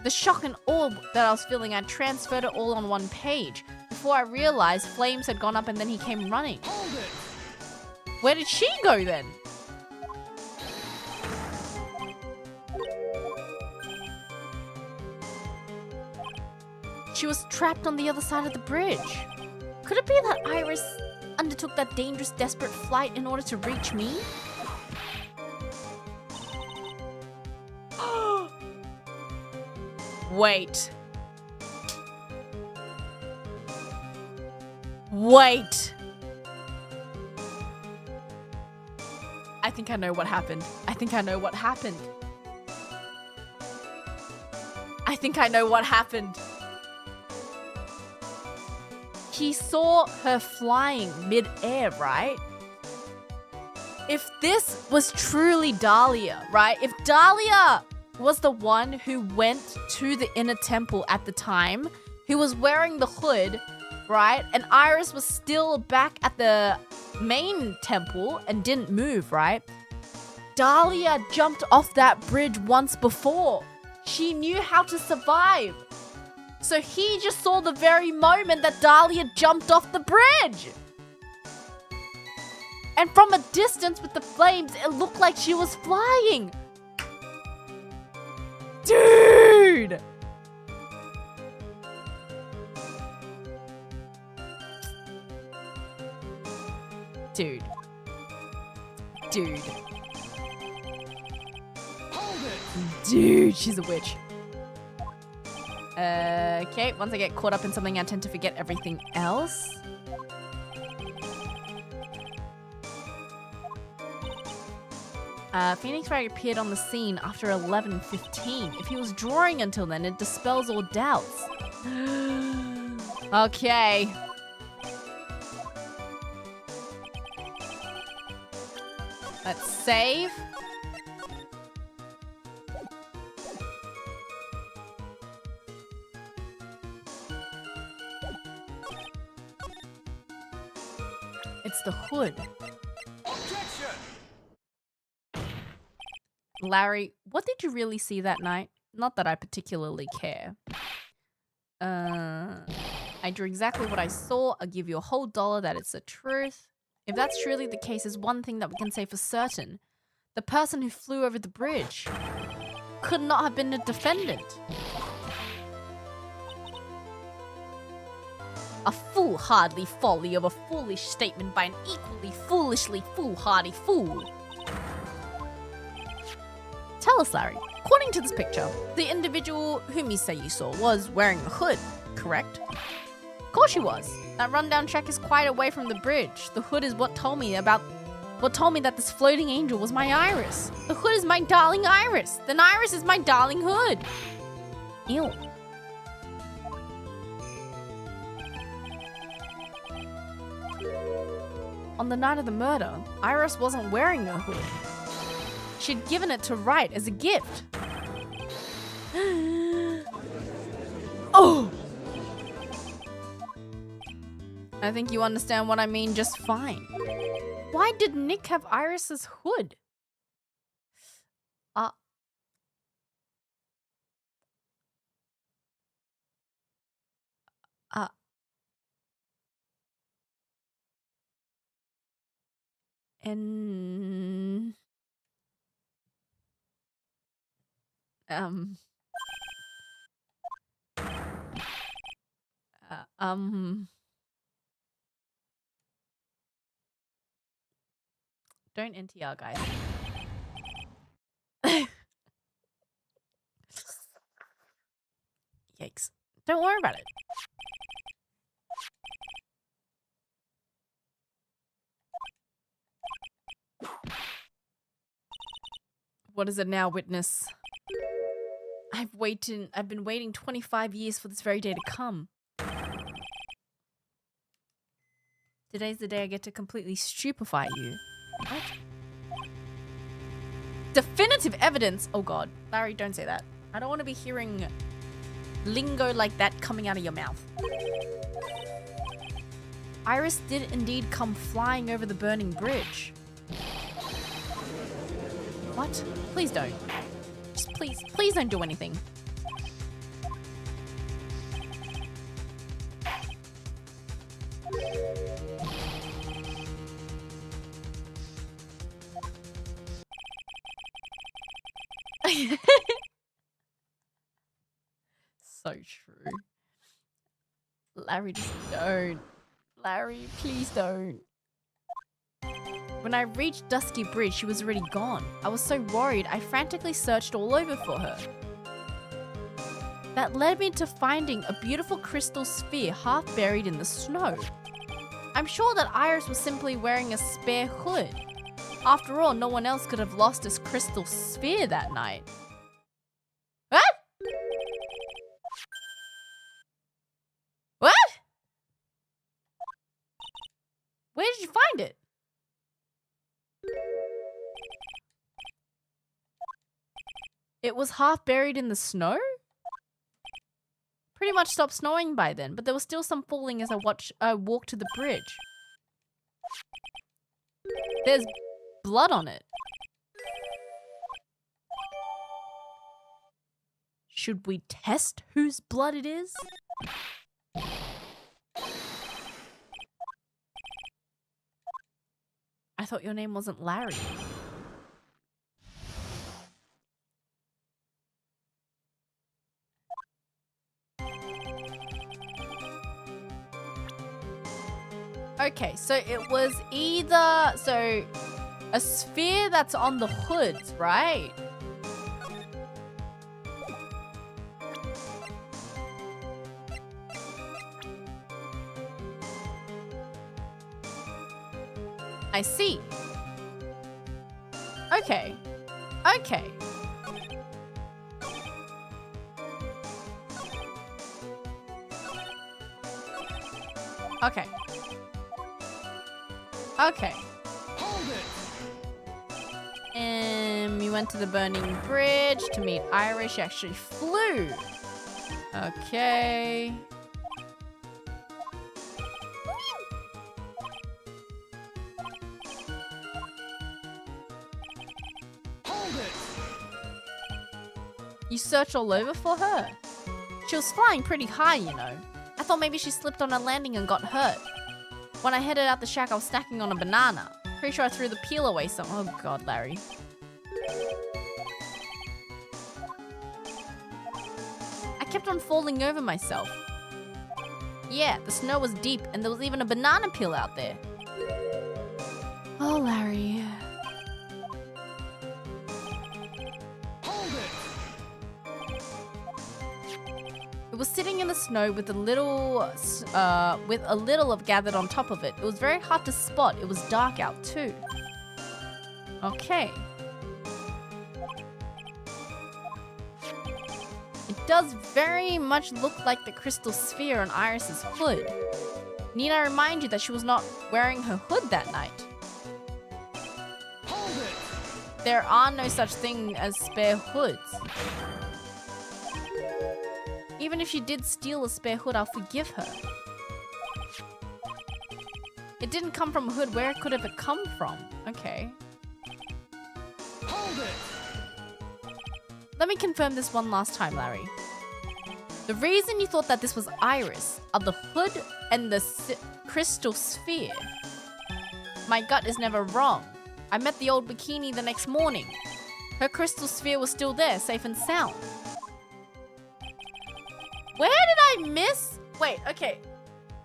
Speaker 3: The shock and awe that I was feeling, I transferred it all on one page. Before I realized, flames had gone up and then he came running. Where did she go then? She was trapped on the other side of the bridge. Could it be that Iris undertook that dangerous, desperate flight in order to reach me? Wait. Wait. I think I know what happened. I think I know what happened. I think I know what happened. He saw her flying mid-air, right? If this was truly Dahlia, right? If Dahlia was the one who went to the inner temple at the time, who was wearing the hood, right? And Iris was still back at the main temple and didn't move, right? Dahlia jumped off that bridge once before. She knew how to survive. So he just saw the very moment that Dahlia jumped off the bridge. And from a distance with the flames, it looked like she was flying. Dude! Dude. Dude. Dude, she's a witch. Okay, once I get caught up in something, I tend to forget everything else. Phoenix Wright appeared on the scene after 11:15. If he was drawing until then, it dispels all doubts. Okay. Let's save. It's the hood.
Speaker 2: Objection!
Speaker 3: Larry, what did you really see that night? Not that I particularly care. I drew exactly what I saw. I'll give you a whole $1 that it's the truth. If that's truly the case, there's one thing that we can say for certain. The person who flew over the bridge could not have been a defendant. A foolhardy folly of a foolish statement by an equally foolishly foolhardy fool. Tell us, Larry. According to this picture, the individual whom you say you saw was wearing a hood, correct? Of course she was. That rundown track is quite away from the bridge. The hood is what told me that this floating angel was my Iris. The hood is my darling Iris. Then Iris is my darling hood. Ew. On the night of the murder, Iris wasn't wearing a hood. She'd given it to Wright as a gift. Oh! I think you understand what I mean just fine. Why did Nick have Iris's hood? And... Don't NTR, guys. Yikes. Don't worry about it. What is it now, witness? I've been waiting 25 years for this very day to come. Today's the day I get to completely stupefy you. What? Definitive evidence! Oh god. Larry, don't say that. I don't want to be hearing lingo like that coming out of your mouth. Iris did indeed come flying over the burning bridge. What? Please don't. Just please don't do anything. So true. Larry, just don't. Larry, please don't. When I reached Dusky Bridge, she was already gone. I was so worried, I frantically searched all over for her. That led me to finding a beautiful crystal sphere half buried in the snow. I'm sure that Iris was simply wearing a spare hood. After all, no one else could have lost this crystal sphere that night. What? What? Where did you find it? It was half buried in the snow? Pretty much stopped snowing by then, but there was still some falling as I walked to the bridge. There's blood on it. Should we test whose blood it is? I thought your name wasn't Larry. Okay, so it was either... So, a sphere that's on the hoods, right? I see. Okay. Okay. Okay. Okay.
Speaker 2: Hold it.
Speaker 3: And we went to the burning bridge to meet Iris. She actually flew. Okay.
Speaker 2: Hold it.
Speaker 3: You searched all over for her? She was flying pretty high, you know. I thought maybe she slipped on a landing and got hurt. When I headed out the shack, I was snacking on a banana. Pretty sure I threw the peel away some. Oh god, Larry. I kept on falling over myself. Yeah, the snow was deep and there was even a banana peel out there. Oh, Larry.
Speaker 2: Hold it!
Speaker 3: It was sitting in the snow with a little of gathered on top of it. It was very hard to spot. It was dark out too. Okay. It does very much look like the crystal sphere on Iris's hood. Need I remind you that she was not wearing her hood that night?
Speaker 2: Hold it!
Speaker 3: There are no such thing as spare hoods. Even if she did steal a spare hood, I'll forgive her. It didn't come from a hood. Where could have it come from? Okay.
Speaker 2: Hold it!
Speaker 3: Let me confirm this one last time, Larry. The reason you thought that this was Iris are the hood and the crystal sphere. My gut is never wrong. I met the old bikini the next morning. Her crystal sphere was still there, safe and sound. Where did I miss? Wait, okay.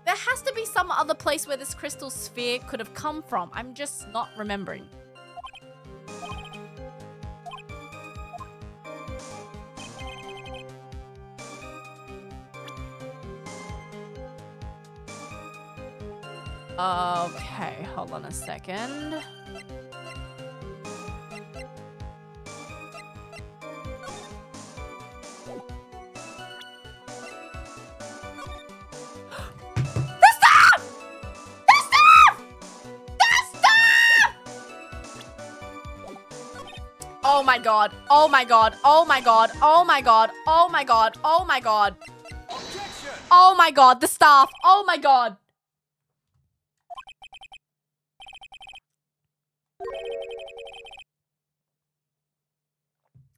Speaker 3: There has to be some other place where this crystal sphere could have come from. I'm just not remembering. Okay, hold on a second. Oh my god, oh my god, oh my god, oh my god, oh my god, oh my god.
Speaker 2: Objection!
Speaker 3: Oh my god, the staff, oh my god.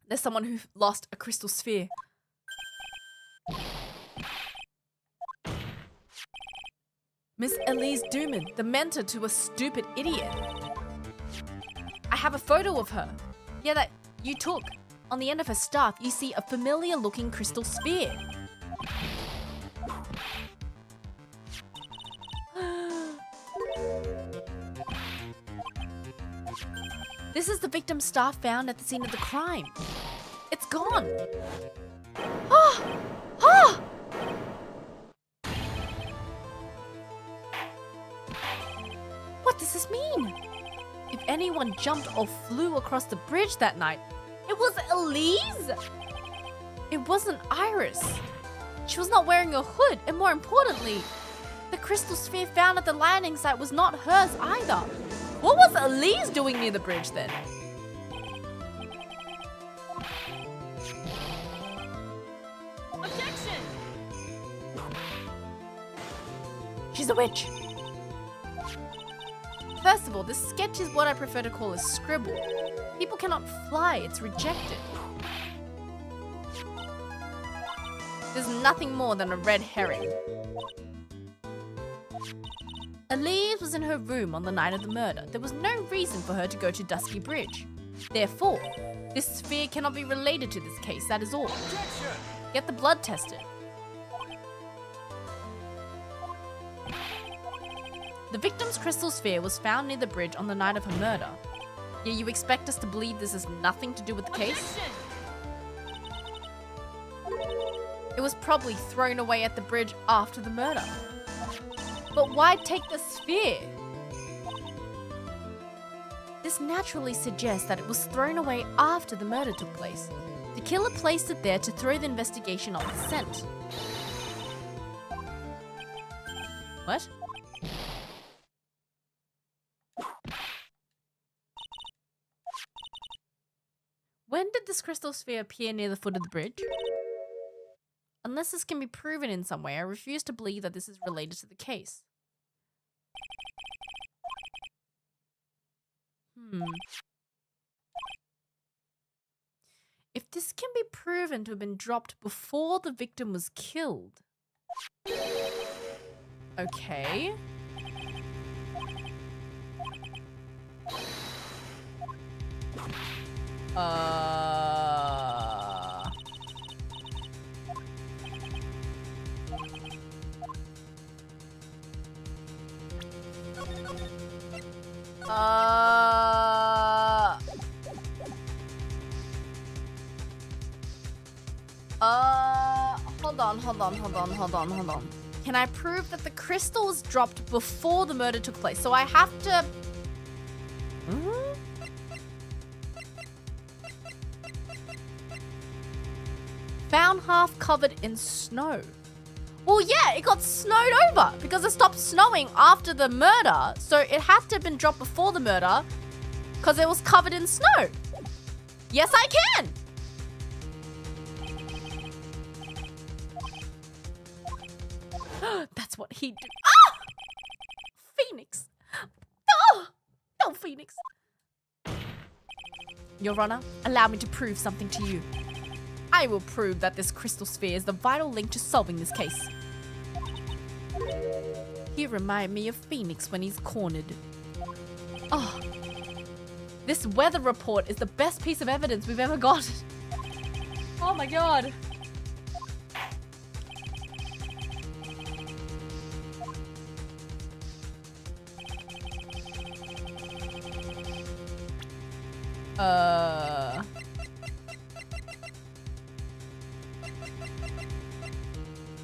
Speaker 3: There's someone who lost a crystal sphere. Miss Elise Dooman, the mentor to a stupid idiot. I have a photo of her. Yeah, that you took. On the end of her staff, you see a familiar looking crystal sphere. This is the victim's staff found at the scene of the crime. It's gone. Ah! Ah! What does this mean? If anyone jumped or flew across the bridge that night, it was Elise! It wasn't Iris. She was not wearing a hood, and more importantly, the crystal sphere found at the landing site was not hers either. What was Elise doing near the bridge then?
Speaker 1: Objection!
Speaker 3: She's a witch. First of all, this sketch is what I prefer to call a scribble. People cannot fly, it's rejected. There's nothing more than a red herring. Elise was in her room on the night of the murder. There was no reason for her to go to Dusky Bridge. Therefore, this sphere cannot be related to this case, that is all.
Speaker 2: Objection!
Speaker 3: Get the blood tested. The victim's crystal sphere was found near the bridge on the night of her murder. Yet you expect us to believe this has nothing to do with the case?
Speaker 1: Objection!
Speaker 3: It was probably thrown away at the bridge after the murder. But why take the sphere? This naturally suggests that it was thrown away after the murder took place. The killer placed it there to throw the investigation off the scent. What? When did this crystal sphere appear near the foot of the bridge? Unless this can be proven in some way, I refuse to believe that this is related to the case. If this can be proven to have been dropped before the victim was killed. Okay. Hold on. Can I prove that the crystal was dropped before the murder took place? So I have to... Found half covered in snow. Well, yeah, it got snowed over because it stopped snowing after the murder. So it had to have been dropped before the murder because it was covered in snow. Yes, I can. That's what he did. Ah! Phoenix. Oh! No, Phoenix. Your Honor, allow me to prove something to you. I will prove that this crystal sphere is the vital link to solving this case. He reminded me of Phoenix when he's cornered. Oh, this weather report is the best piece of evidence we've ever got. Oh my god.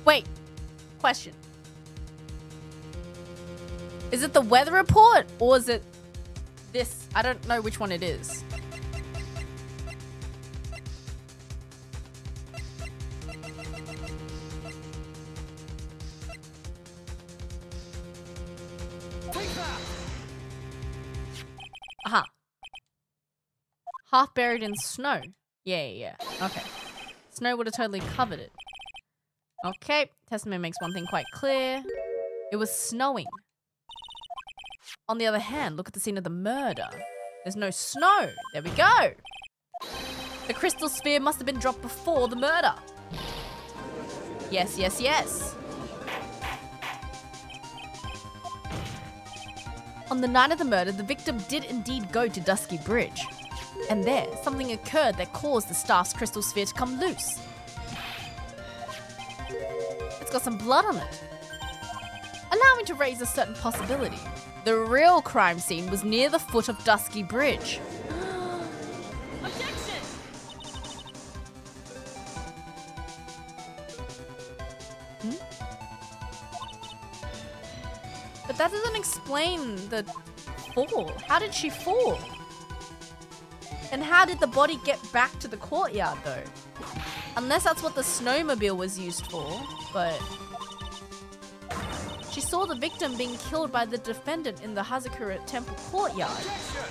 Speaker 3: Wait. Question. Is it the weather report or is it this? I don't know which one it is.
Speaker 2: Take that!
Speaker 3: Aha. Half buried in snow. Yeah. Okay. Snow would have totally covered it. Okay. Testimony makes one thing quite clear. It was snowing. On the other hand, look at the scene of the murder. There's no snow. There we go. The crystal sphere must have been dropped before the murder. Yes. On the night of the murder, the victim did indeed go to Dusky Bridge. And there, something occurred that caused the staff's crystal sphere to come loose. It's got some blood on it. Allow me to raise a certain possibility. The real crime scene was near the foot of Dusky Bridge.
Speaker 2: Objection!
Speaker 3: But that doesn't explain the fall. How did she fall? And how did the body get back to the courtyard though? Unless that's what the snowmobile was used for, but... She saw the victim being killed by the defendant in the Hazakura temple courtyard.
Speaker 2: Objection!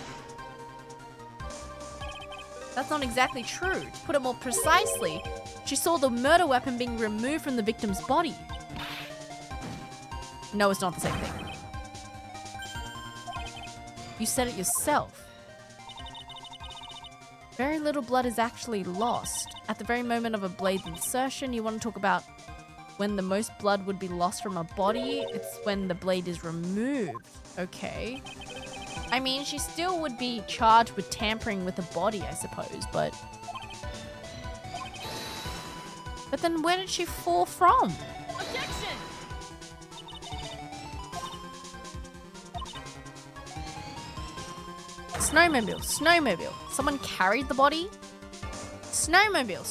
Speaker 3: That's not exactly true. To put it more precisely, she saw the murder weapon being removed from the victim's body. No, it's not the same thing. You said it yourself. Very little blood is actually lost. At the very moment of a blade's insertion, you want to talk about when the most blood would be lost from a body, it's when the blade is removed. Okay. I mean, she still would be charged with tampering with the body, I suppose, but... But then where did she fall from?
Speaker 2: Objection!
Speaker 3: Snowmobile. Someone carried the body? Snowmobile.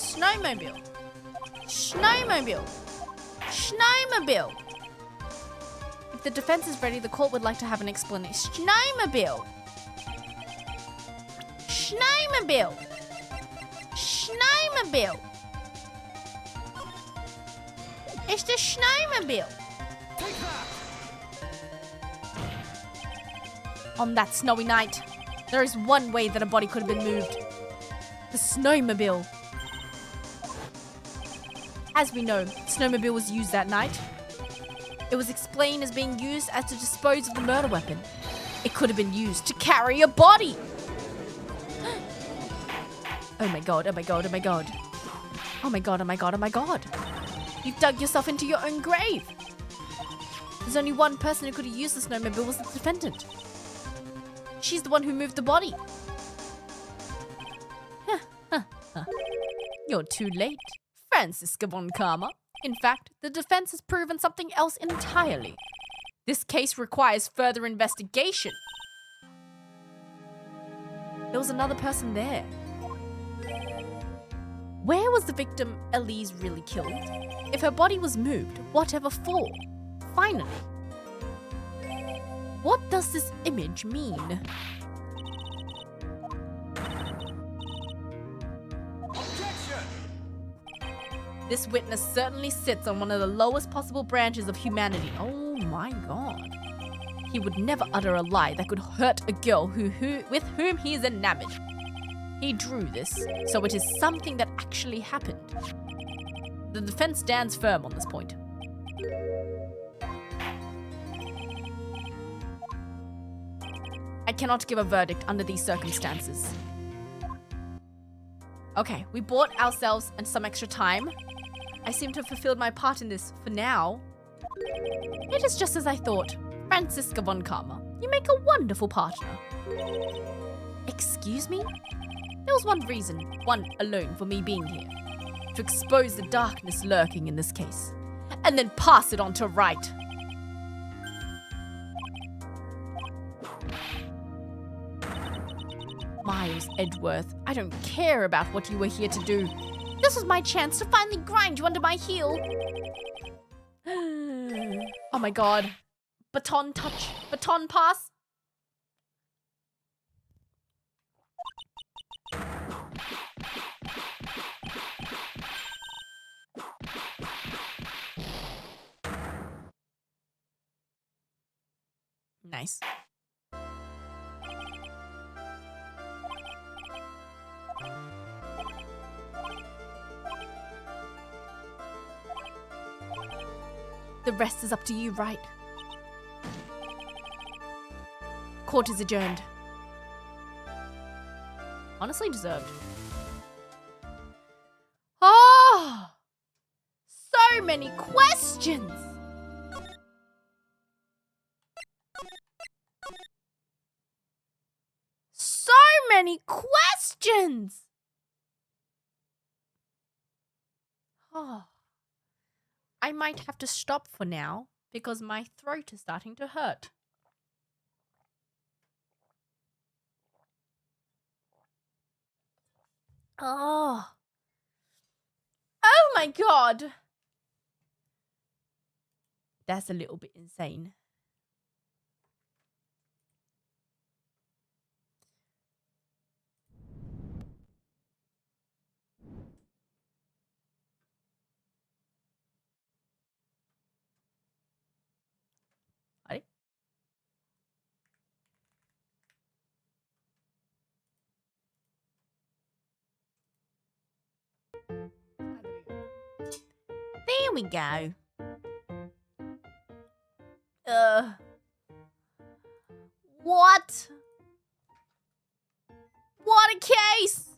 Speaker 3: If the defense is ready, the court would like to have an explanation. Snowmobile. It's the snowmobile.
Speaker 2: Take that!
Speaker 3: On that snowy night, there is one way that a body could have been moved. The snowmobile. As we know, the snowmobile was used that night. It was explained as being used as to dispose of the murder weapon. It could have been used to carry a body. Oh my god, oh my god, oh my god. Oh my god, oh my god, oh my god. You've dug yourself into your own grave. There's only one person who could have used the snowmobile was the defendant. She's the one who moved the body. You're too late, Franziska von Karma. In fact, the defense has proven something else entirely. This case requires further investigation. There was another person there. Where was the victim Elise really killed? If her body was moved, whatever for? Finally. What does this image mean?
Speaker 2: Objection!
Speaker 3: This witness certainly sits on one of the lowest possible branches of humanity. Oh my god. He would never utter a lie that could hurt a girl with whom he is enamored. He drew this, so it is something that actually happened. The defense stands firm on this point. I cannot give a verdict under these circumstances. Okay, we bought ourselves some extra time. I seem to have fulfilled my part in this for now. It is just as I thought. Franziska von Karma, you make a wonderful partner. Excuse me? There was one reason, one alone, for me being here. To expose the darkness lurking in this case. And then pass it on to Wright. Miles Edgeworth, I don't care about what you were here to do. This was my chance to finally grind you under my heel. Oh my god. Baton touch. Baton pass. Nice. The rest is up to you, Wright. Court is adjourned. Honestly deserved. Oh! So many questions! So many questions! Oh. I might have to stop for now because my throat is starting to hurt. Oh. Oh my god. That's a little bit insane. Ready? There we go. What? What a case!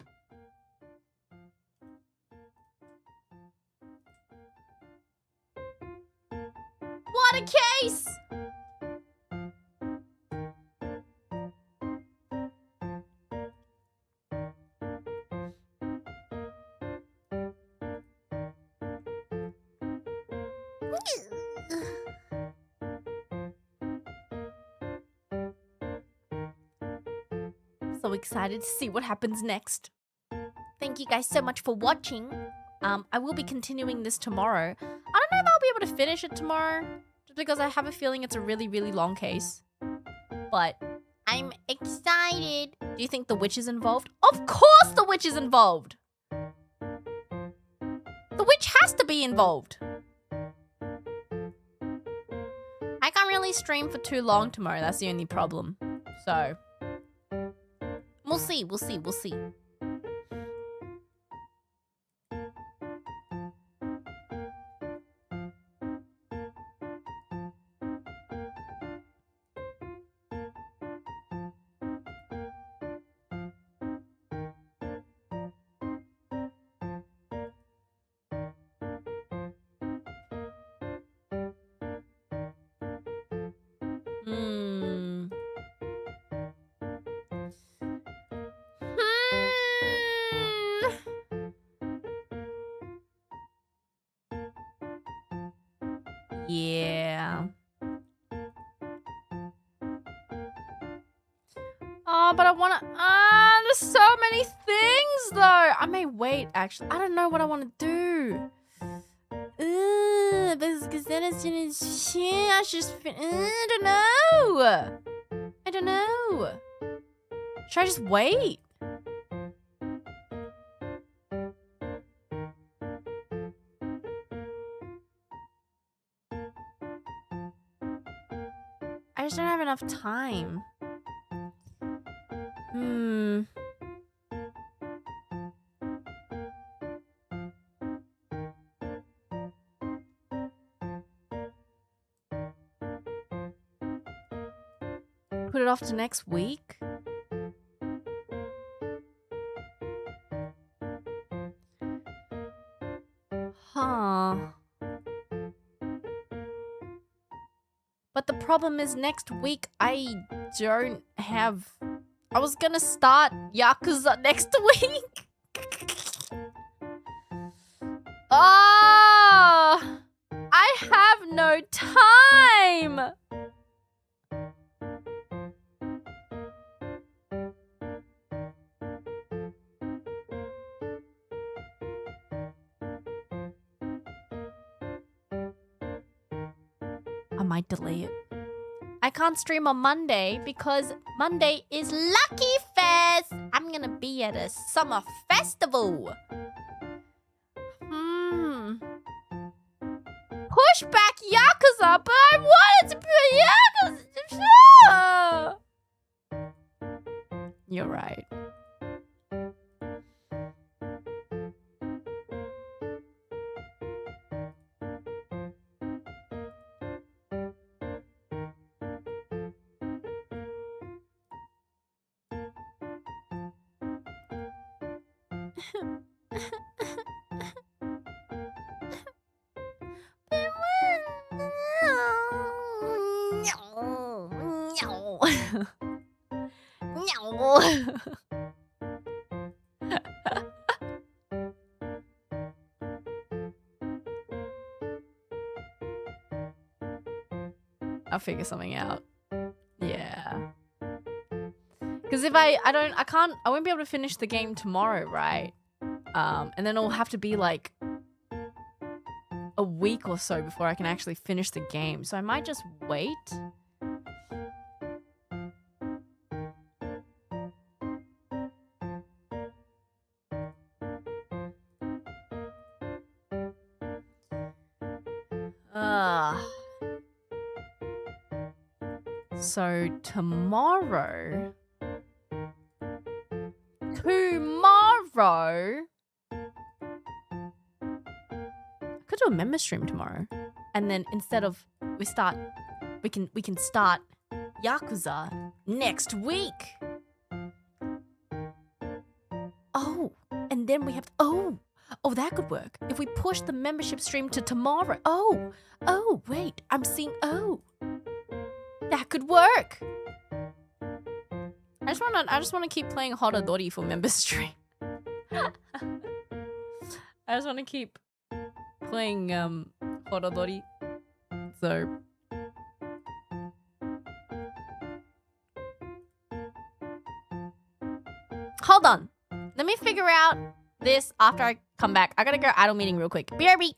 Speaker 3: What a case! So excited to see what happens next. Thank you guys so much for watching. I will be continuing this tomorrow. I don't know if I'll be able to finish it tomorrow, just because I have a feeling it's a really, really long case. But I'm excited. Do you think the witch is involved? Of course the witch is involved! The witch has to be involved. I can't really stream for too long tomorrow. That's the only problem. So, we'll see, we'll see, we'll see. Oh, but I want to... there's so many things, though. I may wait, actually. I don't know what I want to do. Because then it's gonna... I just... I don't know. I don't know. Should I just wait? I just don't have enough time. Put it off to next week? Huh. But the problem is next week I don't have... I was gonna start Yakuza next week. Oh! I have no time! I might delay it. I can't stream on Monday because Monday is Lucky Fest. I'm gonna be at a summer festival. Push back Yakuza, but I wanted to play Yakuza. You're right. I'll figure something out. Yeah. Because if I won't be able to finish the game tomorrow, right? And then it'll have to be like a week or so before I can actually finish the game. So I might just wait. So tomorrow, I could do a member stream tomorrow, and then instead of we can start Yakuza next week. Oh, and then we have that could work if we push the membership stream to tomorrow. Oh, wait, I'm seeing that could work. I just wanna keep playing hololive for member stream. I just wanna keep playing hololive. So hold on. Let me figure out this after I come back. I gotta go idle meeting real quick. BRB.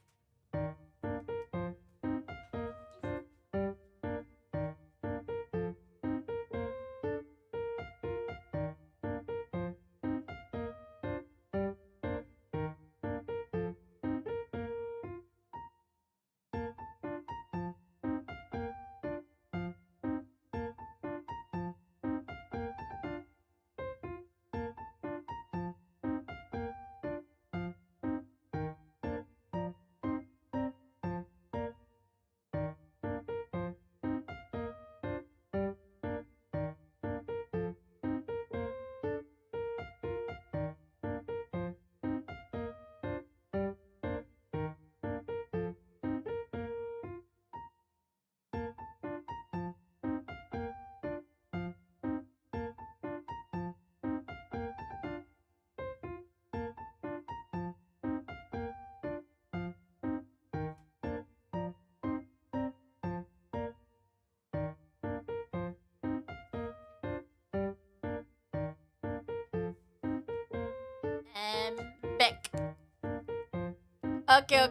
Speaker 3: Okay.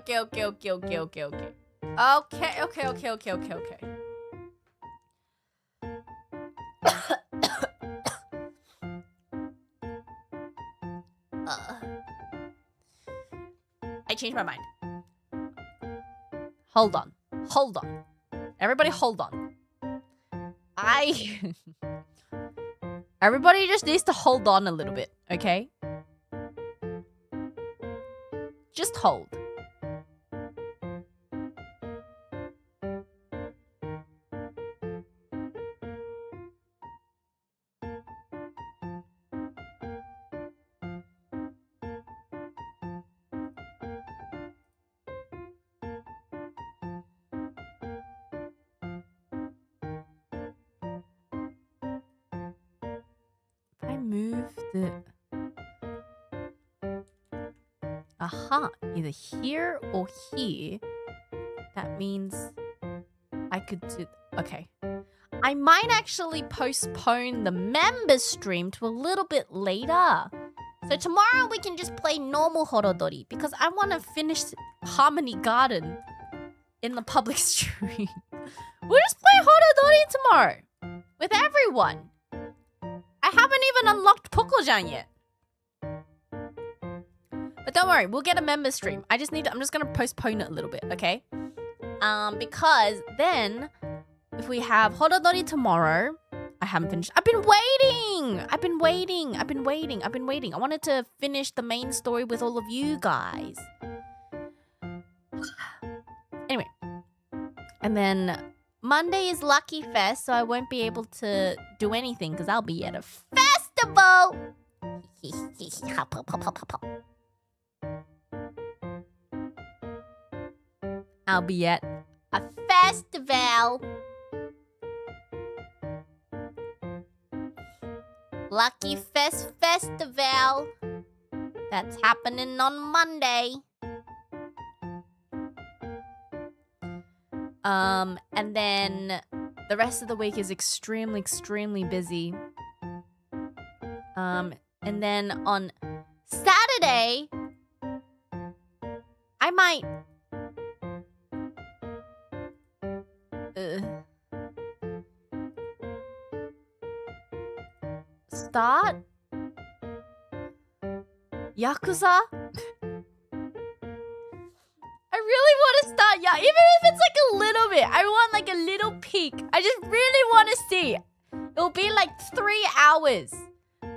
Speaker 3: I changed my mind. Hold on. Everybody hold on. Everybody just needs to hold on a little bit, okay? Just hold. I move the... Aha, either here or here. That means I could do... Okay. I might actually postpone the member stream to a little bit later. So tomorrow we can just play normal Horodori because I want to finish Harmony Garden in the public stream. We'll just play Horodori tomorrow with everyone. I haven't even unlocked Pokojan yet. But don't worry, we'll get a member stream. I'm just gonna postpone it a little bit, okay? Because then if we have Horodori tomorrow, I haven't finished. I've been waiting. I wanted to finish the main story with all of you guys. Anyway. And then Monday is Lucky Fest, so I won't be able to do anything because I'll be at a festival. I'll be at a festival. Lucky Fest Festival. That's happening on Monday. And then the rest of the week is extremely busy. And then on Saturday, I might... start Yakuza? I really want to start Yakuza, even if it's like a little bit. I want like a little peek. I just really want to see. It'll be like 3 hours.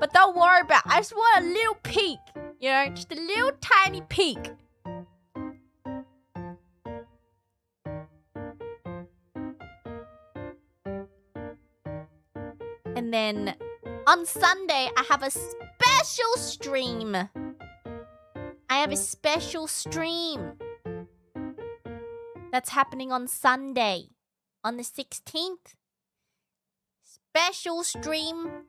Speaker 3: But don't worry about it. I just want a little peek. You know, just a little tiny peek. And then on Sunday, I have a special stream. That's happening on Sunday, on the 16th. Special stream.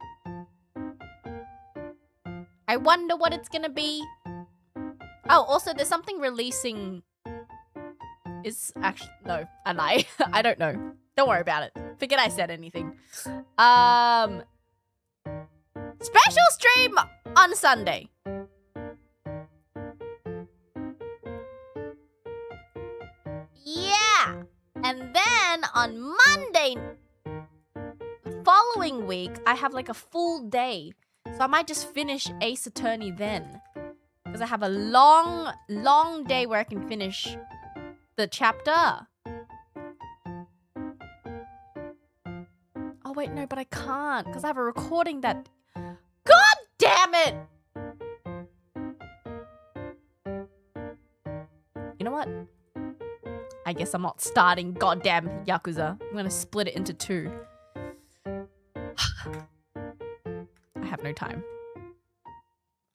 Speaker 3: I wonder what it's gonna be. Oh, also, there's something releasing. It's actually, no, a lie. I don't know. Don't worry about it. Forget I said anything. Special stream on Sunday. Yeah. And then on Monday, following week, I have like a full day. So I might just finish Ace Attorney then. Because I have a long day where I can finish the chapter. Oh, wait, no, but I can't. Because I have a recording that... God damn it! You know what? I guess I'm not starting goddamn Yakuza. I'm gonna split it into 2. I have no time.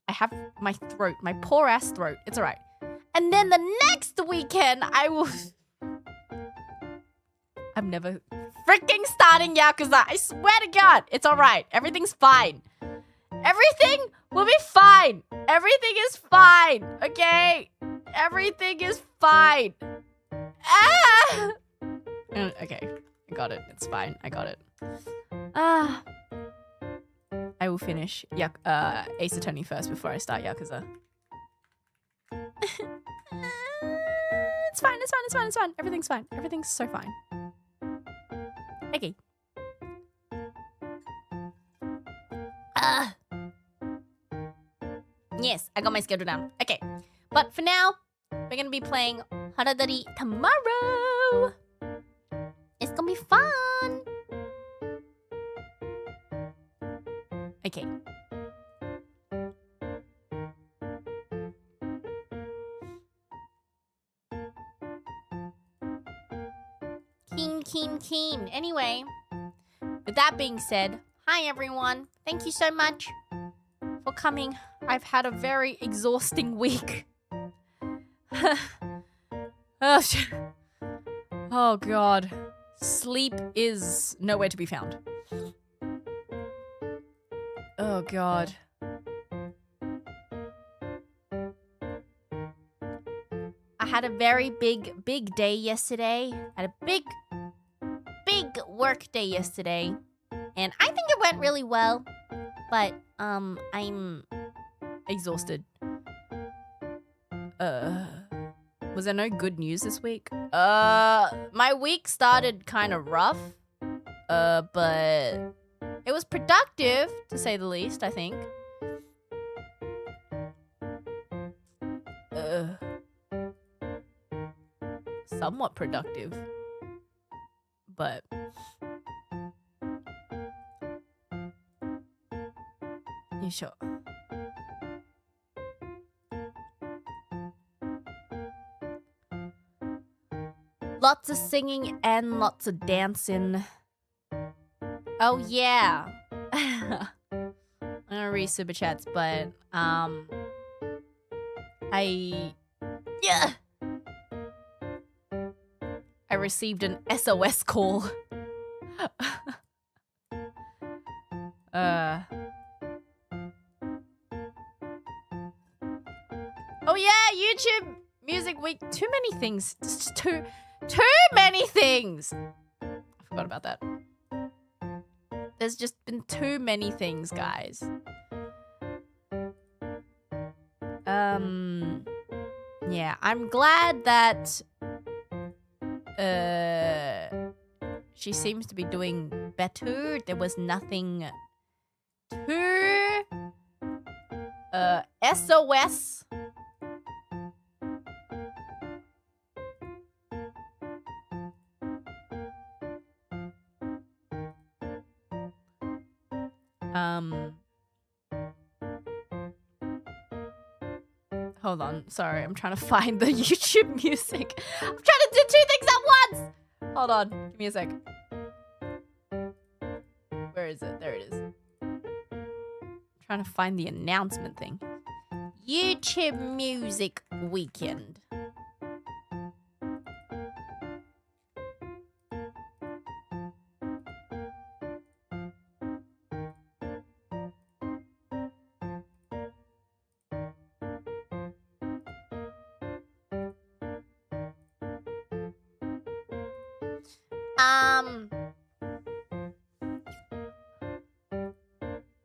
Speaker 3: I have my throat, my poor ass throat. It's alright. And then the next weekend, I will... I'm never freaking starting Yakuza. I swear to God. It's alright. Everything's fine. Everything will be fine. Everything is fine. Okay? Everything is fine. Ah! Okay. I got it. It's fine. I got it. Ah. I will finish Ace Attorney first before I start Yakuza. fine. It's fine. Everything's fine. Everything's so fine. Okay. Yes, I got my schedule down. Okay. But for now, we're going to be playing Hololive tomorrow. It's going to be fun. Okay. Keen. Anyway, with that being said, hi everyone. Thank you so much for coming. I've had a very exhausting week. Oh, shit. Oh, God. Sleep is nowhere to be found. Oh, God. I had a very big day yesterday. I had a big work day yesterday. And I think it went really well. But, I'm exhausted. Was there no good news this week? My week started kind of rough. But it was productive, to say the least, I think. Somewhat productive. But you sure? Lots of singing and lots of dancing. Oh yeah. I'm gonna read super chats, but I received an SOS call. Oh yeah, YouTube Music Week. Too many things. Just too many things. I forgot about that. There's just been too many things, guys. Yeah, I'm glad that she seems to be doing better. There was nothing too SOS. Hold on. Sorry, I'm trying to find the YouTube music. I'm trying to do two things at once. Hold on. Give me a sec. Where is it? There it is. I'm trying to find the announcement thing. YouTube Music Weekend.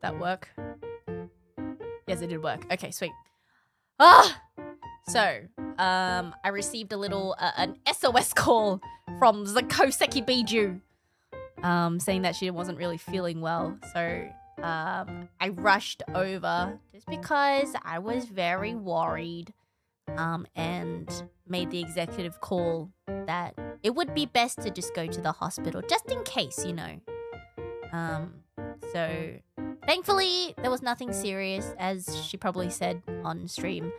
Speaker 3: That work? Yes, it did work. Okay, sweet. So, I received a little, an SOS call from the Koseki Biju, saying that she wasn't really feeling well. So, I rushed over just because I was very worried, and made the executive call that it would be best to just go to the hospital, just in case, you know. So thankfully, there was nothing serious, as she probably said on stream.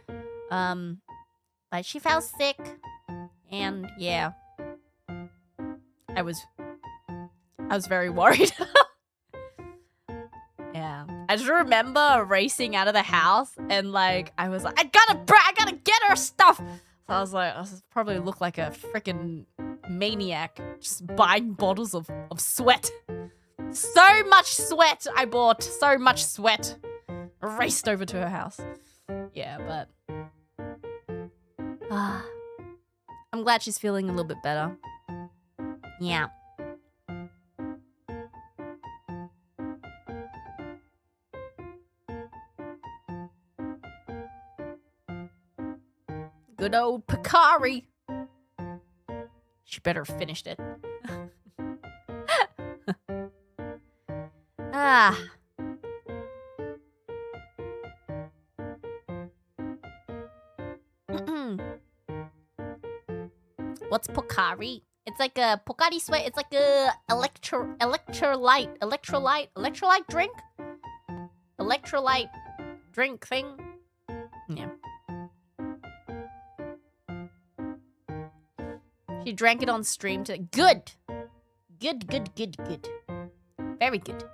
Speaker 3: But she felt sick, and yeah, I was very worried. Yeah, I just remember racing out of the house, and like I was like, I gotta get her stuff. So I was like, I probably look like a freaking maniac, just buying bottles of sweat. So much sweat I bought. So much sweat. I raced over to her house. Yeah, but I'm glad she's feeling a little bit better. Yeah. Good old Picari. She better have finished it. Ah. What's Pocari? It's like a Pocari sweat. It's like a electrolyte drink. Electrolyte drink thing. Yeah. She drank it on stream to good. Good. Very good.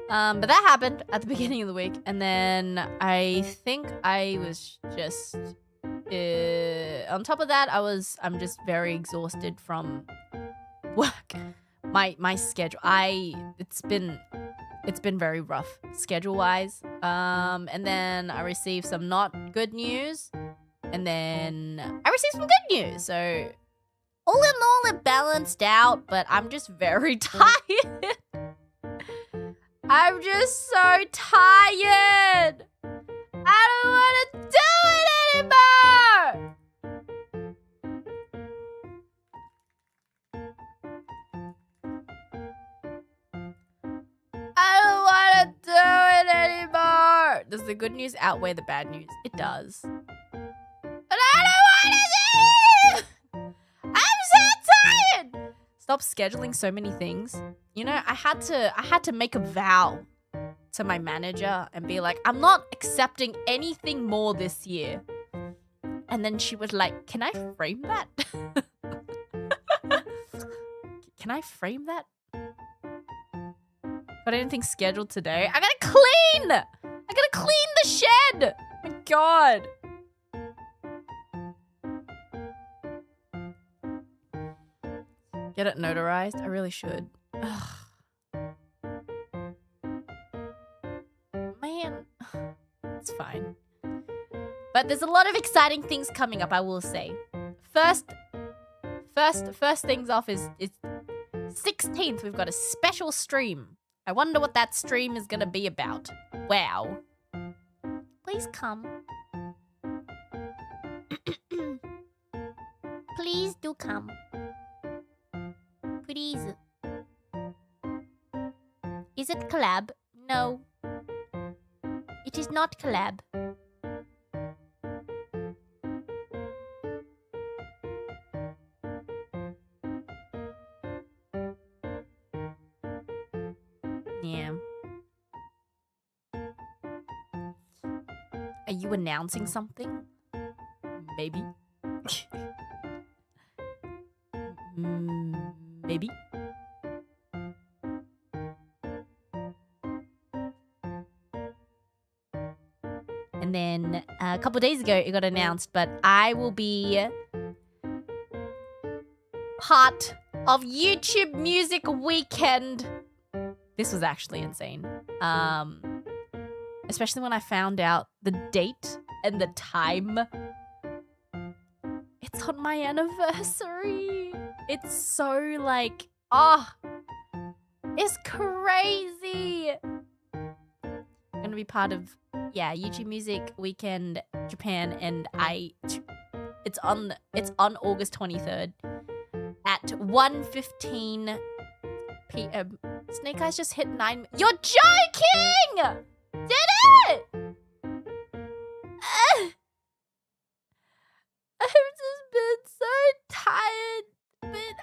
Speaker 3: But that happened at the beginning of the week, and then I think I was just on top of that, I'm just very exhausted from work. My schedule. It's been very rough schedule-wise. And then I received some not good news, and then I received some good news. So all in all, it balanced out, but I'm just very tired. I'm just so tired. I don't want to do it anymore. I don't want to do it anymore. Does the good news outweigh the bad news? It does. But I don't want to do it. I'm so tired. Stop scheduling so many things. You know, I had to make a vow to my manager and be like, I'm not accepting anything more this year. And then she was like, can I frame that? Can I frame that? Got anything scheduled today? I gotta clean! I gotta clean the shed! Oh my God. Get it notarized? I really should. Ugh. Man, it's fine. But there's a lot of exciting things coming up, I will say. First things off is 16th, we've got a special stream. I wonder what that stream is gonna be about. Wow. Please come. Please do come. Please. Is it collab? No. It is not collab. Yeah. Are you announcing something? Maybe. Maybe. And then a couple days ago, it got announced, but I will be part of YouTube Music Weekend. This was actually insane. Especially when I found out the date and the time. It's on my anniversary. It's so like, it's crazy. I'm gonna be part of, YouTube Music Weekend Japan, and it's on August 23rd at 1:15 p.m. Snake Eyes just hit 9. You're joking! Did it? I've just been so tired, but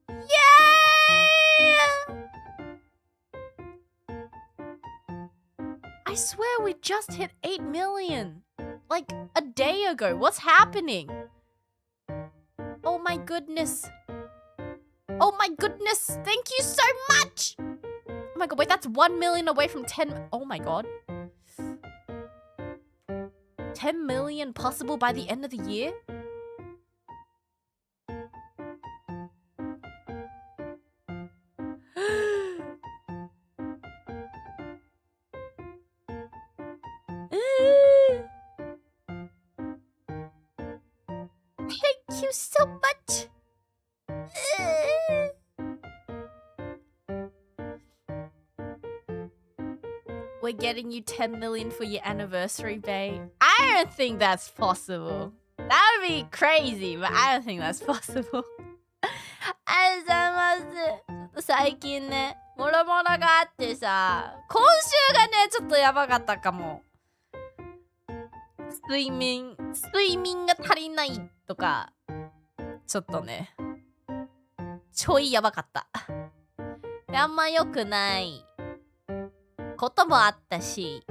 Speaker 3: Yay! I swear we just hit 8 million. Like a day ago. What's happening? Oh my goodness. Oh my goodness. Thank you so much. Oh my God, wait, that's 1 million away from 10. Oh my God. 10 million possible by the end of the year? Thank you so much. we're getting you 10 million for your anniversary, babe. I don't think that's possible. That would be crazy, but I don't think that's possible. ありがとうございます。最近ね、もろもろがあってさ、今週がね、ちょっとやばかったかも。睡眠が足りないとか、ちょっとね、ちょいやばかった。あんま良くないこともあったし、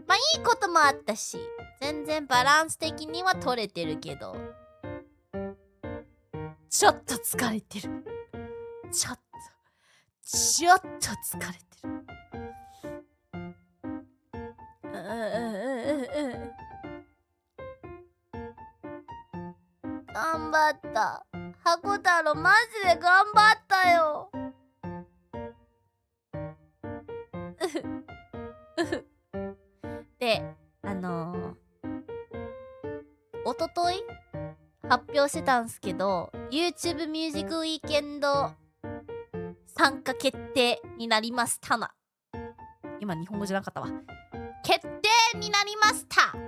Speaker 3: まあいいこともあったし、全然バランス的には取れてるけど、ちょっと疲れてる。ちょっと疲れてる。頑張った。箱太郎マジで頑張ったよ。で、おととい発表してたんすけど、YouTube ミュージックウィーケンド参加決定になりましたな。今日本語じゃなかったわ。決定になりました。は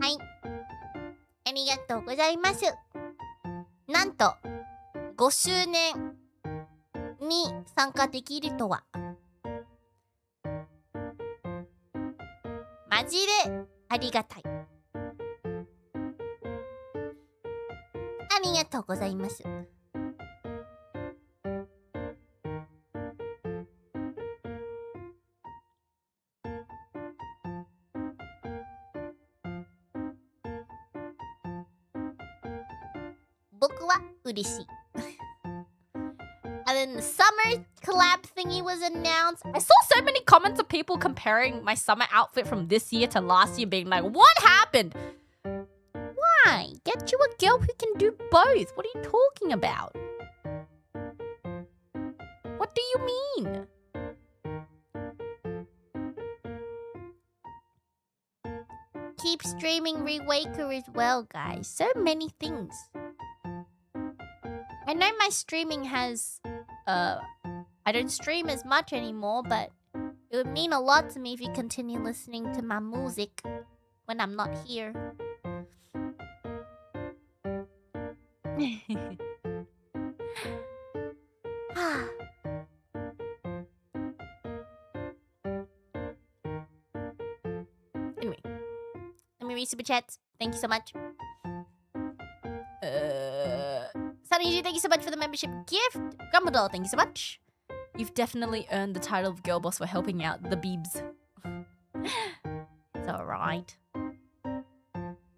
Speaker 3: い。ありがとうございます。なんと、5周年に参加できるとは。マジでありがたい。ありがとうございます。僕は嬉しい。And then the summer collab thingy was announced. I saw so many comments of people comparing my summer outfit from this year to last year, being like, what happened? Why? Get you a girl who can do both. What are you talking about? What do you mean? Keep streaming Rewaker as well, guys. So many things. I know my streaming has, I don't stream as much anymore, but it would mean a lot to me if you continue listening to my music when I'm not here. Anyway, let me read super chats. Thank you so much. Sunny, thank you so much for the membership gift. Gumbledore, thank you so much. You've definitely earned the title of girl boss for helping out the beebs. It's alright.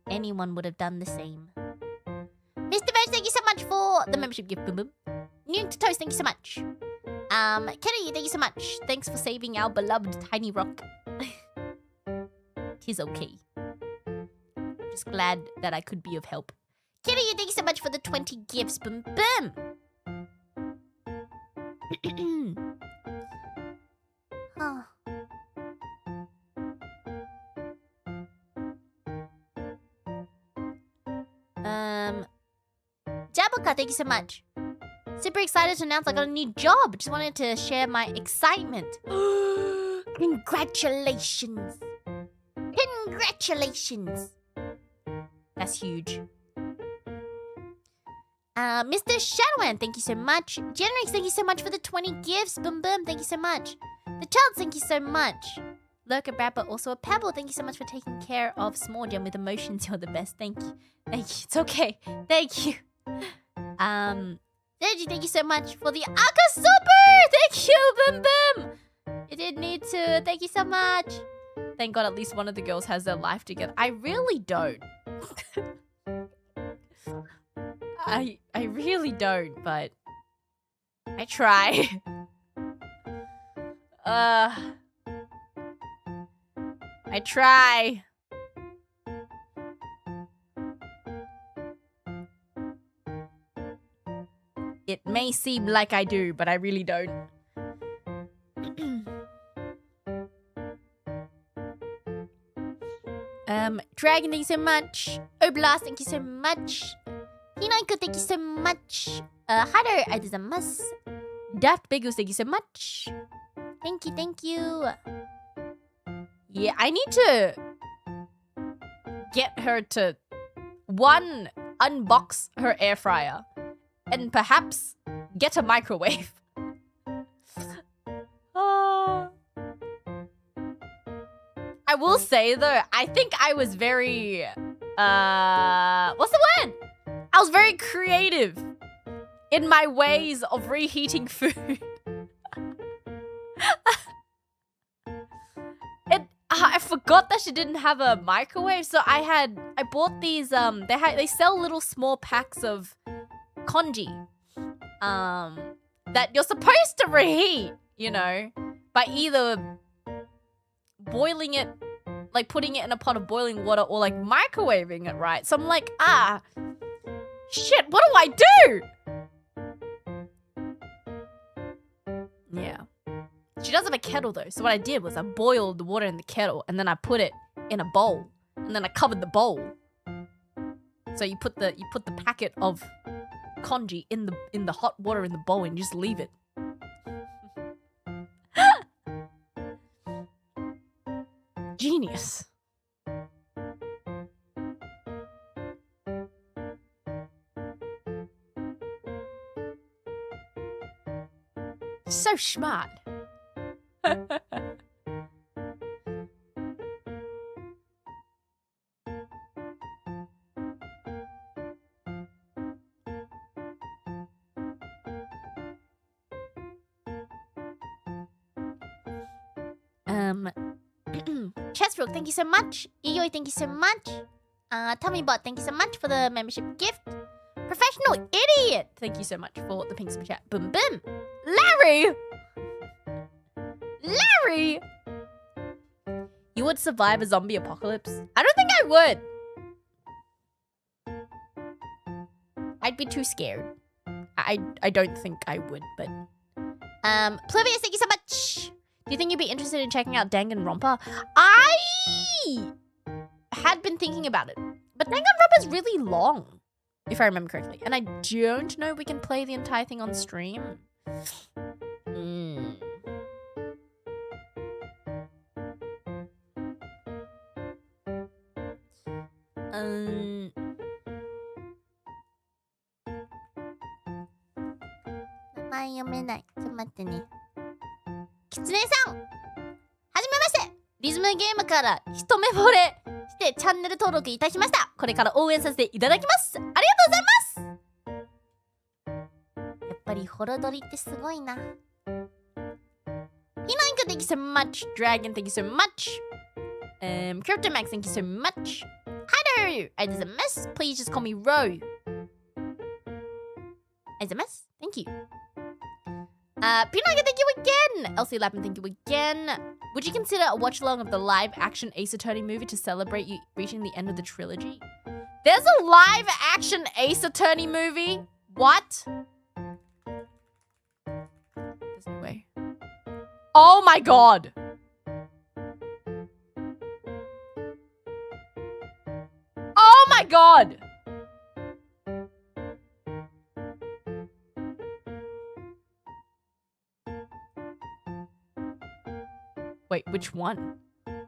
Speaker 3: Anyone would have done the same. Mr. Verge, thank you so much for the membership gift. Boom boom. New to Toast, thank you so much. Kenny, thank you so much. Thanks for saving our beloved Tiny Rock. Tis okay. Just glad that I could be of help. Kenny, thank you so much for the 20 gifts. Boom boom. Huh. Jabuka, thank you so much. Super excited to announce I got a new job. Just wanted to share my excitement. Congratulations. Congratulations. That's huge. Mr. Shadowman, thank you so much. Genrix, thank you so much for the 20 gifts. Boom boom, thank you so much. The Child, thank you so much. Lurker Brad, but also a Pebble, thank you so much for taking care of Small Jam with emotions. You're the best. Thank you. Thank you. It's okay. Thank you. Sergi, thank you so much for the Aka Super! Thank you, Boom Boom! You didn't need to. Thank you so much. Thank God at least one of the girls has their life together. I really don't. I really don't, but I try. I try. It may seem like I do, but I really don't. Dragon, thank you so much. Oblast, thank you so much. Hinoiku, thank you so much. Haru, arigatou gozaimasu. Daft Bagels, thank you so much. Thank you, thank you. Yeah, I need to get her to, one, unbox her air fryer and perhaps get a microwave. I will say though, I think I was very, what's the word? I was very creative in my ways of reheating food. I forgot that she didn't have a microwave, so I bought these, they sell little small packs of congee, that you're supposed to reheat, you know, by either boiling it, like putting it in a pot of boiling water, or like microwaving it, right? So I'm like, shit, what do I do? Yeah. She does have a kettle though, so what I did was I boiled the water in the kettle and then I put it in a bowl and then I covered the bowl. So you put the packet of congee in the hot water in the bowl and you just leave it. Genius. So smart. Chessrook, thank you so much. Iyoi, thank you so much. Tummybot, thank you so much for the membership gift. Professional Idiot, thank you so much for the pink super chat. Boom, boom. Larry! Larry! You would survive a zombie apocalypse? I don't think I would. I'd be too scared. I don't think I would, but... Pluvius, thank you so much. Do you think you'd be interested in checking out Danganronpa? I had been thinking about it, but Danganronpa is really long, if I remember correctly. And I don't know if we can play the entire thing on stream. Kitsuneさん、はじめまして。リズムゲームから一目惚れしてチャンネル登録いたしました。これから応援させていただきます。ありがとうございます。やっぱりホロドリってすごいな。ピノインク thank you so much. Dragon, thank you so much. Crypto Max, thank you so much. Hi there. I did a mess. Please just call me Ro. I did a mess. Thank you. Pinaga, thank you again! Elsie Lappin, thank you again. Would you consider a watch-along of the live-action Ace Attorney movie to celebrate you reaching the end of the trilogy? There's a live-action Ace Attorney movie? What? There's no way. Oh my god! Oh my god! Wait, which one?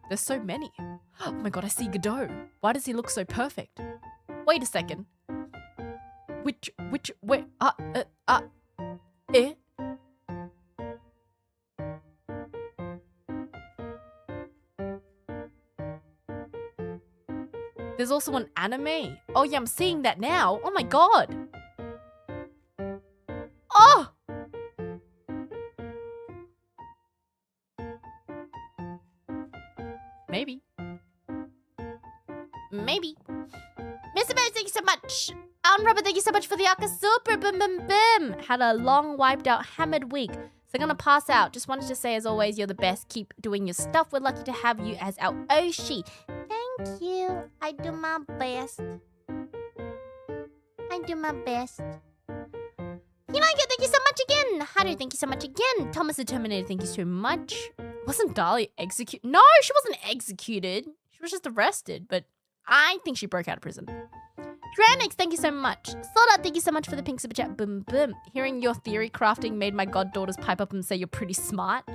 Speaker 3: There's so many. Oh my god, I see Godot. Why does he look so perfect? Wait a second. Wait, eh? There's also an anime. Oh yeah, I'm seeing that now. Oh my god. Oh! Maybe. Maybe. Mr. Baelz, thank you so much. Robert, thank you so much for the Aka Super. Boom, boom, boom. Had a long, wiped out, hammered week. So gonna pass out. Just wanted to say, as always, you're the best. Keep doing your stuff. We're lucky to have you as our Oshi. Thank you. I do my best. I do my best. Pinaka, thank you so much again. Haru, thank you so much again. Thomas the Terminator, thank you so much. Wasn't Dali executed? No, she wasn't executed. She was just arrested, but I think she broke out of prison. Granix, thank you so much. Soda, thank you so much for the pink super chat. Boom, boom. Hearing your theory crafting made my goddaughters pipe up and say you're pretty smart.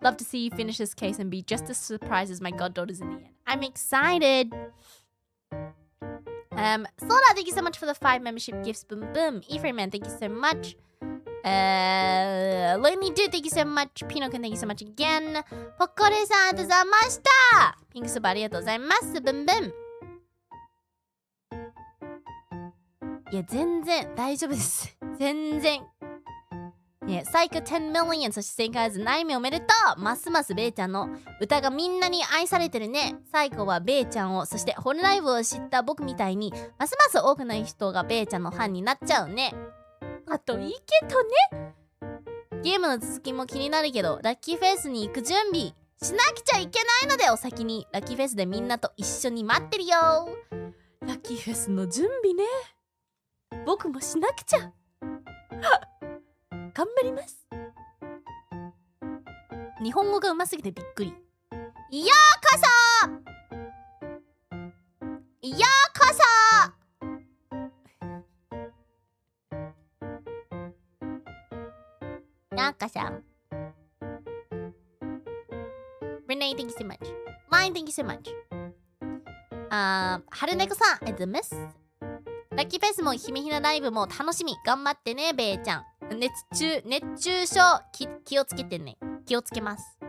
Speaker 3: Love to see you finish this case and be just as surprised as my goddaughters in the end. I'm excited. Sola, thank you so much for the 5 membership gifts. Boom boom. Ephraim, thank you so much. Lonely Dude, thank you so much. Pino kun, thank you so much again. Pokore san, ありがとうございました。ピンクそばありがとうございます。ブンブン。いや、全然大丈夫です。全然。ね、サイク10 million、そして1000回ずつナイミおめでとう。ますますベイちゃんの歌がみんなに愛されてるね。最後はベイちゃんを、そしてホルライブを知った僕みたいに、ますます多くの人がベイちゃんのファンになっちゃうね。あといいけどね。ゲームの続きも気になるけど、ラッキーフェイスに行く準備しなくちゃいけないので、お先にラッキーフェイスでみんなと一緒に待ってるよ。ラッキーフェイスの準備ね。僕もしなくちゃ。頑張ります。日本語がうますぎてびっくり。ようこそ、ようこそ。なんかさ、Renee, thank you so much. Line, thank you so much. 春猫さん、ありがとうございます。ラッキーフェイスもひめひなライブも楽しみ。頑張ってね、ベイちゃん。熱中症気をつけてね。気をつけます。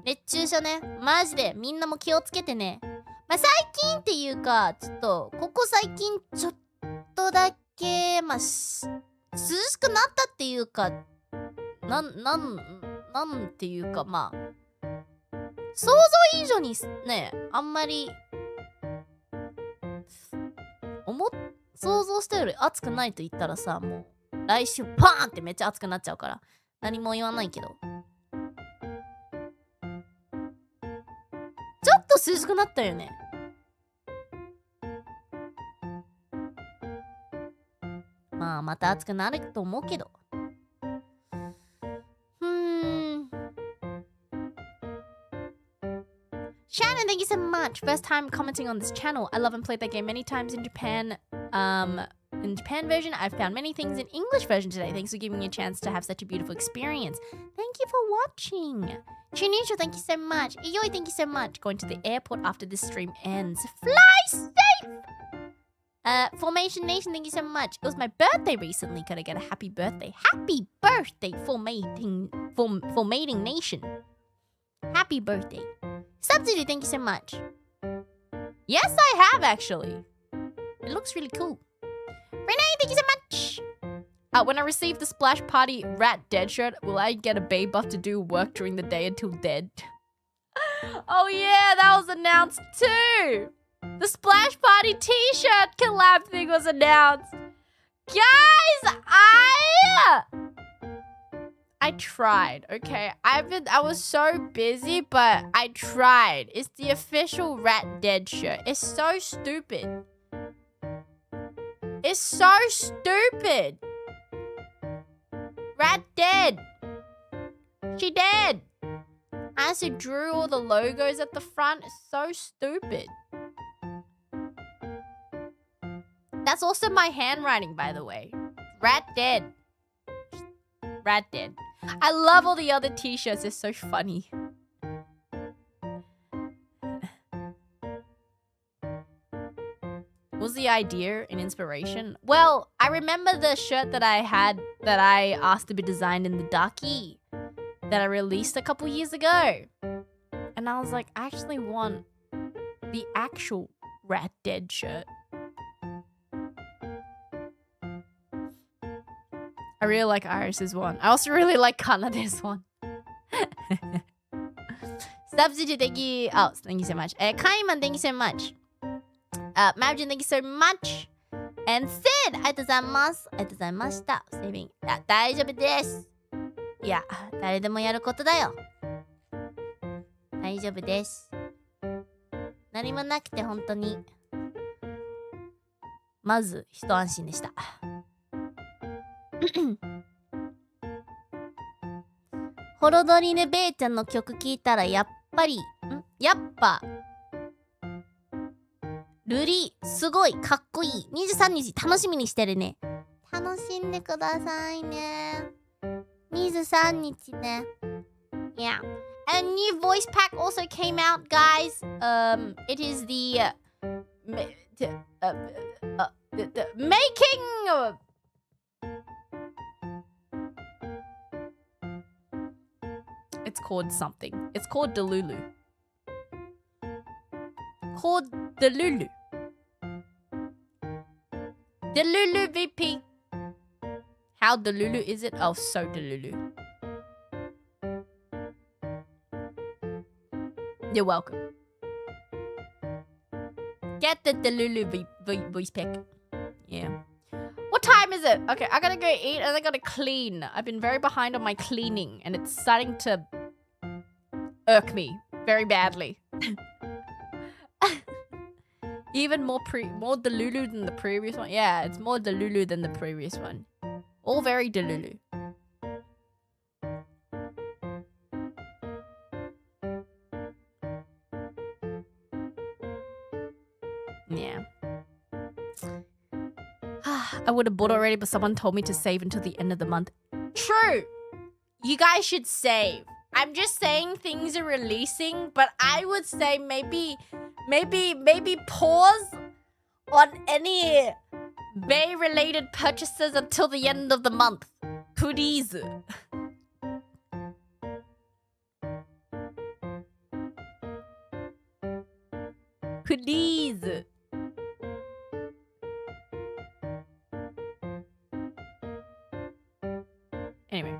Speaker 3: 熱中症ね。マジでみんなも気をつけてね。まあ、最近っていうか、ちょっと、ここ最近ちょっとだけ、まあ、涼しくなったっていうか、なんていうか、まあ、想像以上にね、あんまり、想像したより暑くないと言ったらさ、もう来週パーンってめっちゃ暑くなっちゃうから何も言わないけど、ちょっと涼しくなったよね。まあまた暑くなると思うけど、Shannon, thank you so much. First time commenting on this channel. I love and played that game many times in Japan. In Japan version, I've found many things in English version today. Thanks for giving me a chance to have such a beautiful experience. Thank you for watching. Chinisha, thank you so much. Iyoi, thank you so much. Going to the airport after this stream ends. Fly safe! Formation Nation, thank you so much. It was my birthday recently. Gotta get a happy birthday. Happy birthday, Formating Nation. Happy birthday. Subsidy, thank you so much. Yes, I have actually. It looks really cool. Renee, thank you so much. When I receive the Splash Party Rat Dead shirt, will I get a Bay buff to do work during the day until dead? Oh yeah, that was announced too. The Splash Party t-shirt collab thing was announced. Guys, I tried, okay? I was so busy, but I tried. It's the official Rat Dead shirt. It's so stupid. It's so stupid. Rat dead. She dead. I also drew all the logos at the front. It's so stupid. That's also my handwriting, by the way. Rat dead. Rat dead. I love all the other t-shirts. They're so funny. What was the idea and inspiration? Well, I remember the shirt that I had that I asked to be designed in the Ducky that I released a couple years ago. And I was like, I actually want the actual Rat Dead shirt. I really like Iris's one. I also really like Kanade's one. Substitute, thank you. Oh, thank you so much. Kaiman, thank you so much. Marjin, thank you so much. And Sid, ありがとうございます。ありがとうございました。セービング。大丈夫です。いや、誰でもやることだよ。大丈夫です。何もなくて本当に。まず、一安心でした。ホロドリでベイちゃんの曲聴いたらやっぱルリすごいかっこいい。23日楽しみにしてるね。楽しんでくださいね。23日ね。Yeah. a new voice pack also came out, guys. It is the making.
Speaker 1: It's called something. It's called Delulu. Called Delulu. Delulu VP. How Delulu is it? Oh, so Delulu. You're welcome. Get the Delulu voice pack. Yeah. What time is it? Okay, I gotta go eat and I gotta clean. I've been very behind on my cleaning and it's starting to irk me very badly. Even more Delulu than the previous one. Yeah, it's more Delulu than the previous one. All very Delulu. Yeah. I would have bought already, but someone told me to save until the end of the month. True. You guys should save. I'm just saying things are releasing, but I would say maybe pause on any Bay-related purchases until the end of the month. Please. Please. Anyway.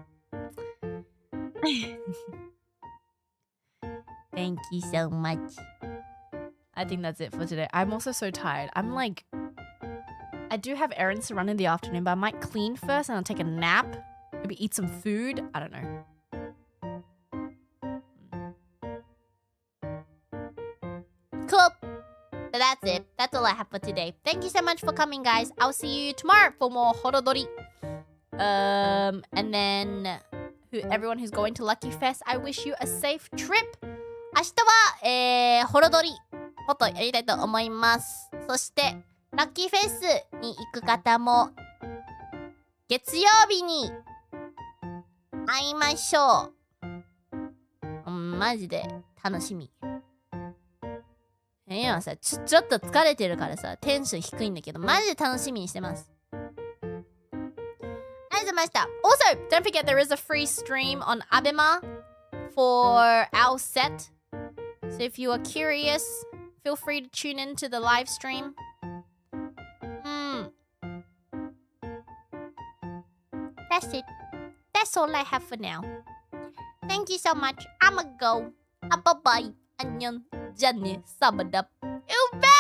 Speaker 1: Thank you so much. I think that's it for today. I'm also so tired. I'm like, I do have errands to run in the afternoon, but I might clean first and I'll take a nap. Maybe eat some food. I don't know. Cool. So that's it. That's all I have for today. Thank you so much for coming, guys. I'll see you tomorrow for more Horodori. And then everyone who's going to Lucky Fest, I wish you a safe trip. 明日は、ホロドリもっとやりたいと思います。そしてラッキーフェスに行く方も月曜日に会いましょう。マジで楽しみ。今さちょっと疲れてるからさテンション低いんだけどマジで楽しみにしてます。Also, don't forget there is a free stream on Abema for our set. So if you are curious, feel free to tune into the live stream. That's it. That's all I have for now. Thank you so much. I'ma go. Bye-bye. 안녕. 짠네. 사바답. 우바!